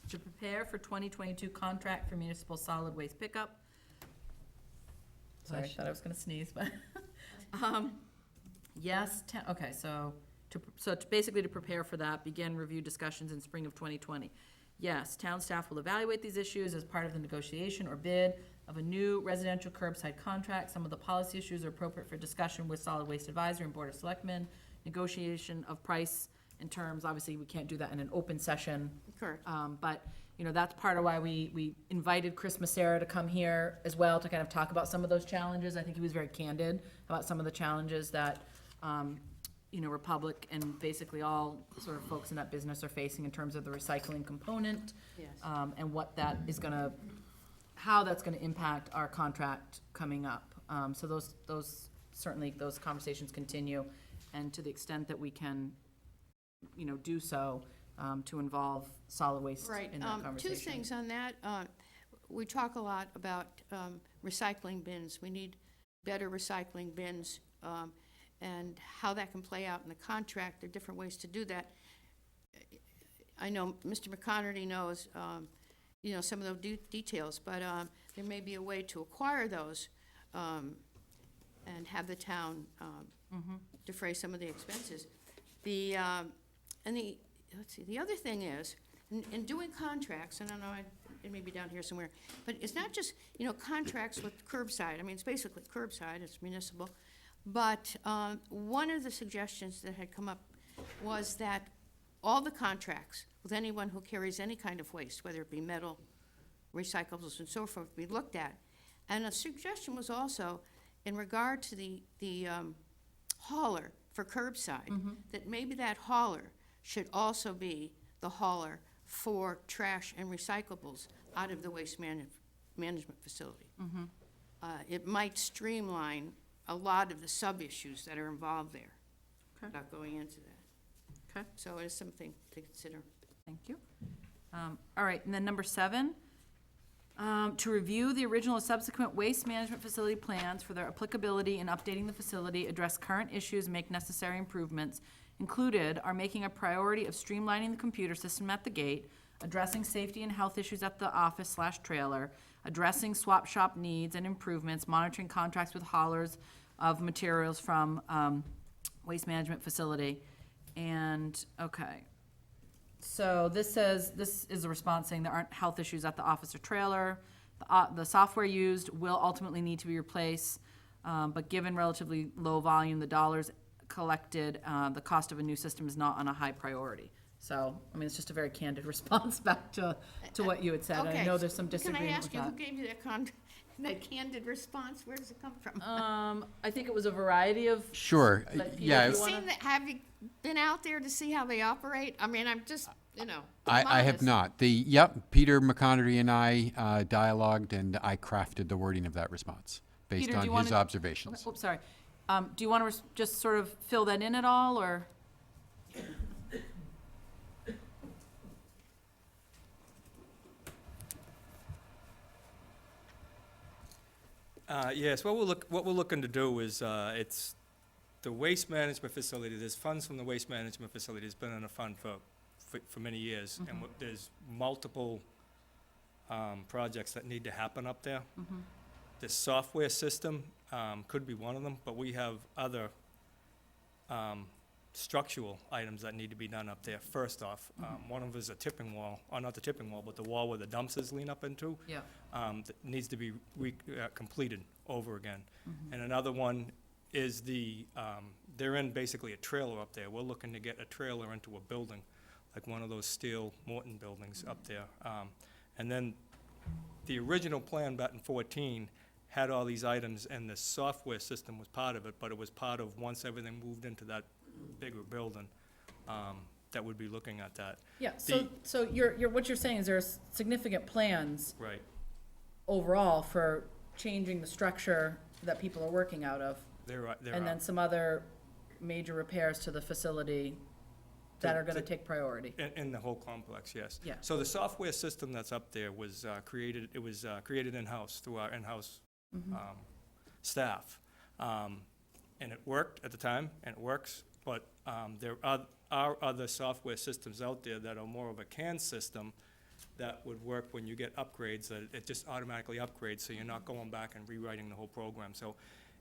To prepare for 2022 contract for municipal solid waste pickup. Sorry, I thought I was gonna sneeze, but, yes, okay, so basically to prepare for that, begin review discussions in spring of 2020. Yes, town staff will evaluate these issues as part of the negotiation or bid of a new residential curbside contract. Some of the policy issues are appropriate for discussion with solid waste advisory and board of selectmen. Negotiation of price and terms, obviously, we can't do that in an open session. Correct. But, you know, that's part of why we invited Chris Macera to come here as well, to kind of talk about some of those challenges. I think he was very candid about some of the challenges that, you know, Republic and basically all sort of folks in that business are facing in terms of the recycling component. Yes. And what that is gonna, how that's gonna impact our contract coming up. So those certainly, those conversations continue, and to the extent that we can, you know, do so, to involve solid waste in that conversation. Two things on that. We talk a lot about recycling bins. We need better recycling bins, and how that can play out in the contract. There are different ways to do that. I know Mr. McConerty knows, you know, some of those details, but there may be a way to acquire those and have the town defray some of the expenses. Let's see, the other thing is, in doing contracts, and I know it may be down here somewhere, but it's not just, you know, contracts with curbside. I mean, it's basically curbside, it's municipal. But one of the suggestions that had come up was that all the contracts with anyone who carries any kind of waste, whether it be metal, recyclables, and so forth, be looked at. And a suggestion was also, in regard to the hauler for curbside, that maybe that hauler should also be the hauler for trash and recyclables out of the waste management facility. It might streamline a lot of the sub-issues that are involved there, without going into that. Okay. So it is something to consider. Thank you. All right, and then number 7, to review the original and subsequent waste management facility plans for their applicability in updating the facility, address current issues, and make necessary improvements. Included are making a priority of streamlining the computer system at the gate, addressing safety and health issues at the office/trailer, addressing swap shop needs and improvements, monitoring contracts with haulers of materials from waste management facility. And, okay. So this says, this is a response saying there aren't health issues at the office or trailer. The software used will ultimately need to be replaced, but given relatively low volume, the dollars collected, the cost of a new system is not on a high priority. So, I mean, it's just a very candid response back to what you had said. I know there's some disagreement with Can I ask that. you, who gave you that candid response? Where does it come from? I think it was a variety of. Sure, but Peter, yeah. if you wanna- Have you been out there to see how they operate? I mean, I'm just, you know. I have not. Peter McConerty and I dialogued, and I crafted the wording of that response based Peter, do on you his wanna- observations. Oops, sorry. Do you want to just sort of fill that in at all, or? Yes, what we're looking to do is, it's the waste management facility, there's funds from the waste management facility, it's been in a fund for many years, and there's multiple projects that need to happen up there. The software system could be one of them, but we have other structural items that need to be done up there. First off, one of them is a tipping wall, or not the tipping wall, but the wall where the dumpsters lean up into. Yeah. That needs to be completed over again. And another one is they're in basically a trailer up there. We're looking to get a trailer into a building, like one of those steel Morton buildings up there. And then the original plan back in 14 had all these items, and the software system was part of it, but it was part of, once everything moved into that bigger building, that would be looking at that. Yeah, so what you're saying is there's significant plans Right. overall for changing the structure that people are working out of. There And then some other major repairs to the facility that are gonna take priority. In the whole complex, yes. Yeah. So the software system that's up there was created in-house through our in-house staff. And it worked at the time, and it works, but there are other software systems out there that are more of a CAN system that would work when you get upgrades, that it just automatically upgrades, so you're not going back and rewriting the whole program. So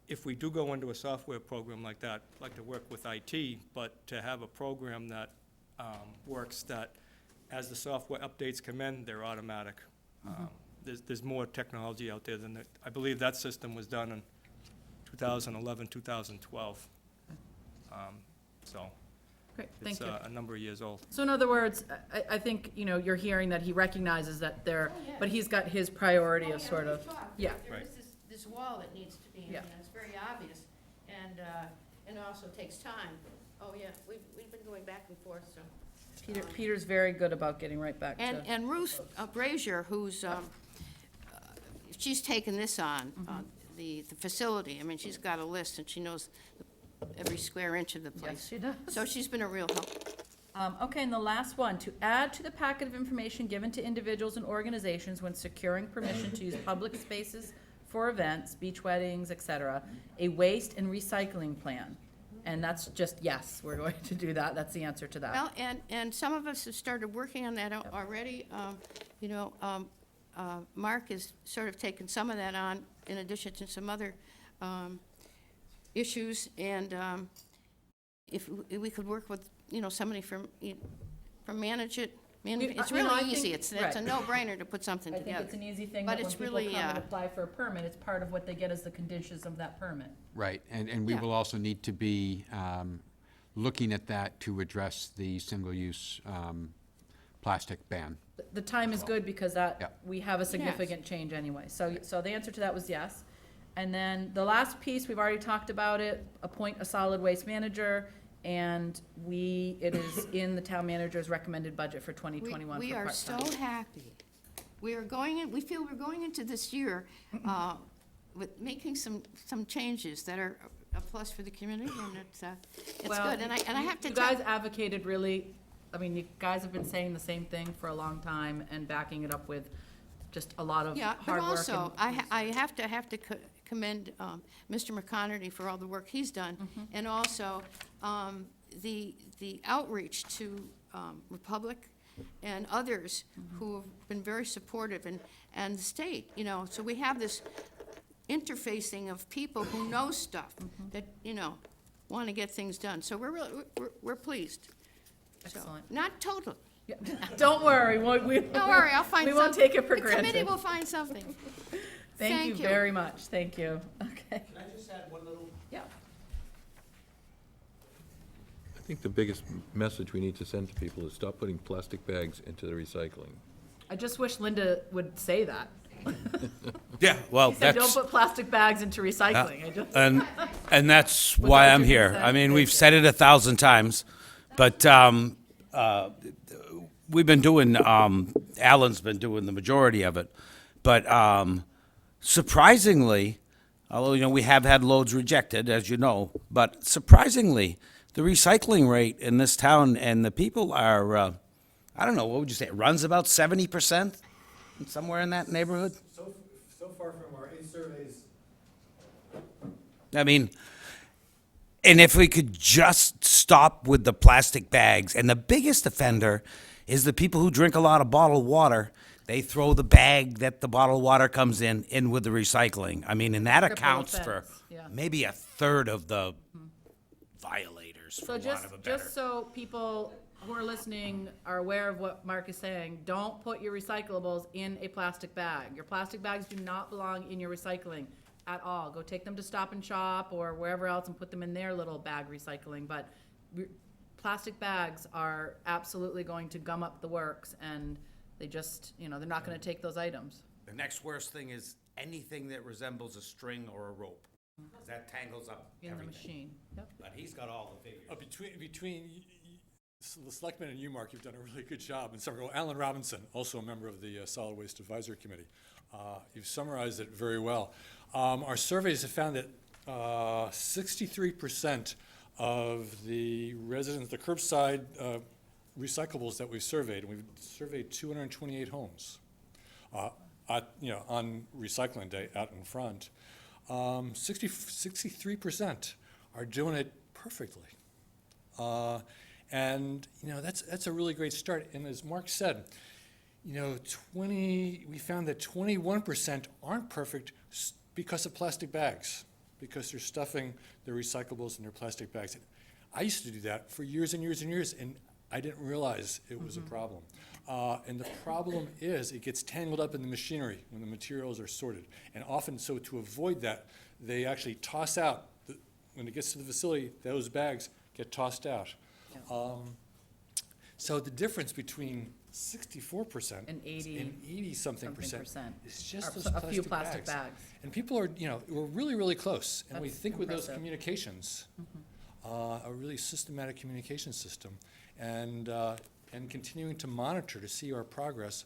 if we do go into a software program like that, I'd like to work with IT, but to have a program that works, that as the software updates come in, they're automatic. There's more technology out there than that. I believe that system was done in 2011, 2012. So Great, thank it's you. a number of years old. So in other words, I think, you're hearing that he recognizes that but he's got his priority of sort of, yeah. There is this wall that needs to be in, Yeah. and it's very obvious, and it also takes time. Oh, yeah, we've been going back and forth, so. Peter's very good about getting right back to. And Ruth Brazier, who's, she's taken this on, the facility. I mean, she's got a list, and she knows every square inch of the place. Yes, she does. So she's been a real help. Okay, and the last one, to add to the packet of information given to individuals and organizations when securing permission to use public spaces for events, beach weddings, et cetera, a waste and recycling plan. And that's just, yes, we're going to do that. That's the answer to that. Well, and some of us have started working on that already. Mark has sort of taken some of that on, in addition to some other issues, and if we could work with, somebody from Manage It, it's really easy. It's a no-brainer to put something I together. think it's an easy thing But that when it's people really, come and apply for a permit, it's part of what they get as the conditions of that permit. Right, and we Yeah. will also need to be looking at that to address the single-use plastic ban. The time is good because Yeah. we have a significant change anyway. So the answer to that was yes. And then the last piece, we've already talked about it, appoint a solid waste manager, and it is in the town manager's recommended budget for 2021 We for are part-time. so happy. We feel we're going into this year with making some changes that are a plus for the community, and it's Well, good. And I have to You tell. guys advocated really, you guys have been saying the same thing for a long time and backing it up with just a lot of Yeah, but hard work. also, I have to commend Mr. McConerty for all the work he's done, and also the outreach to Republic and others who have been very supportive, and the state, you know. So we have this interfacing of people who know stuff that, you know, want to get things done. So we're pleased. So, Excellent. not total. Don't worry, Don't worry, I'll find we something. won't take it for The granted. committee will find something. Thank you very much, thank you. Okay. Can I just add one little? Yeah. I think the biggest message we need to send to people is stop putting plastic bags into the recycling. I just wish Linda would say that. Yeah, well, She said, that's. don't put plastic bags into recycling. I just- And that's With why the I'm 100%, here. I mean, thank we've you. said it 1,000 times, but we've been doing, Alan's been doing the majority of it. But surprisingly, although, you know, we have had loads rejected, as you know, but surprisingly, the recycling rate in this town and the people are, I don't know, what would you say, it runs about 70%? Somewhere in that neighborhood? So far from our 8 surveys. I mean, and if we could just stop with the plastic bags, and the biggest offender is the people who drink a lot of bottled water. They throw the bag that the bottled water comes in with the recycling. I mean, and that Triple accounts for offense, yeah. maybe a third of the violators, for So want just, of a better. just so people who are listening are aware of what Mark is saying, don't put your recyclables in a plastic bag. Your plastic bags do not belong in your recycling at all. Go take them to Stop and Shop or wherever else and put them in their little bag recycling. But plastic bags are absolutely going to gum up the works, and they just, you know, they're not gonna take those items. The next worst thing is anything that resembles a string or a rope, 'cause that tangles up In the everything. machine, yep. But he's got all the figures. Between the Selectmen and you, Mark, you've done a really good job. And several, Alan Robinson, also a member of the Solid Waste Advisory Committee. You've summarized it very well. Our surveys have found that 63% of the residents, the curbside recyclables that we've surveyed, and we've surveyed 228 homes, on recycling day out in front, 63% are doing it perfectly. And, you know, that's a really great start. And as Mark said, you know, we found that 21% aren't perfect because of plastic bags, because they're stuffing their recyclables in their plastic bags. I used to do that for years and years and years, and I didn't realize it was a problem. And the problem is it gets tangled up in the machinery when the materials are sorted. And often, so to avoid that, they actually toss out, when it gets to the facility, those bags get tossed out. So the difference between 64% And 80-something percent is just those a few plastic bags. And people are, you know, we're really, really close. And we That's think with those impressive. communications, a really systematic communication system, and continuing to monitor to see our progress,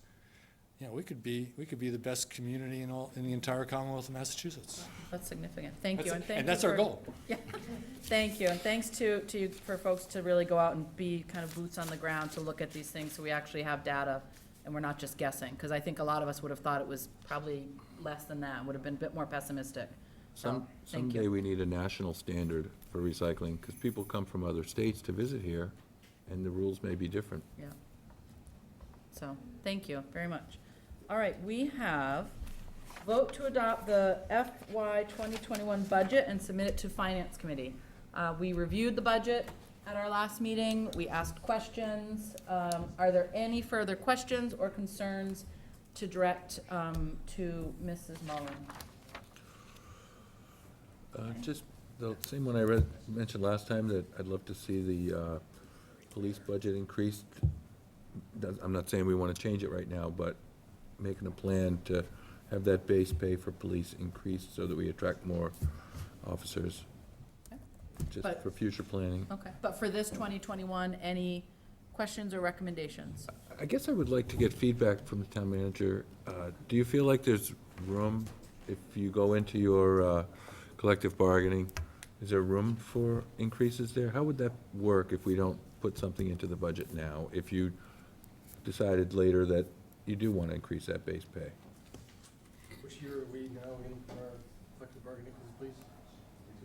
you know, we could be the best community in the entire Commonwealth of Massachusetts. That's significant. Thank you, That's- and thank you. and that's our for- goal. Yeah, thank you, and thanks to you for folks to really go out and be kind of boots on the ground to look at these things, so we actually have data, and we're not just guessing, because I think a lot of us would have thought it was probably less than that, would have been a bit more pessimistic. So, thank Someday you. we need a national standard for recycling, because people come from other states to visit here, and the rules may be different. Yeah. So, thank you very much. All right, we have vote to adopt the FY 2021 budget and submit it to Finance Committee. We reviewed the budget at our last meeting. We asked questions. Are there any further questions or concerns to direct to Mrs. Mullen? Just the same one I mentioned last time, that I'd love to see the police budget increased. I'm not saying we want to change it right now, but making a plan to have that base pay for police increased so that we attract more officers, just But- for future planning. Okay, but for this 2021, any questions or recommendations? I guess I would like to get feedback from the town manager. Do you feel like there's room, if you go into your collective bargaining, is there room for increases there? How would that work if we don't put something into the budget now, if you decided later that you do want to increase that base pay? Which year are we now in for our collective bargaining, please?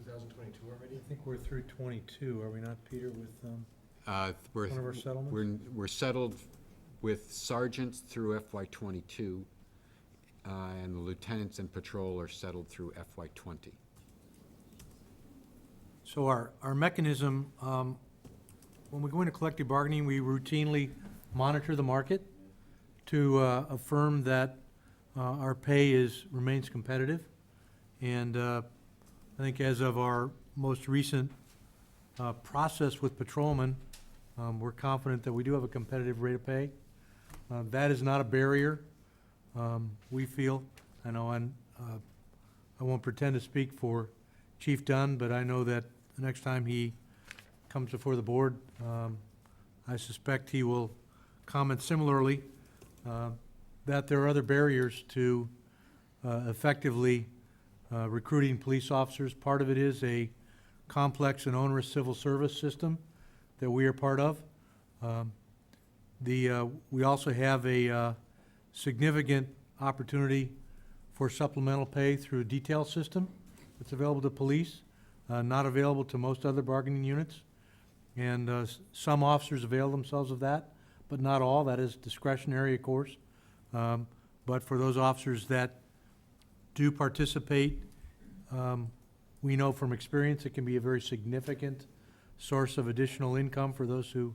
2022 already? I think we're through 22, are we not, Peter, with, We're One of our settlements? We're settled with sergeants through FY '22, and the lieutenants and patrol are settled through FY '20. So our mechanism, when we go into collective bargaining, we routinely monitor the market to affirm that our pay remains competitive. And I think as of our most recent process with patrolmen, we're confident that we do have a competitive rate of pay. That is not a barrier, we feel. I know I won't pretend to speak for Chief Dunn, but I know that the next time he comes before the board, I suspect he will comment similarly, that there are other barriers to effectively recruiting police officers. Part of it is a complex and onerous civil service system that we are part of. We also have a significant opportunity for supplemental pay through a detail system that's available to police, not available to most other bargaining units. And some officers avail themselves of that, but not all. That is discretionary, of course. But for those officers that do participate, we know from experience it can be a very significant source of additional income for those who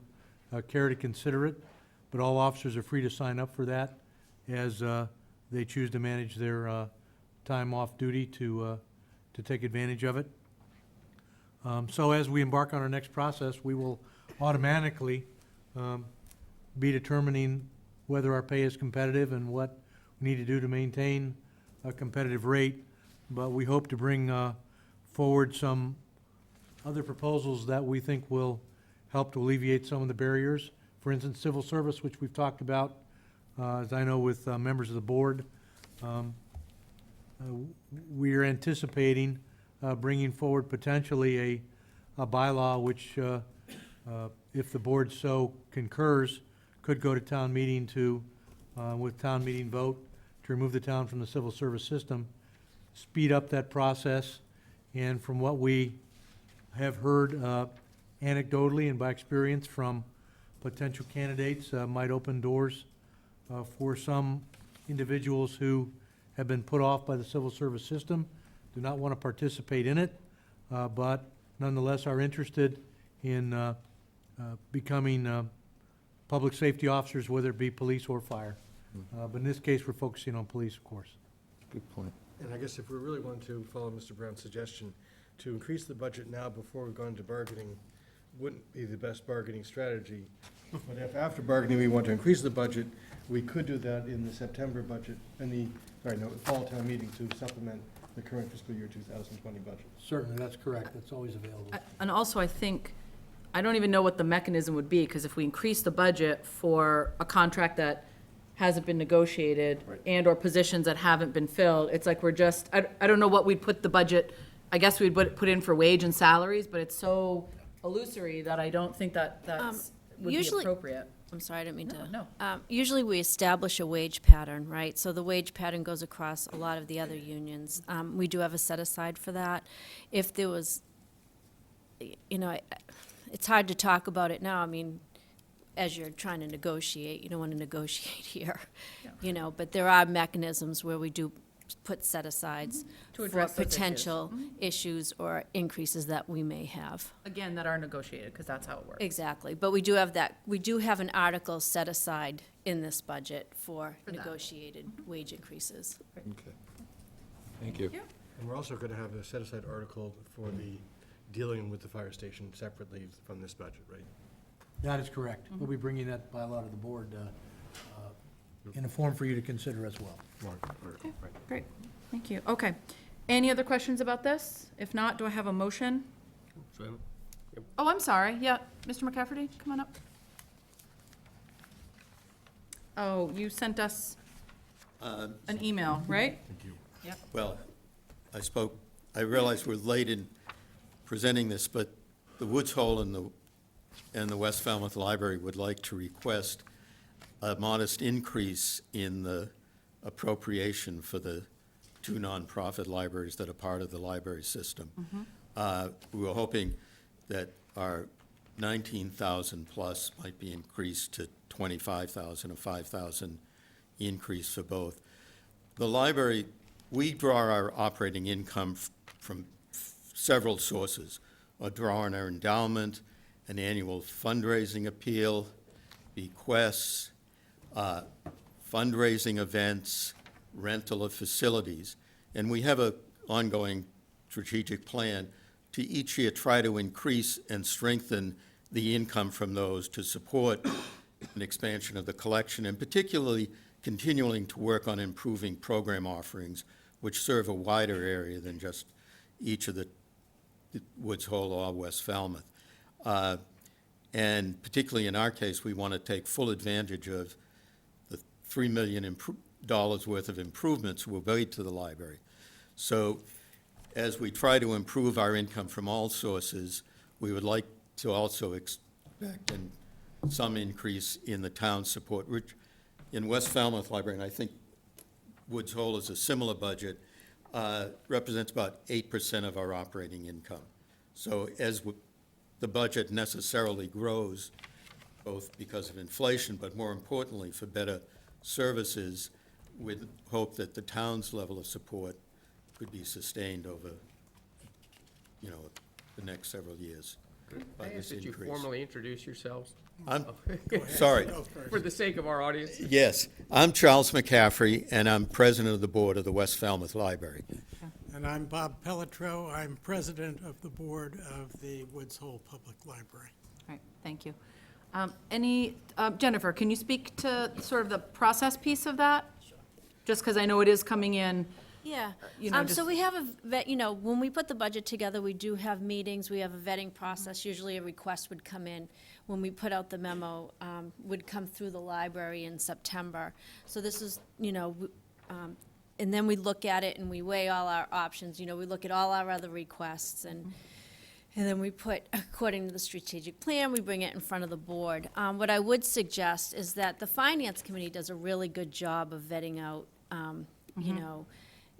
care to consider it. But all officers are free to sign up for that as they choose to manage their time off duty to take advantage of it. So as we embark on our next process, we will automatically be determining whether our pay is competitive and what we need to do to maintain a competitive rate. But we hope to bring forward some other proposals that we think will help to alleviate some of the barriers. For instance, civil service, which we've talked about, as I know with members of the board. We are anticipating bringing forward potentially a bylaw which, if the board so concurs, could go to town meeting to, with town meeting vote, to remove the town from the civil service system, speed up that process, and from what we have heard anecdotally and by experience from potential candidates, might open doors for some individuals who have been put off by the civil service system, do not want to participate in it, but nonetheless are interested in becoming public safety officers, whether it be police or fire. But in this case, we're focusing on police, of course. Good point. And I guess if we really want to follow Mr. Brown's suggestion, to increase the budget now before we've gone to bargaining wouldn't be the best bargaining strategy. But if after bargaining we want to increase the budget, we could do that in the September budget, fall town meeting to supplement the current fiscal year 2020 budget. Certainly, that's correct. That's always available. And also, I think, I don't even know what the mechanism would be, because if we increase the budget for a contract that hasn't been negotiated and/or positions that haven't been filled, it's like we're just, I don't know what we'd put the budget, I guess we'd put in for wage and salaries, but it's so illusory that I don't think that's would be appropriate. I'm sorry, I didn't mean to. No. Usually we establish a wage pattern, right? So the wage pattern goes across a lot of the other unions. We do have a set aside for that. If there was, it's hard to talk about it now. I mean, as you're trying to negotiate, you don't want to negotiate here, but there are mechanisms where we do put set-asides To for address those potential issues or increases that we may have. Again, that are negotiated, because that's how it works. Exactly, but we do have an article set aside in this budget for For that. negotiated wage increases. Okay. Thank you. And we're also going to have a set-aside article for the dealing with the fire station separately from this budget, right? That is correct. We'll be bringing that bylaw to the board in a form for you to consider as well. Article, right. Great, thank you. Okay. Any other questions about this? If not, do I have a motion? Oh, I'm sorry. Yeah, Mr. McCafferty, come on up. Oh, you sent us an email, right? Thank you. Yep. Well, I realize we're late in presenting this, but the Woods Hole and the West Falmouth Library would like to request a modest increase in the appropriation for the two nonprofit libraries that are part of the library system. We were hoping that our 19,000 plus might be increased to 25,000, a 5,000 increase for both. The library, we draw our operating income from several sources. A draw on our endowment, an annual fundraising appeal, bequests, fundraising events, rental of facilities. And we have an ongoing strategic plan to each year try to increase and strengthen the income from those to support an expansion of the collection, and particularly continuing to work on improving program offerings which serve a wider area than just each of the Woods Hole or West Falmouth. And particularly in our case, we want to take full advantage of the $3 million worth of improvements we'll made to the library. So as we try to improve our income from all sources, we would like to also expect some increase in the town's support. Which in West Falmouth Library, and I think Woods Hole is a similar budget, represents about 8% of our operating income. So as the budget necessarily grows, both because of inflation, but more importantly for better services, with hope that the town's level of support could be sustained over, the next several years by I ask this that you increase. formally introduce yourselves. Sorry. For the sake of our audience. Yes, I'm Charles McCaffrey, and I'm president of the board of the West Falmouth Library. And I'm Bob Pelletreau. I'm president of the board of the Woods Hole Public Library. All right, thank you. Jennifer, can you speak to sort of the process piece of that? Just because I know it is coming in. Yeah, So so we have when we put the budget together, we do have meetings, we have a vetting process. Usually a request would come in when we put out the memo, would come through the library in September. So this is, and then we look at it and we weigh all our options. We look at all our other requests and then we put, according to the strategic plan, we bring it in front of the board. What I would suggest is that the Finance Committee does a really good job of vetting out,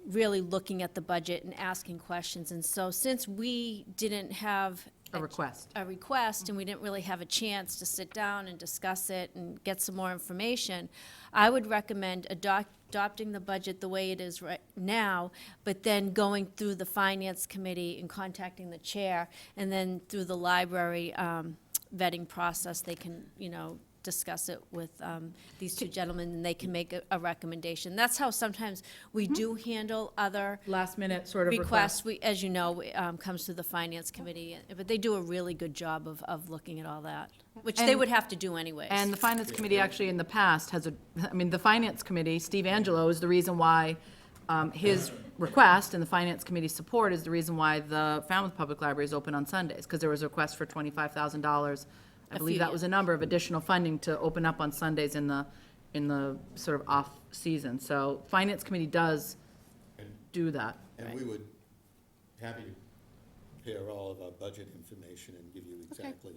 really looking at the budget and asking questions. And so since we didn't have A request. And we didn't really have a chance to sit down and discuss it and get some more information, I would recommend adopting the budget the way it is right now, but then going through the Finance Committee and contacting the chair, and then through the library vetting process, they can, discuss it with these two gentlemen, and they can make a recommendation. That's how sometimes we do handle other last-minute sort of requests. We, as you know, comes through the Finance Committee, but they do a really good job of looking at all that, which they And- would have to do anyways. And the Finance Committee actually in the past the Finance Committee, Steve Angelo is the reason why his request and the Finance Committee support is the reason why the Falmouth Public Library is open on Sundays, because there was a request for $25,000. I A believe few that was a number of additional funding to open up on Sundays in the sort of off-season. So Finance Committee does do that. And we would, happy to prepare all of our budget information and give you exactly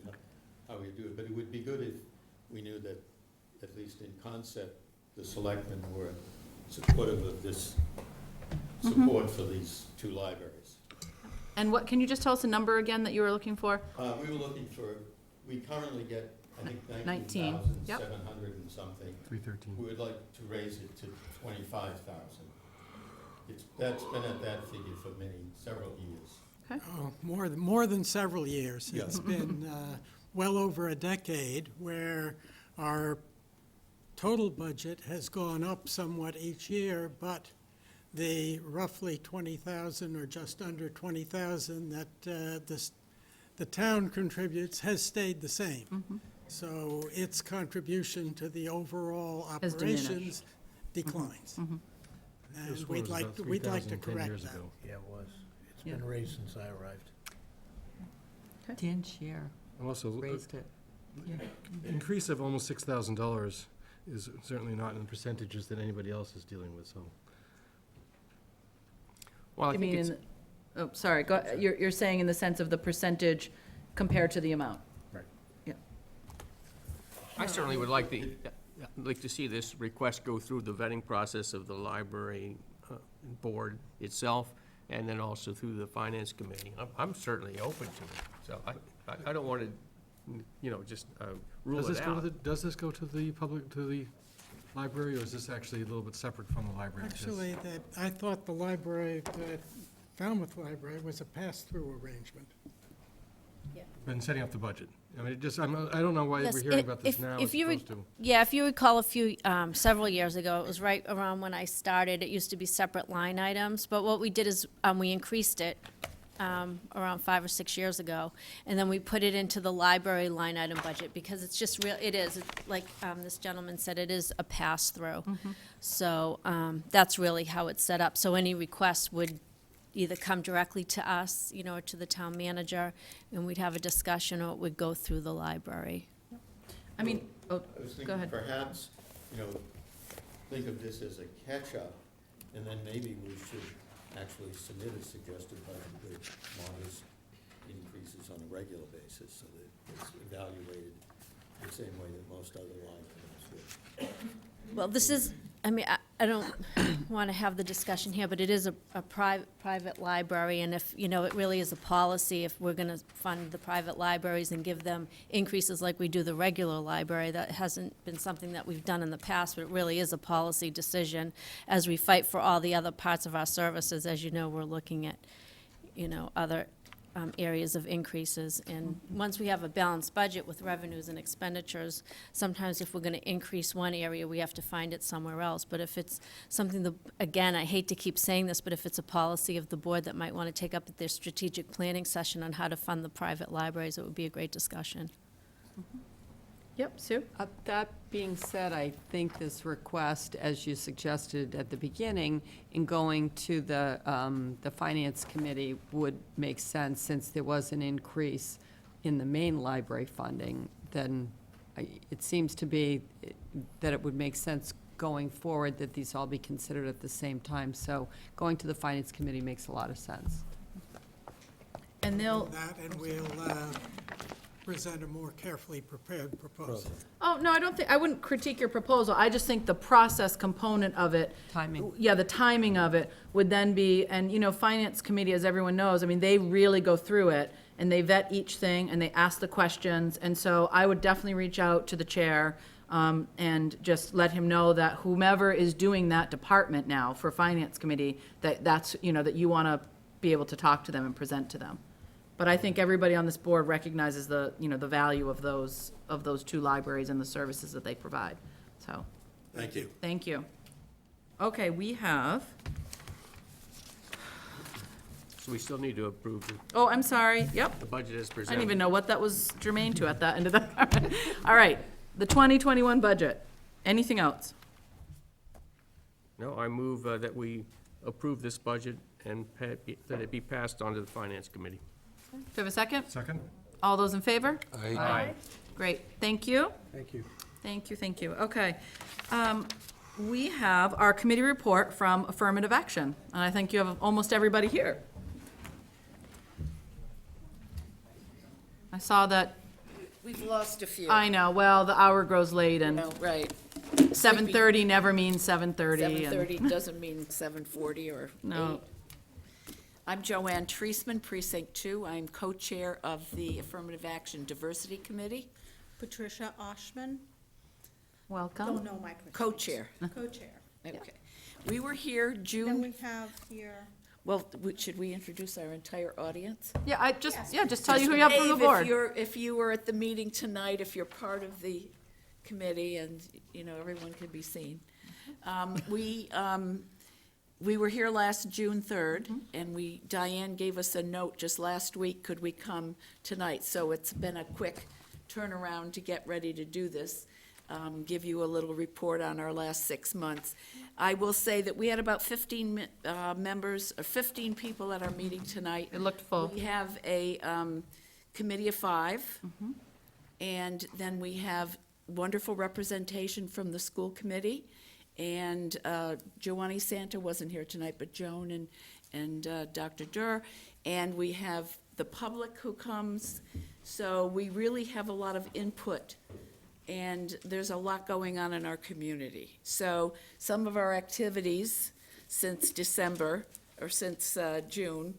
how we do it. But it would be good if we knew that, at least in concept, the selectmen were supportive of this support for these two libraries. And what, can you just tell us a number again that you were looking for? We were looking for, we currently get, I think, 19, yep. 19,700 and something. 313. We would like to raise it to 25,000. That's been at that figure for several years. Oh, more than several years. Yeah. It's been well over a decade where our total budget has gone up somewhat each year, but the roughly 20,000 or just under 20,000 that the town contributes has stayed the same. So its contribution to the overall Has operations diminished. declines. This And one we'd was like, about we'd like to 3,000 10 correct years that. ago. Yeah, it was. It's Yeah. been raised since I arrived. Dan Shear And also, raised it. increase of almost $6,000 is certainly not in percentages that anybody else is dealing with, so. Well, I You think mean, it's, sorry, you're saying in the sense of the percentage compared to the amount? Right. Yeah. I certainly would like to see this request go through the vetting process of the library board itself, and then also through the Finance Committee. I'm certainly open to it, so I don't want to just rule Does this it go to out. the, does this go to the public, to the library, or is this actually a little bit separate from the library? Because- Actually, I thought the library, the Falmouth Library was a pass-through arrangement. Been setting up the budget. I mean, I don't know why Yes, we're hearing about this now as if you opposed to. Yeah, if you recall several years ago, it was right around when I started, it used to be separate line items, but what we did is, we increased it, around 5 or 6 years ago, and then we put it into the library line item budget, because it's just like, this gentleman said, it is a pass-through. So, that's really how it's set up, so any requests would either come directly to us, or to the town manager, and we'd have a discussion, or it would go through the library. I mean, I was go ahead. thinking perhaps, think of this as a catch-up, and then maybe we should actually submit a suggested budget with modest increases on a regular basis, so that it's evaluated the same way that most other line items would. Well, this is, I don't want to have the discussion here, but it is a private library, and if, it really is a policy, if we're going to fund the private libraries and give them increases like we do the regular library, that hasn't been something that we've done in the past, but it really is a policy decision as we fight for all the other parts of our services. As you know, we're looking at, other areas of increases. And once we have a balanced budget with revenues and expenditures, sometimes if we're going to increase one area, we have to find it somewhere else. But if it's something again, I hate to keep saying this, but if it's a policy of the board that might want to take up at their strategic planning session on how to fund the private libraries, it would be a great discussion. Yep, Sue? That being said, I think this request, as you suggested at the beginning, in going to the Finance Committee would make sense, since there was an increase in the main library funding, then it seems to be that it would make sense going forward that these all be considered at the same time. So going to the Finance Committee makes a lot of sense. And they'll, That, and we'll present a more carefully prepared proposal. oh, no, I wouldn't critique your proposal. I just think the process component of it. Timing. Yeah, the timing of it would then be, and, Finance Committee, as everyone knows, they really go through it, and they vet each thing, and they ask the questions, and so I would definitely reach out to the chair, and just let him know that whomever is doing that department now for Finance Committee, that's, that you want to be able to talk to them and present to them. But I think everybody on this board recognizes the, the value of those two libraries and the services that they provide, so. Thank you. Thank you. Okay, we have, So we still need to approve oh, I'm sorry, yep. the budget as I presented. didn't even know what that was germane to at that end of that. All right, the 2021 budget. Anything else? No, I move that we approve this budget and that it be passed on to the Finance Committee. Do you have a second? Second? All those in favor? Aye. Great, thank you. Thank you. Thank you. Okay. We have our committee report from Affirmative Action, and I think you have almost everybody here. I saw that, We've lost a few. I know, well, the hour grows late, and No, right. 7:30 never means 7:30. and- 7:30 doesn't mean 7:40 or 8. No. I'm Joanne Treisman, Precinct 2. I'm co-chair of the Affirmative Action Diversity Committee. Patricia Oshman. Welcome. Don't know my Patricia. Co-chair. Co-chair. Okay. We were here Then June, we have here, well, should we introduce our entire audience? Yeah, just tell you who you have from the Dave, board. if you were at the meeting tonight, if you're part of the committee, and, everyone can be seen. We were here last June 3rd, and Diane gave us a note just last week, could we come tonight? So it's been a quick turnaround to get ready to do this, give you a little report on our last 6 months. I will say that we had about 15 members, or 15 people at our meeting tonight. It looked full. We have a committee of 5, and then we have wonderful representation from the school committee. And Joanie Santa wasn't here tonight, but Joan and Dr. Durr. And we have the public who comes. So we really have a lot of input. And there's a lot going on in our community. So some of our activities since December, or since June,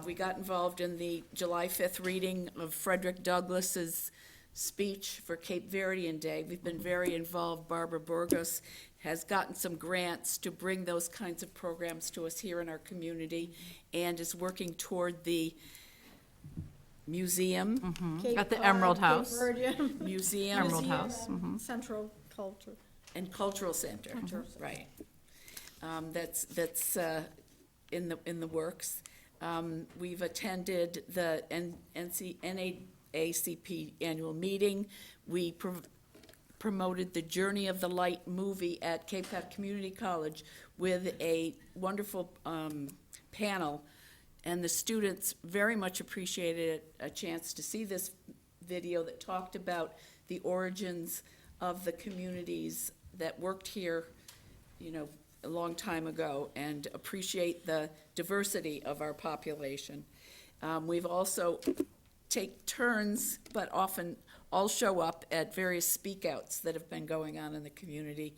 We got involved in the July 5th reading of Frederick Douglass's speech for Cape Verdean Day. We've been very involved. Barbara Burgos has gotten some grants to bring those kinds of programs to us here in our community and is working toward the museum. Cape At the Cod, Emerald Cape House. Verdean. Museum. Emerald House. Central Culture. And Cultural Center, right. That's in the works. We've attended the NAACP annual meeting. We promoted the Journey of the Light movie at Cape Cod Community College with a wonderful panel, and the students very much appreciated a chance to see this video that talked about the origins of the communities that worked here, you know, a long time ago, and appreciate the diversity of our population. We've also take turns, but often all show up at various speak-outs that have been going on in the community.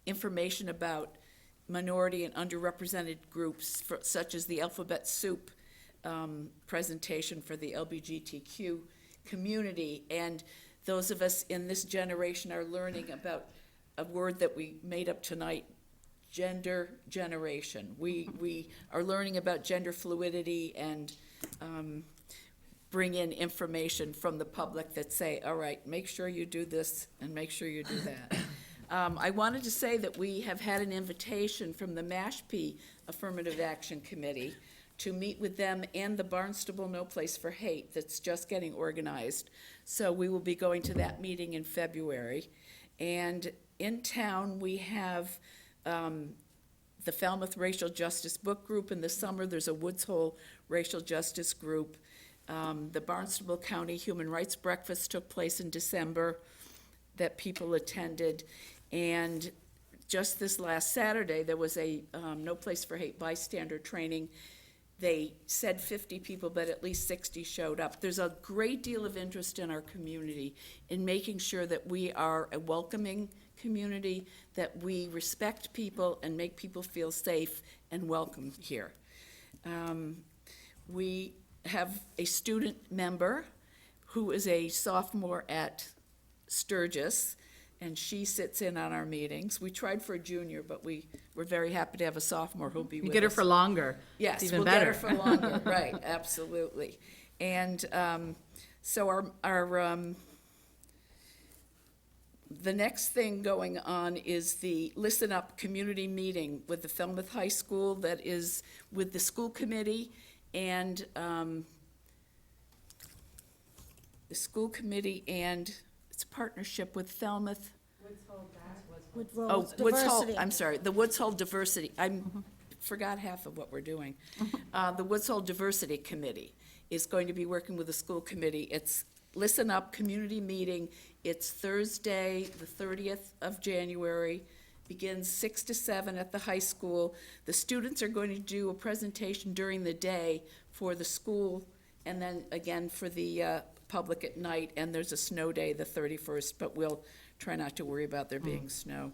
Information about minority and underrepresented groups, such as the Alphabet Soup presentation for the LGBTQ community. And those of us in this generation are learning about a word that we made up tonight, gender generation. We are learning about gender fluidity and bring in information from the public that say, all right, make sure you do this and make sure you do that. I wanted to say that we have had an invitation from the Mashpee Affirmative Action Committee to meet with them and the Barnstable No Place for Hate that's just getting organized. So we will be going to that meeting in February. And in town, we have the Falmouth Racial Justice Book Group. In the summer, there's a Woods Hole Racial Justice Group. The Barnstable County Human Rights Breakfast took place in December that people attended. And just this last Saturday, there was a No Place for Hate bystander training. They said 50 people, but at least 60 showed up. There's a great deal of interest in our community in making sure that we are a welcoming community, that we respect people and make people feel safe and welcome here. We have a student member who is a sophomore at Sturgis, and she sits in on our meetings. We tried for a junior, but we're very happy to have a sophomore who'll be with us. You get her for longer. Yes, It's even we'll better. get her for longer, right, absolutely. And so the next thing going on is the Listen Up community meeting with the Falmouth High School that is with the school committee and it's a partnership with Falmouth. Woods Woods Hole, Diversity. I'm sorry, the Woods Hole Diversity, forgot half of what we're doing. The Woods Hole Diversity Committee is going to be working with the school committee. It's Listen Up Community Meeting. It's Thursday, the 30th of January, begins 6 to 7 at the high school. The students are going to do a presentation during the day for the school, and then again for the public at night, and there's a snow day, the 31st, but we'll try not to worry about there being snow.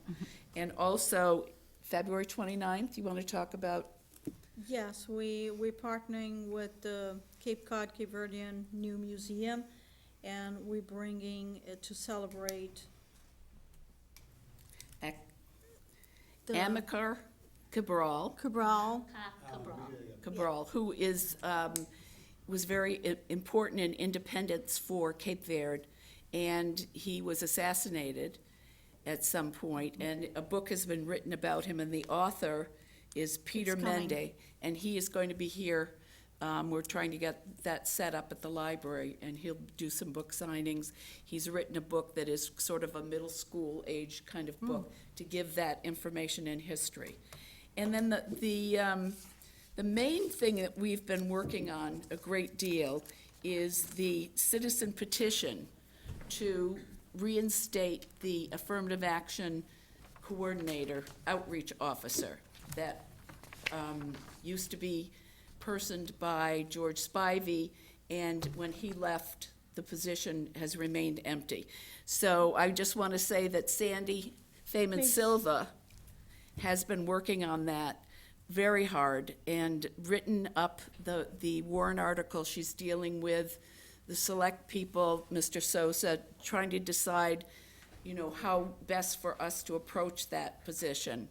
And also, February 29th, you want to talk about? Yes, we're partnering with the Cape Cod, Cape Verdean New Museum, and we're bringing it to celebrate the Amilcar Cabral. Cabral, who is, was very important in independence for Cape Verde, and he was assassinated at some point, and a book has been written about him, and the author is Peter It's coming. Mende, and he is going to be here. We're trying to get that set up at the library, and he'll do some book signings. He's written a book that is sort of a middle school age kind of book to give that information and history. And then the main thing that we've been working on a great deal is the citizen petition to reinstate the affirmative action coordinator, outreach officer that used to be personed by George Spivey, and when he left, the position has remained empty. So I just want to say that Sandy Feynman Silva has been working on that very hard and written up the warrant article. She's dealing with the select people, Mr. Sosa, trying to decide, you know, how best for us to approach that position.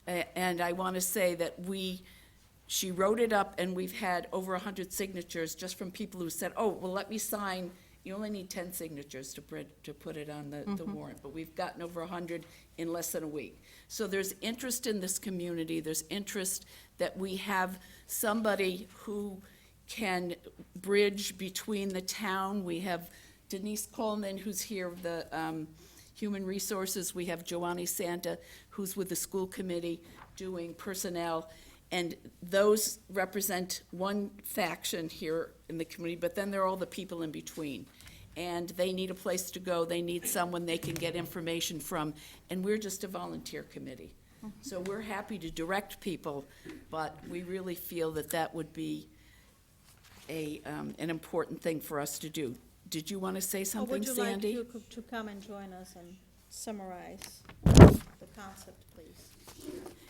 And I want to say that she wrote it up, and we've had over 100 signatures just from people who said, oh, well, let me sign. You only need 10 signatures to put it on the warrant, but we've gotten over 100 in less than a week. So there's interest in this community. There's interest that we have somebody who can bridge between the town. We have Denise Coleman, who's here, the Human Resources. We have Joanne Santa, who's with the school committee doing personnel. And those represent one faction here in the community, but then there are all the people in between. And they need a place to go. They need someone they can get information from. And we're just a volunteer committee. So we're happy to direct people, but we really feel that that would be an important thing for us to do. Did you want to say something, Sandy? Would you like to come and join us and summarize the concept, please?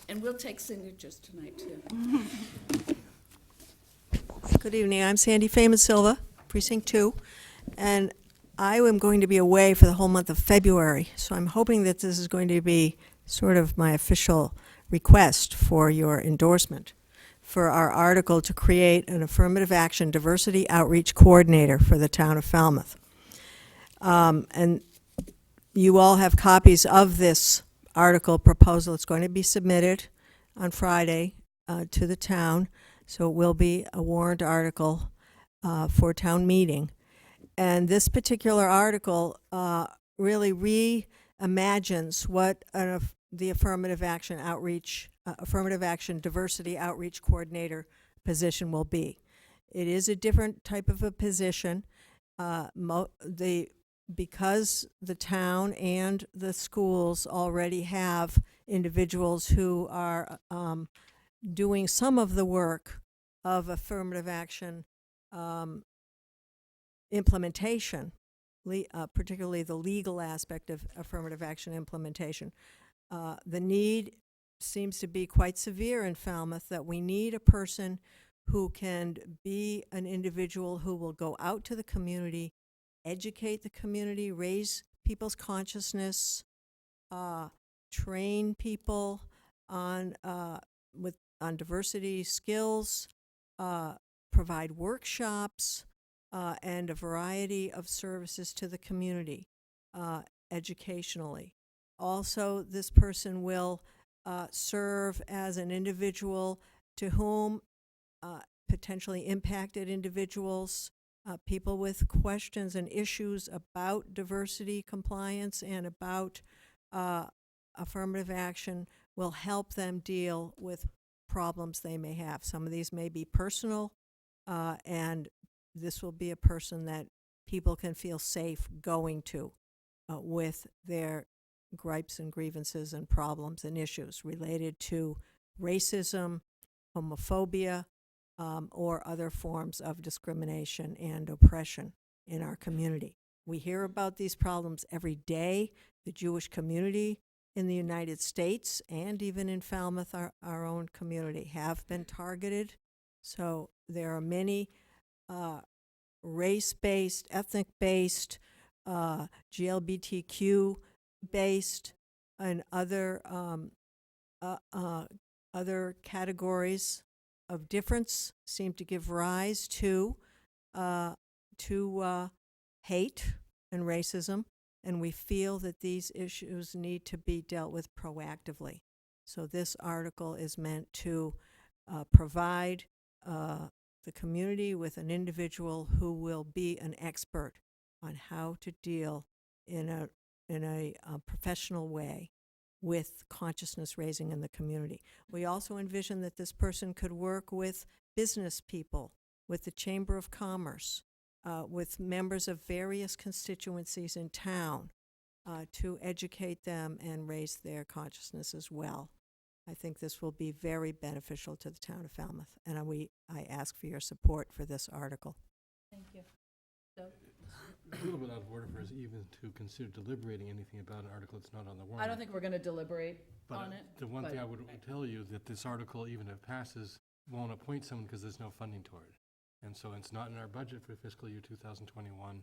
And we'll take signatures tonight, too. Good evening, I'm Sandy Famous Silva, Precinct 2, and I am going to be away for the whole month of February, so I'm hoping that this is going to be sort of my official request for your endorsement for our article to create an affirmative action diversity outreach coordinator for the town of Falmouth. And you all have copies of this article proposal. It's going to be submitted on Friday to the town, so it will be a warrant article for town meeting. And this particular article really reimagines what the affirmative action diversity outreach coordinator position will be. It is a different type of a position. Because the town and the schools already have individuals who are doing some of the work of affirmative action implementation, particularly the legal aspect of affirmative action implementation. The need seems to be quite severe in Falmouth, that we need a person who can be an individual who will go out to the community, educate the community, raise people's consciousness, train people on diversity skills, provide workshops, and a variety of services to the community educationally. Also, this person will serve as an individual to whom potentially impacted individuals, people with questions and issues about diversity compliance and about affirmative action, will help them deal with problems they may have. Some of these may be personal, and this will be a person that people can feel safe going to with their gripes and grievances and problems and issues related to racism, homophobia, or other forms of discrimination and oppression in our community. We hear about these problems every day. The Jewish community in the United States and even in Falmouth, our own community, have been targeted. So there are many race-based, ethnic-based, GLBTQ-based, and other categories of difference seem to give rise to hate and racism, and we feel that these issues need to be dealt with proactively. So this article is meant to provide the community with an individual who will be an expert on how to deal in a professional way with consciousness raising in the community. We also envision that this person could work with business people, with the Chamber of Commerce, with members of various constituencies in town to educate them and raise their consciousness as well. I think this will be very beneficial to the town of Falmouth, and I ask for your support for this article. Thank you. So, a little bit out of order for us even to consider deliberating anything about an article that's not on the warrant. I don't think we're gonna deliberate But on it. the one but- thing I would tell you, that this article, even if it passes, won't appoint someone because there's no funding toward it. And so it's not in our budget for fiscal year 2021.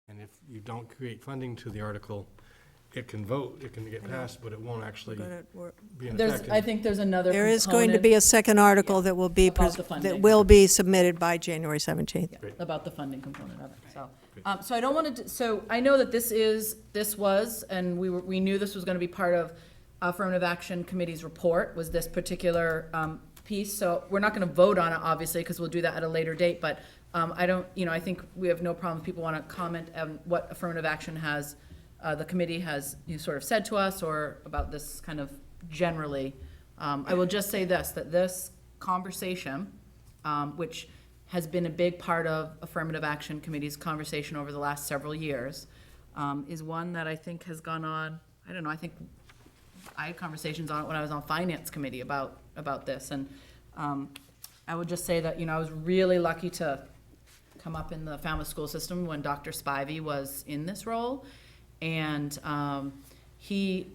And if you don't create funding to the article, it can vote, it can get passed, but it won't actually be in effect. I think there's another There is going to component be a second article that will be, about the funding. that will be submitted by January 17th. about the funding component of it, so. So I don't want to, so I know that this was, and we knew this was gonna be part of Affirmative Action Committee's report, was this particular, piece. So we're not gonna vote on it, obviously, because we'll do that at a later date, but, I don't, I think we have no problem if people want to comment on what Affirmative Action has, the committee has, sort of said to us, or about this kind of generally. I will just say this, that this conversation, which has been a big part of Affirmative Action Committee's conversation over the last several years, is one that I think has gone on, I don't know, I think I had conversations on it when I was on Finance Committee about this, and I would just say that, I was really lucky to come up in the Falmouth school system when Dr. Spivey was in this role, and he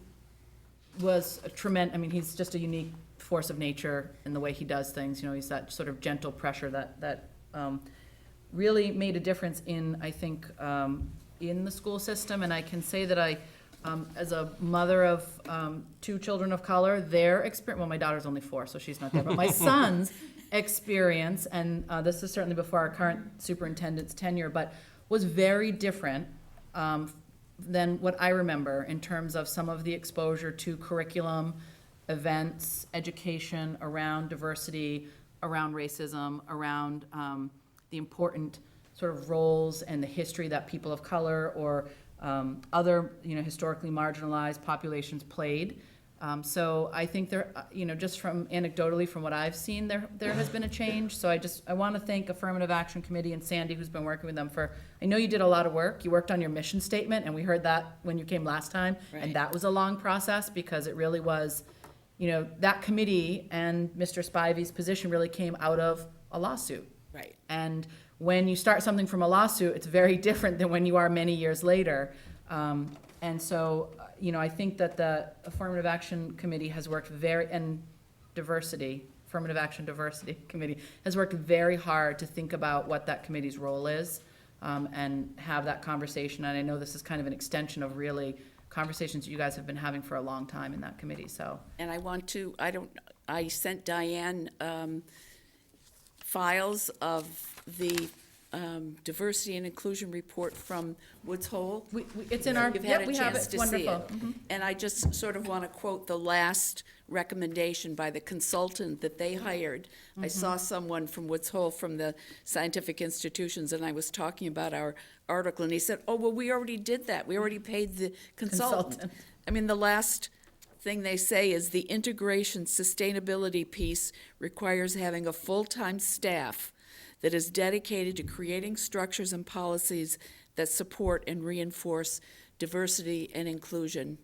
was a tremendous, he's just a unique force of nature in the way he does things. He's that sort of gentle pressure that really made a difference in, I think, in the school system. And I can say that I, as a mother of 2 children of color, their experience, well, my daughter's only 4, so she's not there, but my son's experience, and this is certainly before our current superintendent's tenure, but was very different than what I remember in terms of some of the exposure to curriculum, events, education around diversity, around racism, around the important sort of roles and the history that people of color or other, historically marginalized populations played. So I think there, just from anecdotally from what I've seen, there has been a change. So I want to thank Affirmative Action Committee and Sandy, who's been working with them I know you did a lot of work. You worked on your mission statement, and we heard that when you came last time. Right. And that was a long process because it really was, that committee and Mr. Spivey's position really came out of a lawsuit. Right. And when you start something from a lawsuit, it's very different than when you are many years later. And so, I think that the Affirmative Action Committee has worked Affirmative Action Diversity Committee has worked very hard to think about what that committee's role is, and have that conversation. And I know this is kind of an extension of really conversations you guys have been having for a long time in that committee, so. And I sent Diane files of the diversity and inclusion report from Woods Hole. It's in our, You've had yep, a we have chance it, to see wonderful. it. Mhm. And I just sort of want to quote the last recommendation by the consultant that they hired. I saw someone from Woods Hole from the scientific institutions, and I was talking about our article, and he said, oh, well, we already did that. We already paid the consultant. The last thing they say is the integration sustainability piece requires having a full-time staff that is dedicated to creating structures and policies that support and reinforce diversity and inclusion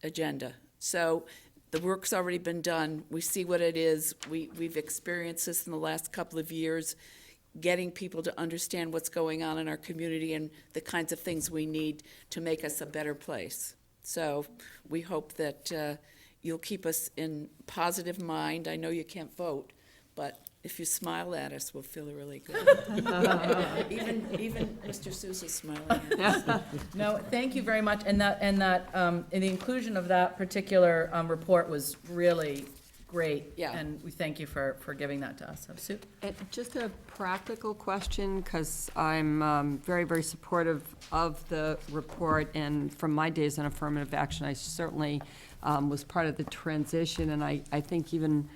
agenda. So the work's already been done. We see what it is. We've experienced this in the last couple of years, getting people to understand what's going on in our community and the kinds of things we need to make us a better place. So we hope that you'll keep us in positive mind. I know you can't vote, but if you smile at us, we'll feel really good. Even Mr. Sousa's smiling at us. No, thank you very much, and the inclusion of that particular report was really great. Yeah. And we thank you for giving that to us. So, Sue? And just a practical question, because I'm very, very supportive of the report, and from my days in affirmative action, I certainly was part of the transition, and I think even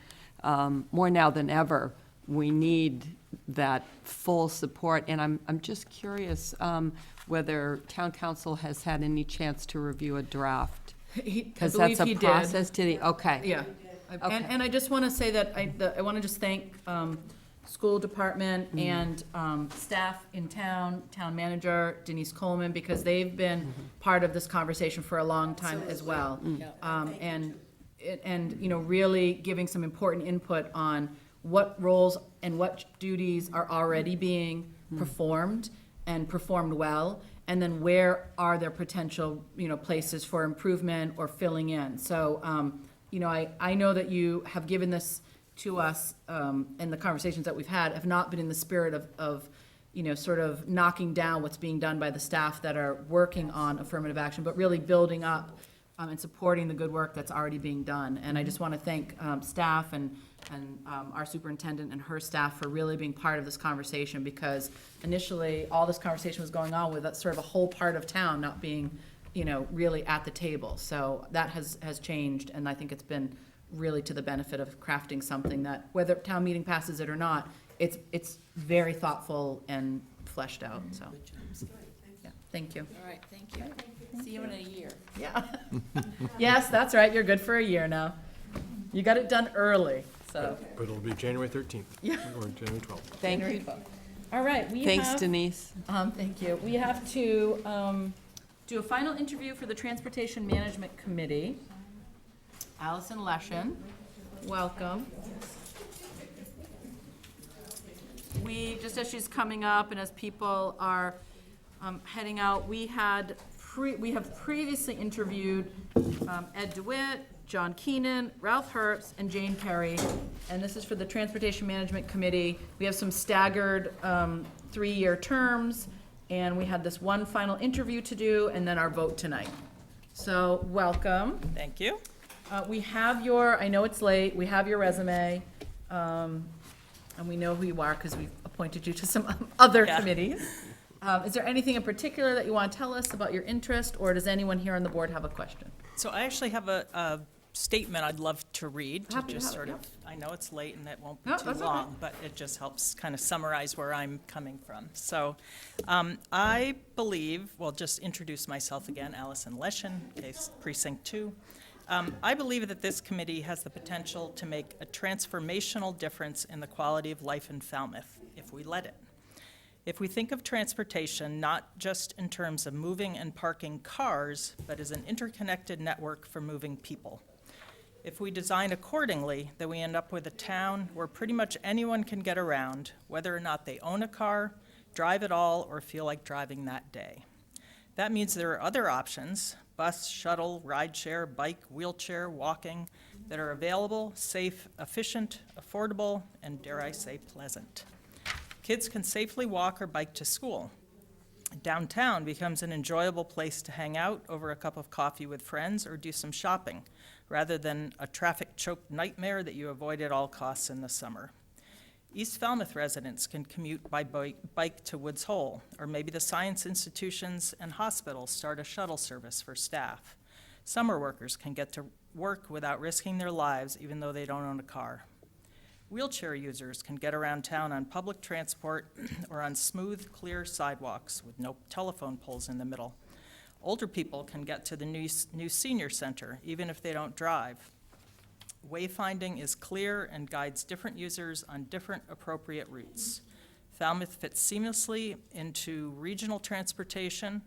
more now than ever, we need that full support. And I'm just curious whether town council has had any chance to review a draft. Because that's a process. Did he? Okay. Yeah. Okay. And I just want to say that I want to just thank school department and staff in town manager Denise Coleman, because they've been part of this conversation for a long time as well. And really giving some important input on what roles and what duties are already being performed and performed well, and then where are there potential, places for improvement or filling in. So, I know that you have given this to us, and the conversations that we've had have not been in the spirit of sort of knocking down what's being done by the staff that are working on affirmative action, but really building up and supporting the good work that's already being done. And I just want to thank staff and our superintendent and her staff for really being part of this conversation, because initially, all this conversation was going on with that sort of a whole part of town not being, really at the table. So that has changed, and I think it's been really to the benefit of crafting something that, whether town meeting passes it or not, it's very thoughtful and fleshed out, so. Yeah, thank you. All right, thank you. See you in a year. Yeah. Yes, that's right, you're good for a year now. You got it done early, so. But it'll be January 13th. Yeah. Or January 12th. Thank you. All right, we have. Thanks, Denise. Thank you. We have to do a final interview for the Transportation Management Committee. Allison Leshin, welcome. Just as she's coming up and as people are heading out, we have previously interviewed Ed DeWitt, John Keenan, Ralph Herbst, and Jane Perry, and this is for the Transportation Management Committee. We have some staggered 3-year terms, and we had this one final interview to do, and then our vote tonight. So, welcome. Thank you. We have your, I know it's late, we have your resume, and we know who you are because we've appointed you to some other committees. Is there anything in particular that you want to tell us about your interest, or does anyone here on the board have a question? So I actually have a statement I'd love to read, to Happy to just have it, sort of, yeah. I know it's late and it won't be No, too that's okay. long, but it just helps kind of summarize where I'm coming from. So I believe, well, just introduce myself again, Allison Leshin, case Precinct 2. I believe that this committee has the potential to make a transformational difference in the quality of life in Falmouth, if we let it. If we think of transportation not just in terms of moving and parking cars, but as an interconnected network for moving people. If we design accordingly, then we end up with a town where pretty much anyone can get around, whether or not they own a car, drive at all, or feel like driving that day. That means there are other options, bus, shuttle, rideshare, bike, wheelchair, walking, that are available, safe, efficient, affordable, and dare I say, pleasant. Kids can safely walk or bike to school. Downtown becomes an enjoyable place to hang out over a cup of coffee with friends or do some shopping, rather than a traffic-choked nightmare that you avoid at all costs in the summer. East Falmouth residents can commute by bike to Woods Hole, or maybe the science institutions and hospitals start a shuttle service for staff. Summer workers can get to work without risking their lives, even though they don't own a car. Wheelchair users can get around town on public transport or on smooth, clear sidewalks with no telephone poles in the middle. Older people can get to the new senior center, even if they don't drive. Wayfinding is clear and guides different users on different appropriate routes. Falmouth fits seamlessly into regional transportation,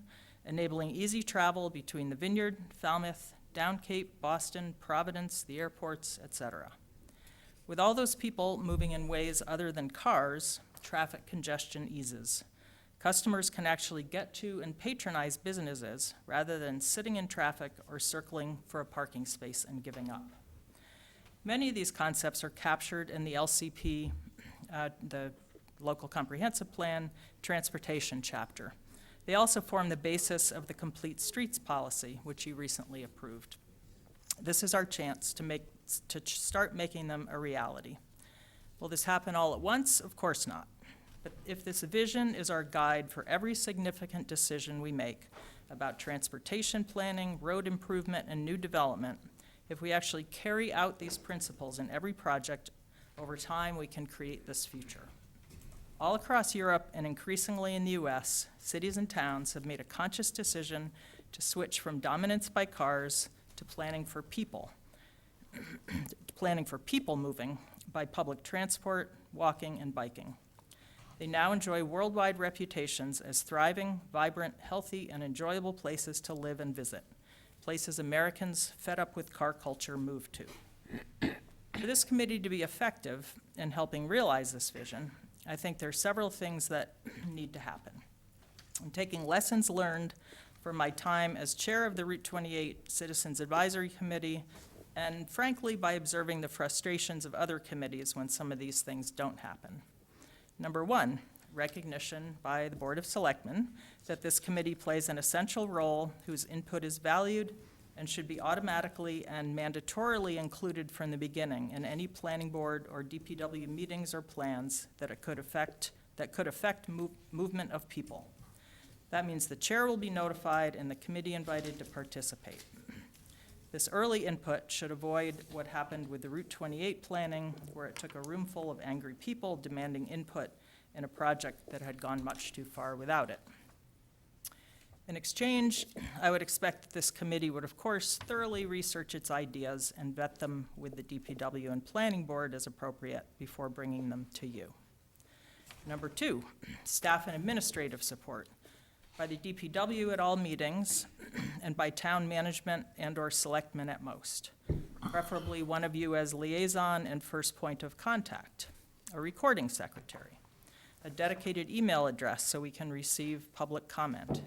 enabling easy travel between the Vineyard, Falmouth, Down Cape, Boston, Providence, the airports, etc. With all those people moving in ways other than cars, traffic congestion eases. Customers can actually get to and patronize businesses rather than sitting in traffic or circling for a parking space and giving up. Many of these concepts are captured in the LCP, the Local Comprehensive Plan, Transportation chapter. They also form the basis of the Complete Streets policy, which you recently approved. This is our chance to start making them a reality. Will this happen all at once? Of course not. But if this vision is our guide for every significant decision we make about transportation planning, road improvement, and new development, if we actually carry out these principles in every project, over time we can create this future. All across Europe and increasingly in the US, cities and towns have made a conscious decision to switch from dominance by cars to planning for people moving by public transport, walking, and biking. They now enjoy worldwide reputations as thriving, vibrant, healthy, and enjoyable places to live and visit, places Americans fed up with car culture move to. For this committee to be effective in helping realize this vision, I think there are several things that need to happen. I'm taking lessons learned from my time as chair of the Route 28 Citizens Advisory Committee, and frankly, by observing the frustrations of other committees when some of these things don't happen. Number one, recognition by the Board of Selectmen that this committee plays an essential role whose input is valued and should be automatically and mandatorily included from the beginning in any planning board or DPW meetings or plans that could affect movement of people. That means the chair will be notified and the committee invited to participate. This early input should avoid what happened with the Route 28 planning, where it took a room full of angry people demanding input in a project that had gone much too far without it. In exchange, I would expect that this committee would, of course, thoroughly research its ideas and vet them with the DPW and Planning Board as appropriate before bringing them to you. Number two, staff and administrative support by the DPW at all meetings and by town management and/or selectmen at most, preferably one of you as liaison and first point of contact, a recording secretary, a dedicated email address so we can receive public comment.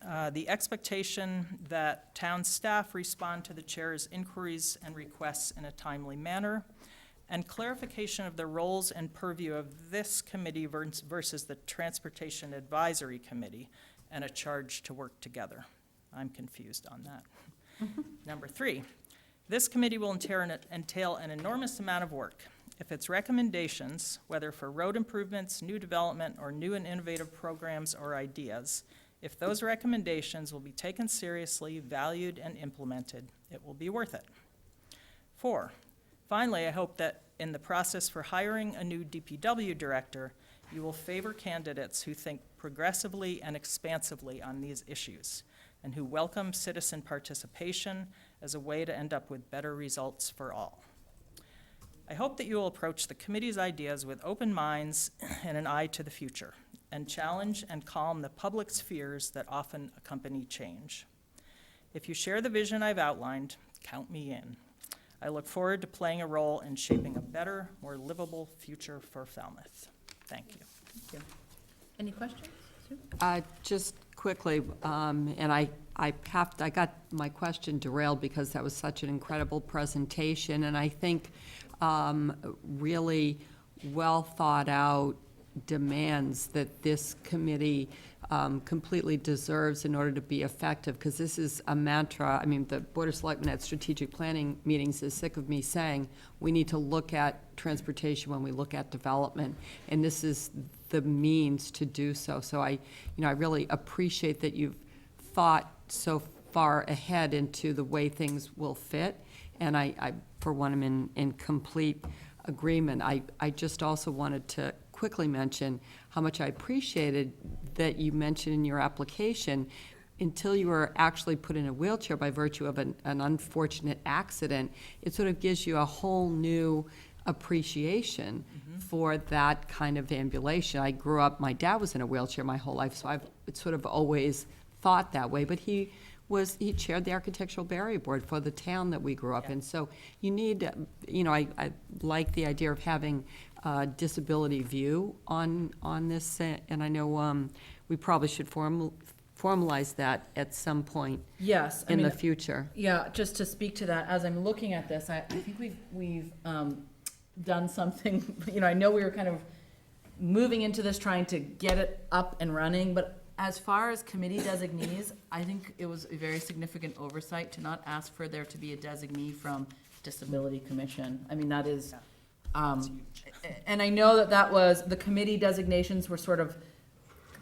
The expectation that town staff respond to the chair's inquiries and requests in a timely manner, and clarification of the roles and purview of this committee versus the Transportation Advisory Committee, and a charge to work together. I'm confused on that. Number three, this committee will entail an enormous amount of work. If its recommendations, whether for road improvements, new development, or new and innovative programs or ideas, if those recommendations will be taken seriously, valued, and implemented, it will be worth it. Four, finally, I hope that in the process for hiring a new DPW director, you will favor candidates who think progressively and expansively on these issues, and who welcome citizen participation as a way to end up with better results for all. I hope that you will approach the committee's ideas with open minds and an eye to the future, and challenge and calm the public's fears that often accompany change. If you share the vision I've outlined, count me in. I look forward to playing a role in shaping a better, more livable future for Falmouth. Thank you. Thank you. Any questions? Sue? Just quickly, and I got my question derailed because that was such an incredible presentation, and I think really well thought out demands that this committee completely deserves in order to be effective, because this is a mantra. I mean, the Board of Selectmen at strategic planning meetings is sick of me saying we need to look at transportation when we look at development, and this is the means to do so. So I really appreciate that you've thought so far ahead into the way things will fit, and I for one, am in complete agreement. I just also wanted to quickly mention how much I appreciated that you mentioned in your application, until you were actually put in a wheelchair by virtue of an unfortunate accident, it sort of gives you a whole new appreciation for that kind of ambulation. I grew up, my dad was in a wheelchair my whole life, so I've sort of always thought that way, but he chaired the Architectural Barrier Board for the town that we grew up in. So you need, I like the idea of having a disability view on this, and I know we probably should formalize that at some point in the future. Yeah, just to speak to that, as I'm looking at this, I think we've done something, I know we were kind of moving into this, trying to get it up and running, but as far as committee designees, I think it was a very significant oversight to not ask for there to be a designee from Disability Commission. I mean, that is, and I know that was, the committee designations were sort of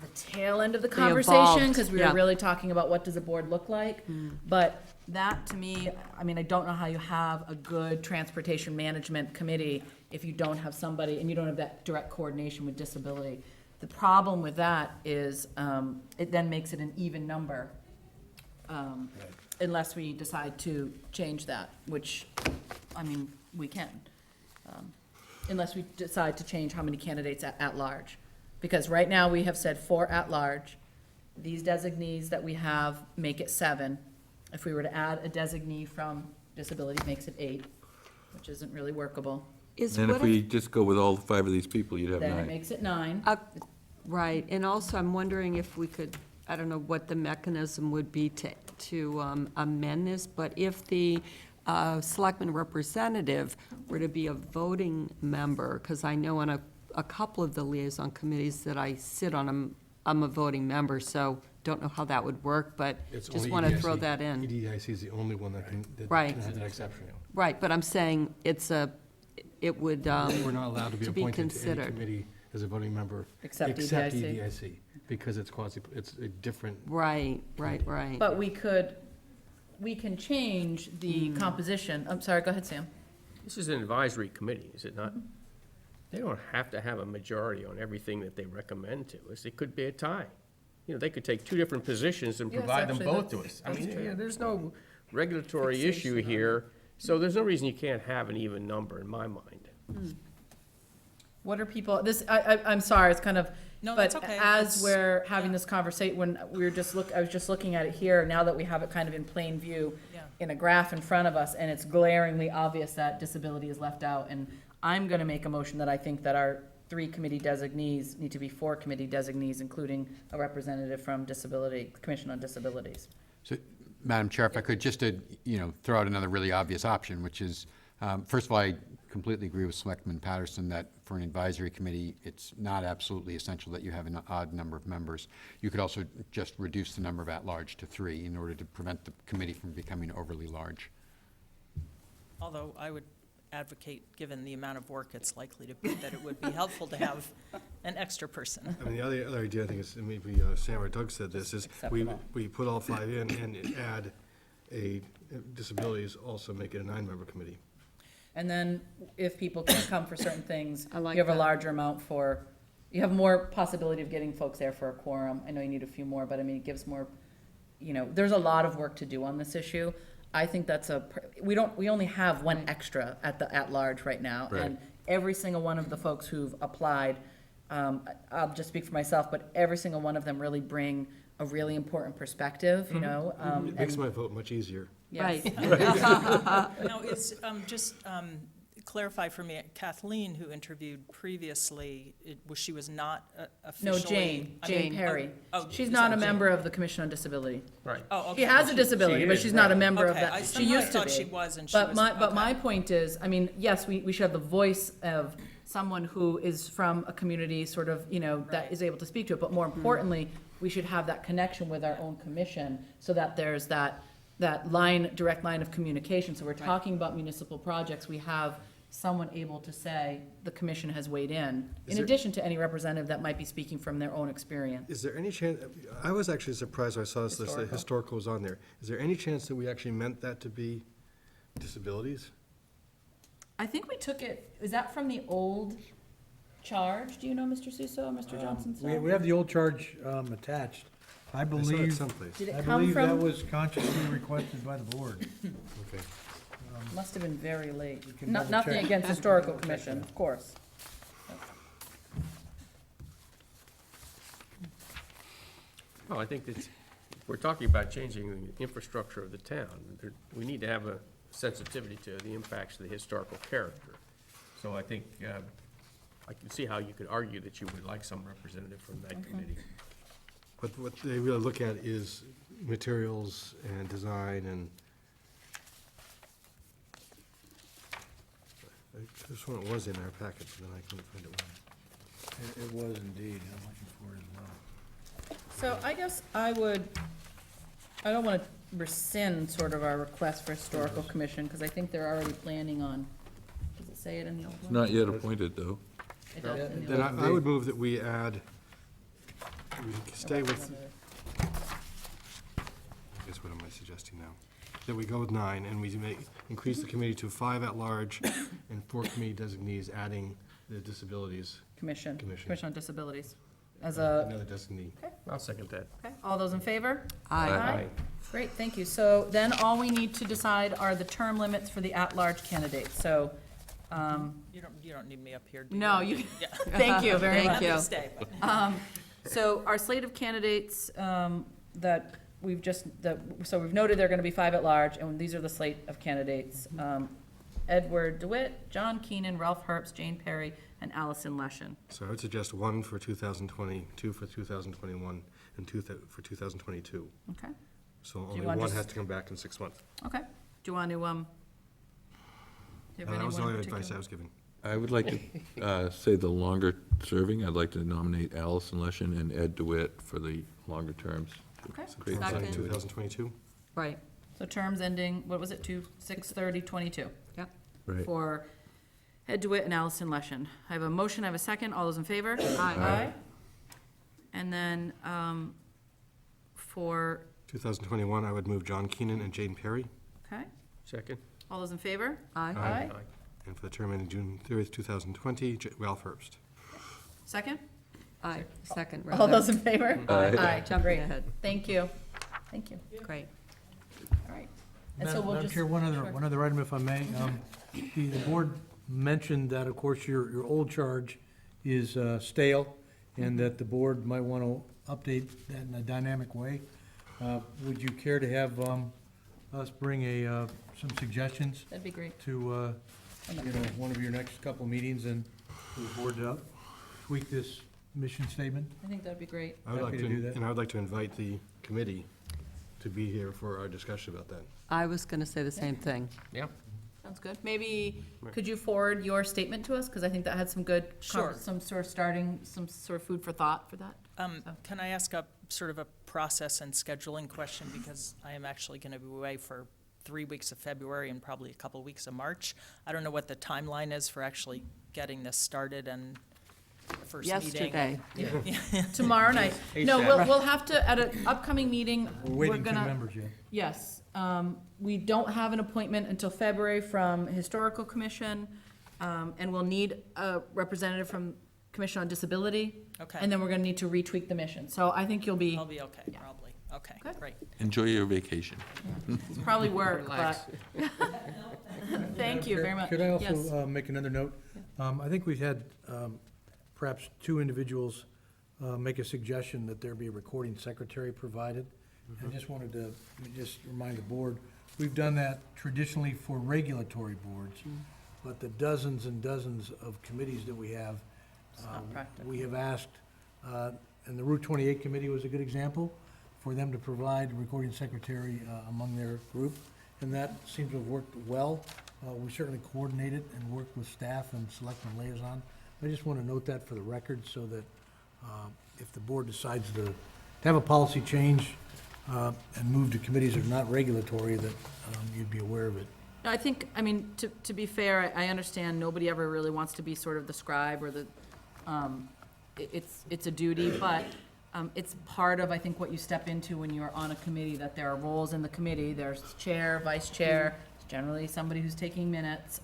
the tail end of the conversation, because we were really talking about what does a board look like. But that, to me, I mean, I don't know how you have a good transportation management committee if you don't have somebody, and you don't have that direct coordination with disability. The problem with that is it then makes it an even number, unless we decide to change that, which, I mean, we can. Unless we decide to change how many candidates at large. Because right now we have said 4 at large. These designees that we have make it 7. If we were to add a designee from disability, it makes it 8, which isn't really workable. And if we just go with all 5 of these people, you'd have 9. Then it makes it 9. Right, and also I'm wondering if we could, I don't know what the mechanism would be to amend this, but if the selectman representative were to be a voting member, because I know on a couple of the liaison committees that I sit on, I'm a voting member, so don't know how that would work, but It's just only want to EDIC. throw that in. EDIC is the only one that can Right. have that exception. Right, but I'm saying it would We're not allowed to be appointed to any considered. committee as a voting member. Except Except EDIC. EDIC, because it's it's a different. Right. But we can change the composition. I'm sorry, go ahead, Sam. This is an advisory committee, is it not? They don't have to have a majority on everything that they recommend to us. It could be a tie. You know, they could take two different positions and Yes, provide them actually, both to that's- us. I that's mean, true. yeah, there's no regulatory issue here, so there's no reason you can't have an even number in my mind. What are people, I'm sorry, it's kind of, No, but that's okay. as It's- we're having this conversation, when we were I was just looking at it here, now that we have it kind of in plain view Yeah. in a graph in front of us, and it's glaringly obvious that disability is left out, and I'm gonna make a motion that I think that our 3 committee designees need to be 4 committee designees, including a representative from Commission on Disabilities. So, Madam Chair, if I could just, throw out another really obvious option, which is, first of all, I completely agree with Selectman Patterson that for an advisory committee, it's not absolutely essential that you have an odd number of members. You could also just reduce the number of at-large to 3 in order to prevent the committee from becoming overly large. Although I would advocate, given the amount of work it's likely to be, that it would be helpful to have an extra person. I mean, the other idea, I think, is, and maybe Sam or Doug said this, is we put all 5 in and add disabilities, also make it a 9-member committee. And then if people can come for certain things, I like you have a that. larger amount you have more possibility of getting folks there for a quorum. I know you need a few more, but I mean, it gives more, there's a lot of work to do on this issue. I think that's we only have one extra at large right now. Right. And every single one of the folks who've applied, I'll just speak for myself, but every single one of them really bring a really important perspective, It makes and- my vote much easier. Yes. No, it's, just clarify for me, Kathleen, who interviewed previously, she was not officially. No, Jane Perry. Oh, She's is not that a Jane? member of the Commission on Disability. Right. Oh, okay. She has a disability, but is, she's not a right. member of Okay, that. She somehow I used to thought be. she was, and she But was- my okay. point is, I mean, yes, we should have the voice of someone who is from a community, sort of, that is able to speak to it. But more importantly, we should have that connection with our own commission, so that there's that direct line of communication. So we're talking about municipal projects, we have someone able to say, the commission has weighed in addition to any representative that might be speaking from their own experience. Is there any chance, I was actually surprised when I saw this list, that historical was on there. Is there any chance that we actually meant that to be disabilities? I think we took it, is that from the old charge? Do you know, Mr. Suso or Mr. Johnson? We have the old charge attached. I I saw it believe, someplace. Did it I come believe that from, was consciously requested by the board. Okay. must have been very late. can double Nothing check. against historical commission, of course. Well, I think if we're talking about changing the infrastructure of the town, we need to have a sensitivity to the impacts of the historical character. So I think, I can see how you could argue that you would like some representative from that committee. But what they really look at is materials and design and. This one was in our packet, but then I couldn't find it. It was indeed, I'm looking for it as well. So I guess I don't want to rescind sort of our request for historical commission, because I think they're already planning on, does it say it in the old one? Not yet appointed, though. It does in the Then old I would move that we add, we stay with, representative. I guess what am I suggesting now? That we go with 9 and we increase the committee to 5 at-large and 4 committee designees, adding the disabilities. Commission Commission. on Disabilities. As a, Another designee. I'll second that. okay, all those in favor? Aye. Great, thank you. So then all we need to decide are the term limits for the at-large candidates. So, You don't need me up here, do you? no, you, Yeah. thank you very I'm much. happy to stay, but- So our slate of candidates, that we've noted they're gonna be 5 at large, and these are the slate of candidates. Edward DeWitt, John Keenan, Ralph Herbst, Jane Perry, and Allison Leshin. So I would suggest one for 2020, two for 2021, and for 2022. Okay, So you only want one just- has to come back in 6 months. okay. Do you want to, do you have That was the anyone only in advice I particular? was given. I would like to say the longer serving, I'd like to nominate Allison Leshin and Ed DeWitt for the longer terms. Okay. Great Second. continuity. 2022? Right, So terms ending, what was it, 6/30/22? yep. Right. For Ed DeWitt and Allison Leshin. I have a motion, I have a second, all those in favor? Aye. And then, for, 2021, I would move John Keenan and Jane Perry. okay, Second? all those in favor? Aye. And for the term ending June 30th, 2020, Ralph Herbst. Second? Aye, second. All those in favor? Aye. Jumping Great. ahead. Thank you. Thank you. Great. All right. And so we'll Madam just. Chair, one Sure. other item, if I may. The board mentioned that, of course, your old charge is stale, and that the board might want to update that in a dynamic way. Would you care to have us bring some suggestions That'd be great. to, one of your next couple meetings, and for the board to tweak this mission statement? I think that'd be great. I would like Happy to do that. And I would like to invite the committee to be here for our discussion about that. I was going to say the same thing. Yeah. Sounds good. Maybe, could you forward your statement to us? Because I think that had some good, Sure. some sort of food for thought for that. Can I ask a sort of a process and scheduling question, because I am actually going to be away for 3 weeks of February and probably a couple weeks of March. I don't know what the timeline is for actually getting this started and the first meeting. Yesterday. Tomorrow night. No, we'll have to, at an upcoming meeting, We're we're waiting for the gonna. members yet. Yes, we don't have an appointment until February from Historical Commission, and we'll need a representative from Commission on Disability. Okay. And then we're gonna need to retweak the mission, so I think you'll be, I'll be okay, probably. Okay, Good. great. Enjoy your vacation. it's probably work, but, thank you very much. Could I Yes. also make another note? I think we've had perhaps two individuals make a suggestion that there be a recording secretary provided. I just wanted to just remind the board, we've done that traditionally for regulatory boards, but the dozens and dozens of committees that we have, not practical. we have asked, and the Route 28 committee was a good example, for them to provide a recording secretary among their group, and that seems to have worked well. We certainly coordinated and worked with staff and selectmen liaison. I just want to note that for the record, so that if the board decides to have a policy change and move to committees that are not regulatory, that you'd be aware of it. No, I think, I mean, to be fair, I understand nobody ever really wants to be sort of the scribe or the, it's a duty, but it's part of, I think, what you step into when you're on a committee, that there are roles in the committee. There's chair, vice chair, generally somebody who's taking minutes,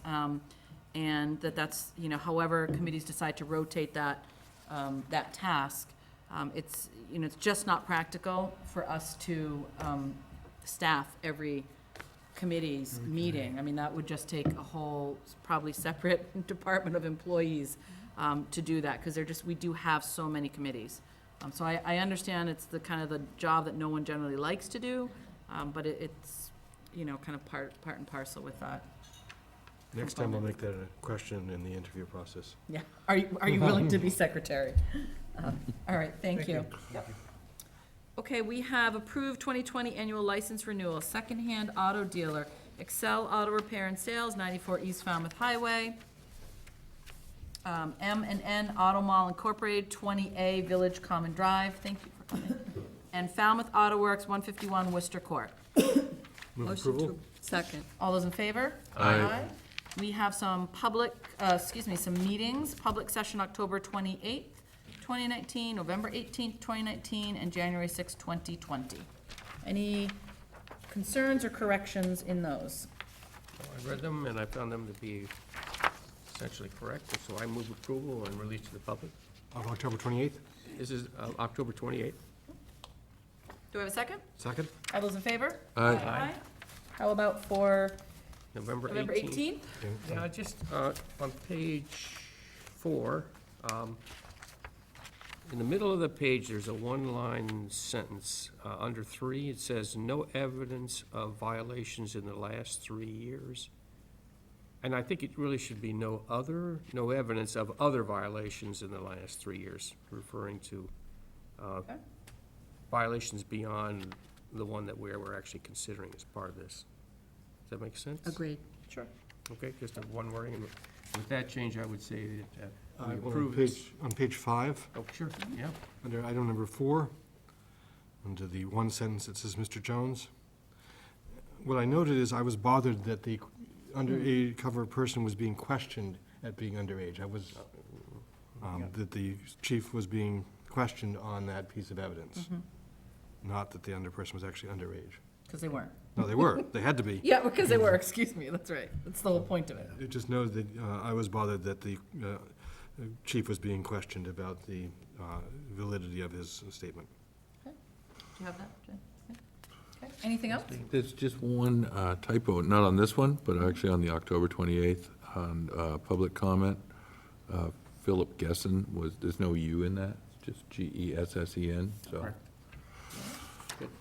and that's, however committees decide to rotate that, that task, it's, it's just not practical for us to staff every committee's meeting. I mean, that would just take a whole, probably separate department of employees to do that, because we do have so many committees. So I understand it's the kind of the job that no one generally likes to do, but it's, kind of part and parcel with that. Next time, I'll make that a question in the interview process. Yeah. Are you willing to be secretary? All right, thank you. Okay, we have approved 2020 annual license renewal, secondhand auto dealer, Excel Auto Repair and Sales, 94 East Falmouth Highway. M&N Auto Mall Incorporated, 20A Village Common Drive, thank you for coming. And Falmouth Auto Works, 151 Worcester Court. Move Motion approval? to, second. All those in favor? Aye. We have some some meetings, public session October 28th, 2019, November 18th, 2019, and January 6th, 2020. Any concerns or corrections in those? I read them, and I found them to be essentially correct, and so I move approval and release to the public. Of October 28th? This is October 28th. Do we have a second? Second? All those in favor? Aye. How about for November 18th. November 18th? Yeah, just on page 4, in the middle of the page, there's a one-line sentence. Under 3, it says, "No evidence of violations in the last 3 years." And I think it really should be no evidence of other violations in the last 3 years, referring to violations beyond the one that we're actually considering as part of this. Does that make sense? Agreed. Sure. Okay, just a one wording. And with that change, I would say that we Well, approve this. on page 5, Oh, sure, yeah. under item number 4, under the one sentence that says Mr. Jones, what I noted is I was bothered that the underage cover person was being questioned at being underage. I was, that the chief was being questioned on that piece of evidence, not that the under person was actually underage. Because they weren't. No, they were. They had to be. Yeah, because they were, excuse me, that's right. That's the whole point of it. It just noted that I was bothered that the chief was being questioned about the validity of his statement. Do you have that, Jen? Okay. Anything else? There's just one typo, not on this one, but actually on the October 28th, on public comment. Philip Gessen there's no U in that, just Gessen, so.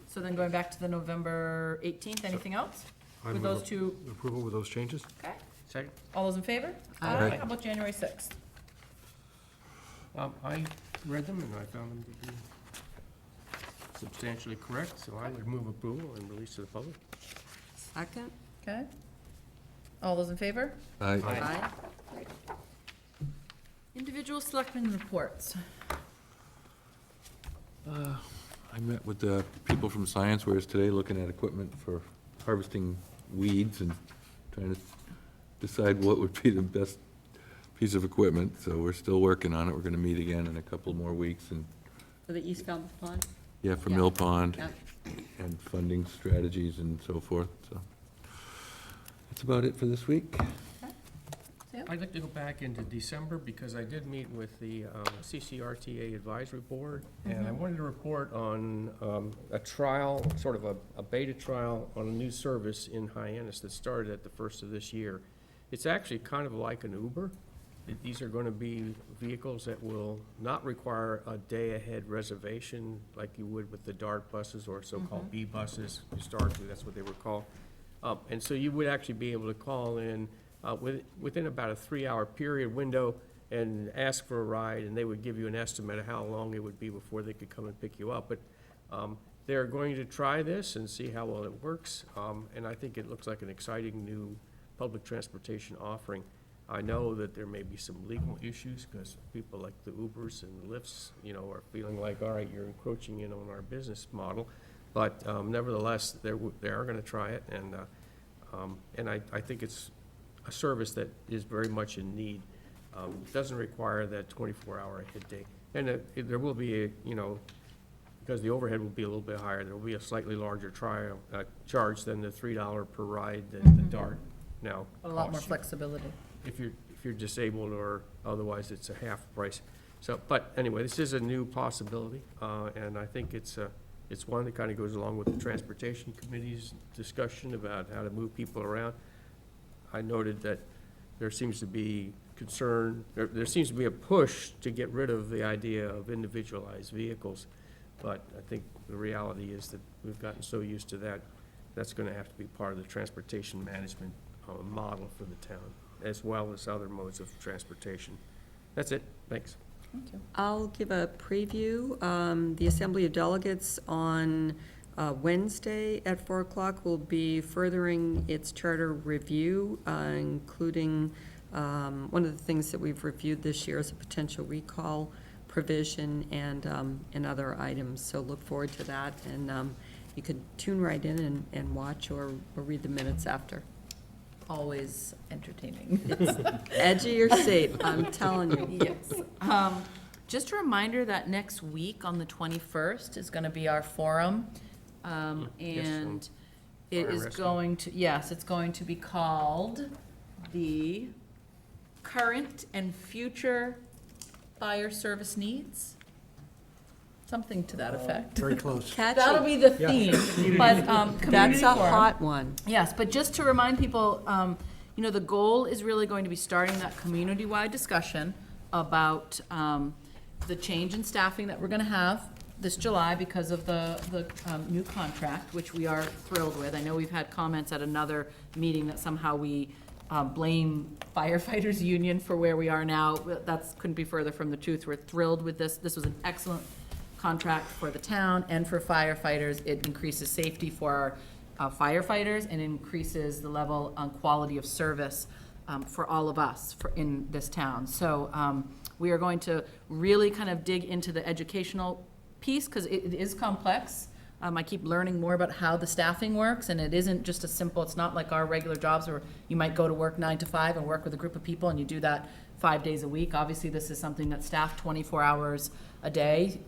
So then going back to the November 18th, anything else? I With move those two, approval with those changes? okay. Second. All those in favor? Aye. How about January 6th? I read them and I found them to be substantially correct, so I would move approval and release to the public. Second? Okay. All those in favor? Aye. Individual selectmen reports. I met with the people from Science Wares today, looking at equipment for harvesting weeds and trying to decide what would be the best piece of equipment, so we're still working on it. We're gonna meet again in a couple more weeks, and, For the East Falmouth Pond? yeah, for Yeah. Mill Pond, Yeah. and funding strategies and so forth, so. That's about it for this week. I'd like to go back into December because I did meet with the CCRTA Advisory Board, and I wanted to report on a trial, sort of a beta trial on a new service in Hyannis that started at the first of this year. It's actually kind of like an Uber. These are going to be vehicles that will not require a day-ahead reservation like you would with the DART buses or so-called B buses. Historically, that's what they were called. And so you would actually be able to call in within about a 3-hour period window and ask for a ride, and they would give you an estimate of how long it would be before they could come and pick you up. But they're going to try this and see how well it works, and I think it looks like an exciting new public transportation offering. I know that there may be some legal issues, because people like the Ubers and the Lyfts, are feeling like, all right, you're encroaching in on our business model. But nevertheless, they are gonna try it, and I think it's a service that is very much in need. It doesn't require that 24-hour hit day. And there will be because the overhead will be a little bit higher, there will be a slightly larger charge than the $3 per ride that the DART now A lot more costs you. flexibility. If you're disabled, or otherwise it's a half price. So, but anyway, this is a new possibility, and I think it's one that kind of goes along with the Transportation Committee's discussion about how to move people around. I noted that there seems to be there seems to be a push to get rid of the idea of individualized vehicles, but I think the reality is that we've gotten so used to that, that's gonna have to be part of the transportation management model for the town, as well as other modes of transportation. That's it, thanks. Thank you. I'll give a preview. The Assembly of Delegates on Wednesday at 4 o'clock will be furthering its charter review, including one of the things that we've reviewed this year is a potential recall provision and other items. So look forward to that, and you could tune right in and watch or read the minutes after. Always entertaining. It's edge of your seat, I'm telling you. Yes. Just a reminder that next week on the 21st is going to be our forum. And it is going to, yes, it's going to be called the Current and Future Fire Service Needs. Something to that effect. Very close. Catchy. That'll be the theme, but, community That's a forum. hot one. Yes, but just to remind people, the goal is really going to be starting that community-wide discussion about the change in staffing that we're gonna have this July because of the new contract, which we are thrilled with. I know we've had comments at another meeting that somehow we blame firefighters union for where we are now. That's, couldn't be further from the truth. We're thrilled with this. This was an excellent contract for the town and for firefighters. It increases safety for our firefighters and increases the level and quality of service for all of us in this town. So we are going to really kind of dig into the educational piece, because it is complex. I keep learning more about how the staffing works, and it isn't just a simple, it's not like our regular jobs where you might go to work 9 to 5 and work with a group of people, and you do that 5 days a week. Obviously, this is something that's staffed 24 hours a day,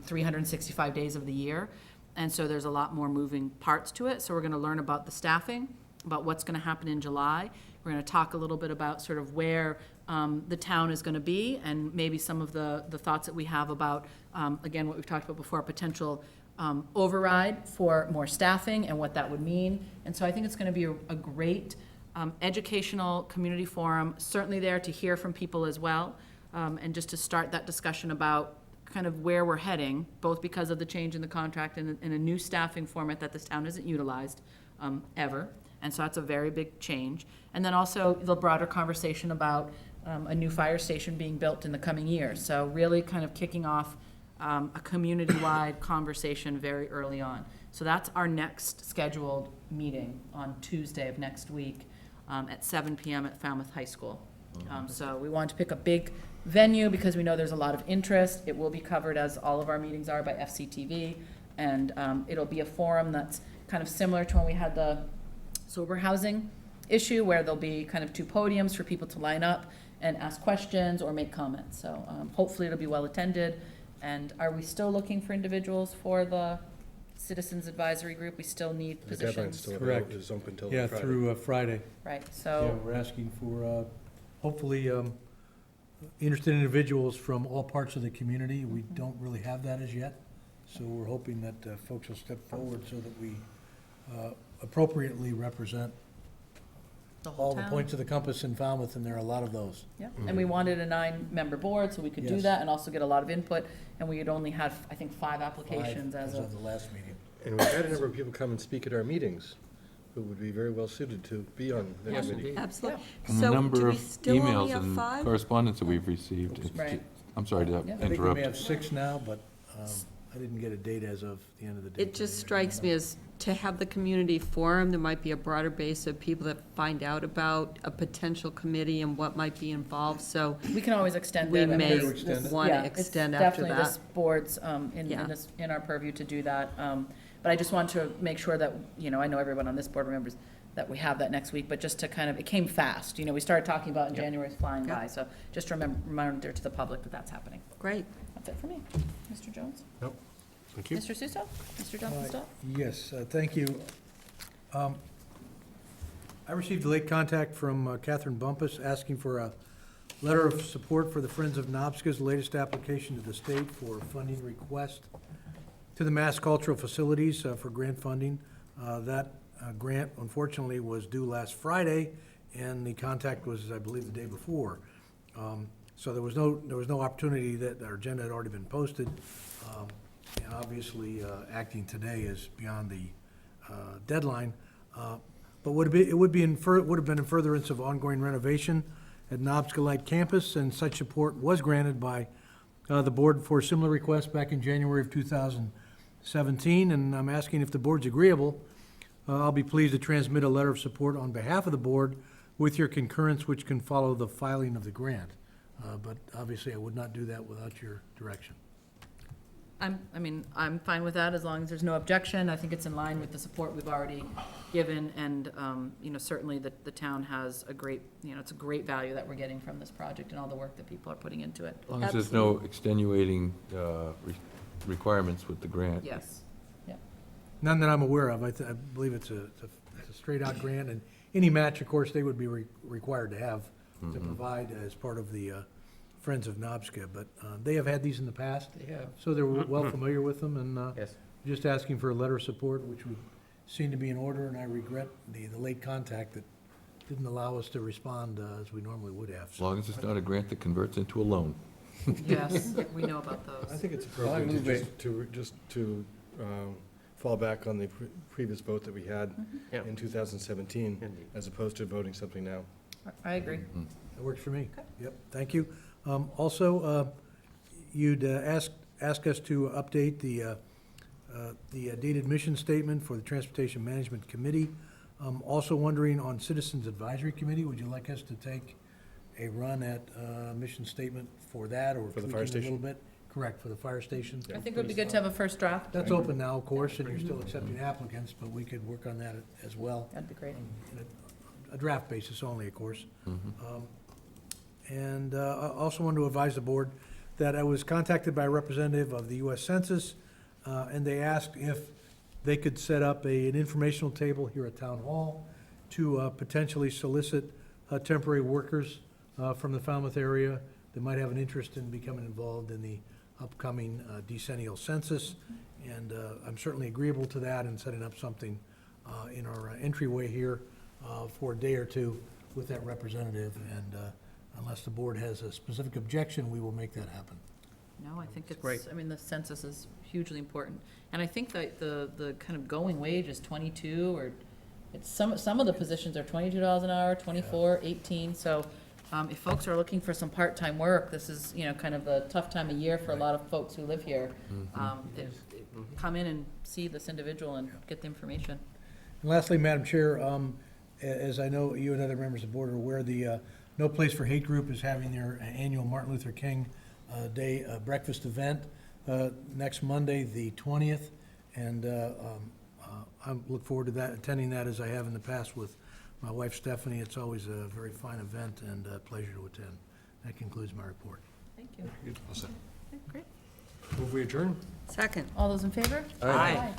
365 days of the year. And so there's a lot more moving parts to it. So we're gonna learn about the staffing, about what's gonna happen in July. We're gonna talk a little bit about sort of where the town is gonna be, and maybe some of the thoughts that we have about, again, what we've talked about before, potential override for more staffing and what that would mean. And so I think it's gonna be a great educational community forum, certainly there to hear from people as well, and just to start that discussion about kind of where we're heading, both because of the change in the contract and a new staffing format that this town hasn't utilized ever. And so that's a very big change. And then also the broader conversation about a new fire station being built in the coming years. So really kind of kicking off a community-wide conversation very early on. So that's our next scheduled meeting on Tuesday of next week at 7 p.m. at Falmouth High School. So we want to pick a big venue because we know there's a lot of interest. It will be covered, as all of our meetings are, by FCTV. And it'll be a forum that's kind of similar to when we had the sober housing issue, where there'll be kind of 2 podiums for people to line up and ask questions or make comments. So hopefully it'll be well attended. And are we still looking for individuals for the Citizens Advisory Group? We still need The deadline's positions. still Correct. available, is open till Yeah, Friday. through Friday. Right, Yeah, so, we're asking for, hopefully, interested individuals from all parts of the community. We don't really have that as yet, so we're hoping that folks will step forward so that we appropriately represent the whole all the town. points of the compass in Falmouth, and there are a lot of those. Yeah, and we wanted a 9-member board, so we could do Yes. that and also get a lot of input. And we had only had, I think, 5 applications Five as of of. the last meeting. And we've had a number of people come and speak at our meetings who would be very well suited to be on the Yes, committee. Absolutely. And the So do number we of still only emails have and 5? correspondence that we've received. it's Right. I'm sorry to Yeah. I think we interrupt. may have 6 now, but I didn't get a date as of the end of the day. It just strikes me as, to have the community forum, there might be a broader base of people that find out about a potential committee and what might be involved, so We can always extend we it. I mean, may this- this- want yeah, to it's extend after Definitely this that. board's, Yeah. in our purview to do that. But I just want to make sure that, I know everyone on this board remembers that we have that next week, but just to kind of, it came fast. We started talking about it in January, it's flying by. So just reminder to the public that that's happening. Great. That's it for me. Mr. Jones? Nope. Thank you. Mr. Suso? Mr. Johnson-Stott? Yes, thank you. I received a late contact from Catherine Bumpus asking for a letter of support for the Friends of Knobska's latest application to the state for funding request to the Mass Cultural Facilities for grant funding. That grant unfortunately was due last Friday, and the contact was, I believe, the day before. So there was no opportunity. That our agenda had already been posted. And obviously, acting today is beyond the deadline. But it would have been in furtherance of ongoing renovation at Knobska Light Campus, and such support was granted by the board for a similar request back in January of 2017. And I'm asking if the board's agreeable, I'll be pleased to transmit a letter of support on behalf of the board with your concurrence, which can follow the filing of the grant. But obviously, I would not do that without your direction. I'm fine with that as long as there's no objection. I think it's in line with the support we've already given, and, certainly the town has a great, it's a great value that we're getting from this project and all the work that people are putting into it. As long as there's no extenuating requirements with the grant. Yes, yeah. None that I'm aware of. I believe it's a straight-out grant, and any match, of course, they would be required to have, to provide as part of the Friends of Knobska. But they have had these in the past. They have. So they're well familiar with them, and Yes. just asking for a letter of support, which would seem to be in order, and I regret the late contact that didn't allow us to respond as we normally would have. As long as it's not a grant that converts into a loan. Yes, we know about those. I think it's appropriate to fall back on the previous vote that we had Yeah. in 2017, Indeed. as opposed to voting something now. I agree. That works for me. Yep, thank you. Also, you'd ask us to update the dated mission statement for the Transportation Management Committee. Also wondering on Citizens Advisory Committee, would you like us to take a run at mission statement for that, or For the tweak fire it a little station? bit? Correct, for the fire station. I think it would be good to have a first draft. That's open now, of course, and you're still accepting applicants, but we could work on that as well. That'd be great. In a draft basis only, of course. And I also wanted to advise the board that I was contacted by a representative of the U.S. Census, and they asked if they could set up an informational table here at Town Hall to potentially solicit temporary workers from the Falmouth area that might have an interest in becoming involved in the upcoming decennial census. And I'm certainly agreeable to that and setting up something in our entryway here for a day or two with that representative. And unless the board has a specific objection, we will make that happen. No, I think great. it's, I mean, the census is hugely important. And I think that the kind of going wage is 22, or it's some of the positions are $22 an hour, 24, 18. So if folks are looking for some part-time work, this is, you know, kind of a tough time of year for a lot of folks who live here. Come in and see this individual and get the information. And lastly, Madam Chair, as I know you and other members of the board are aware, the No Place for Hate group is having their annual Martin Luther King Day breakfast event next Monday, the 20th. And I look forward to that, attending that as I have in the past with my wife Stephanie. It's always a very fine event and a pleasure to attend. That concludes my report. Thank you. All set. Okay, great. Move we adjourn? Second. All those in favor? Aye. Aye.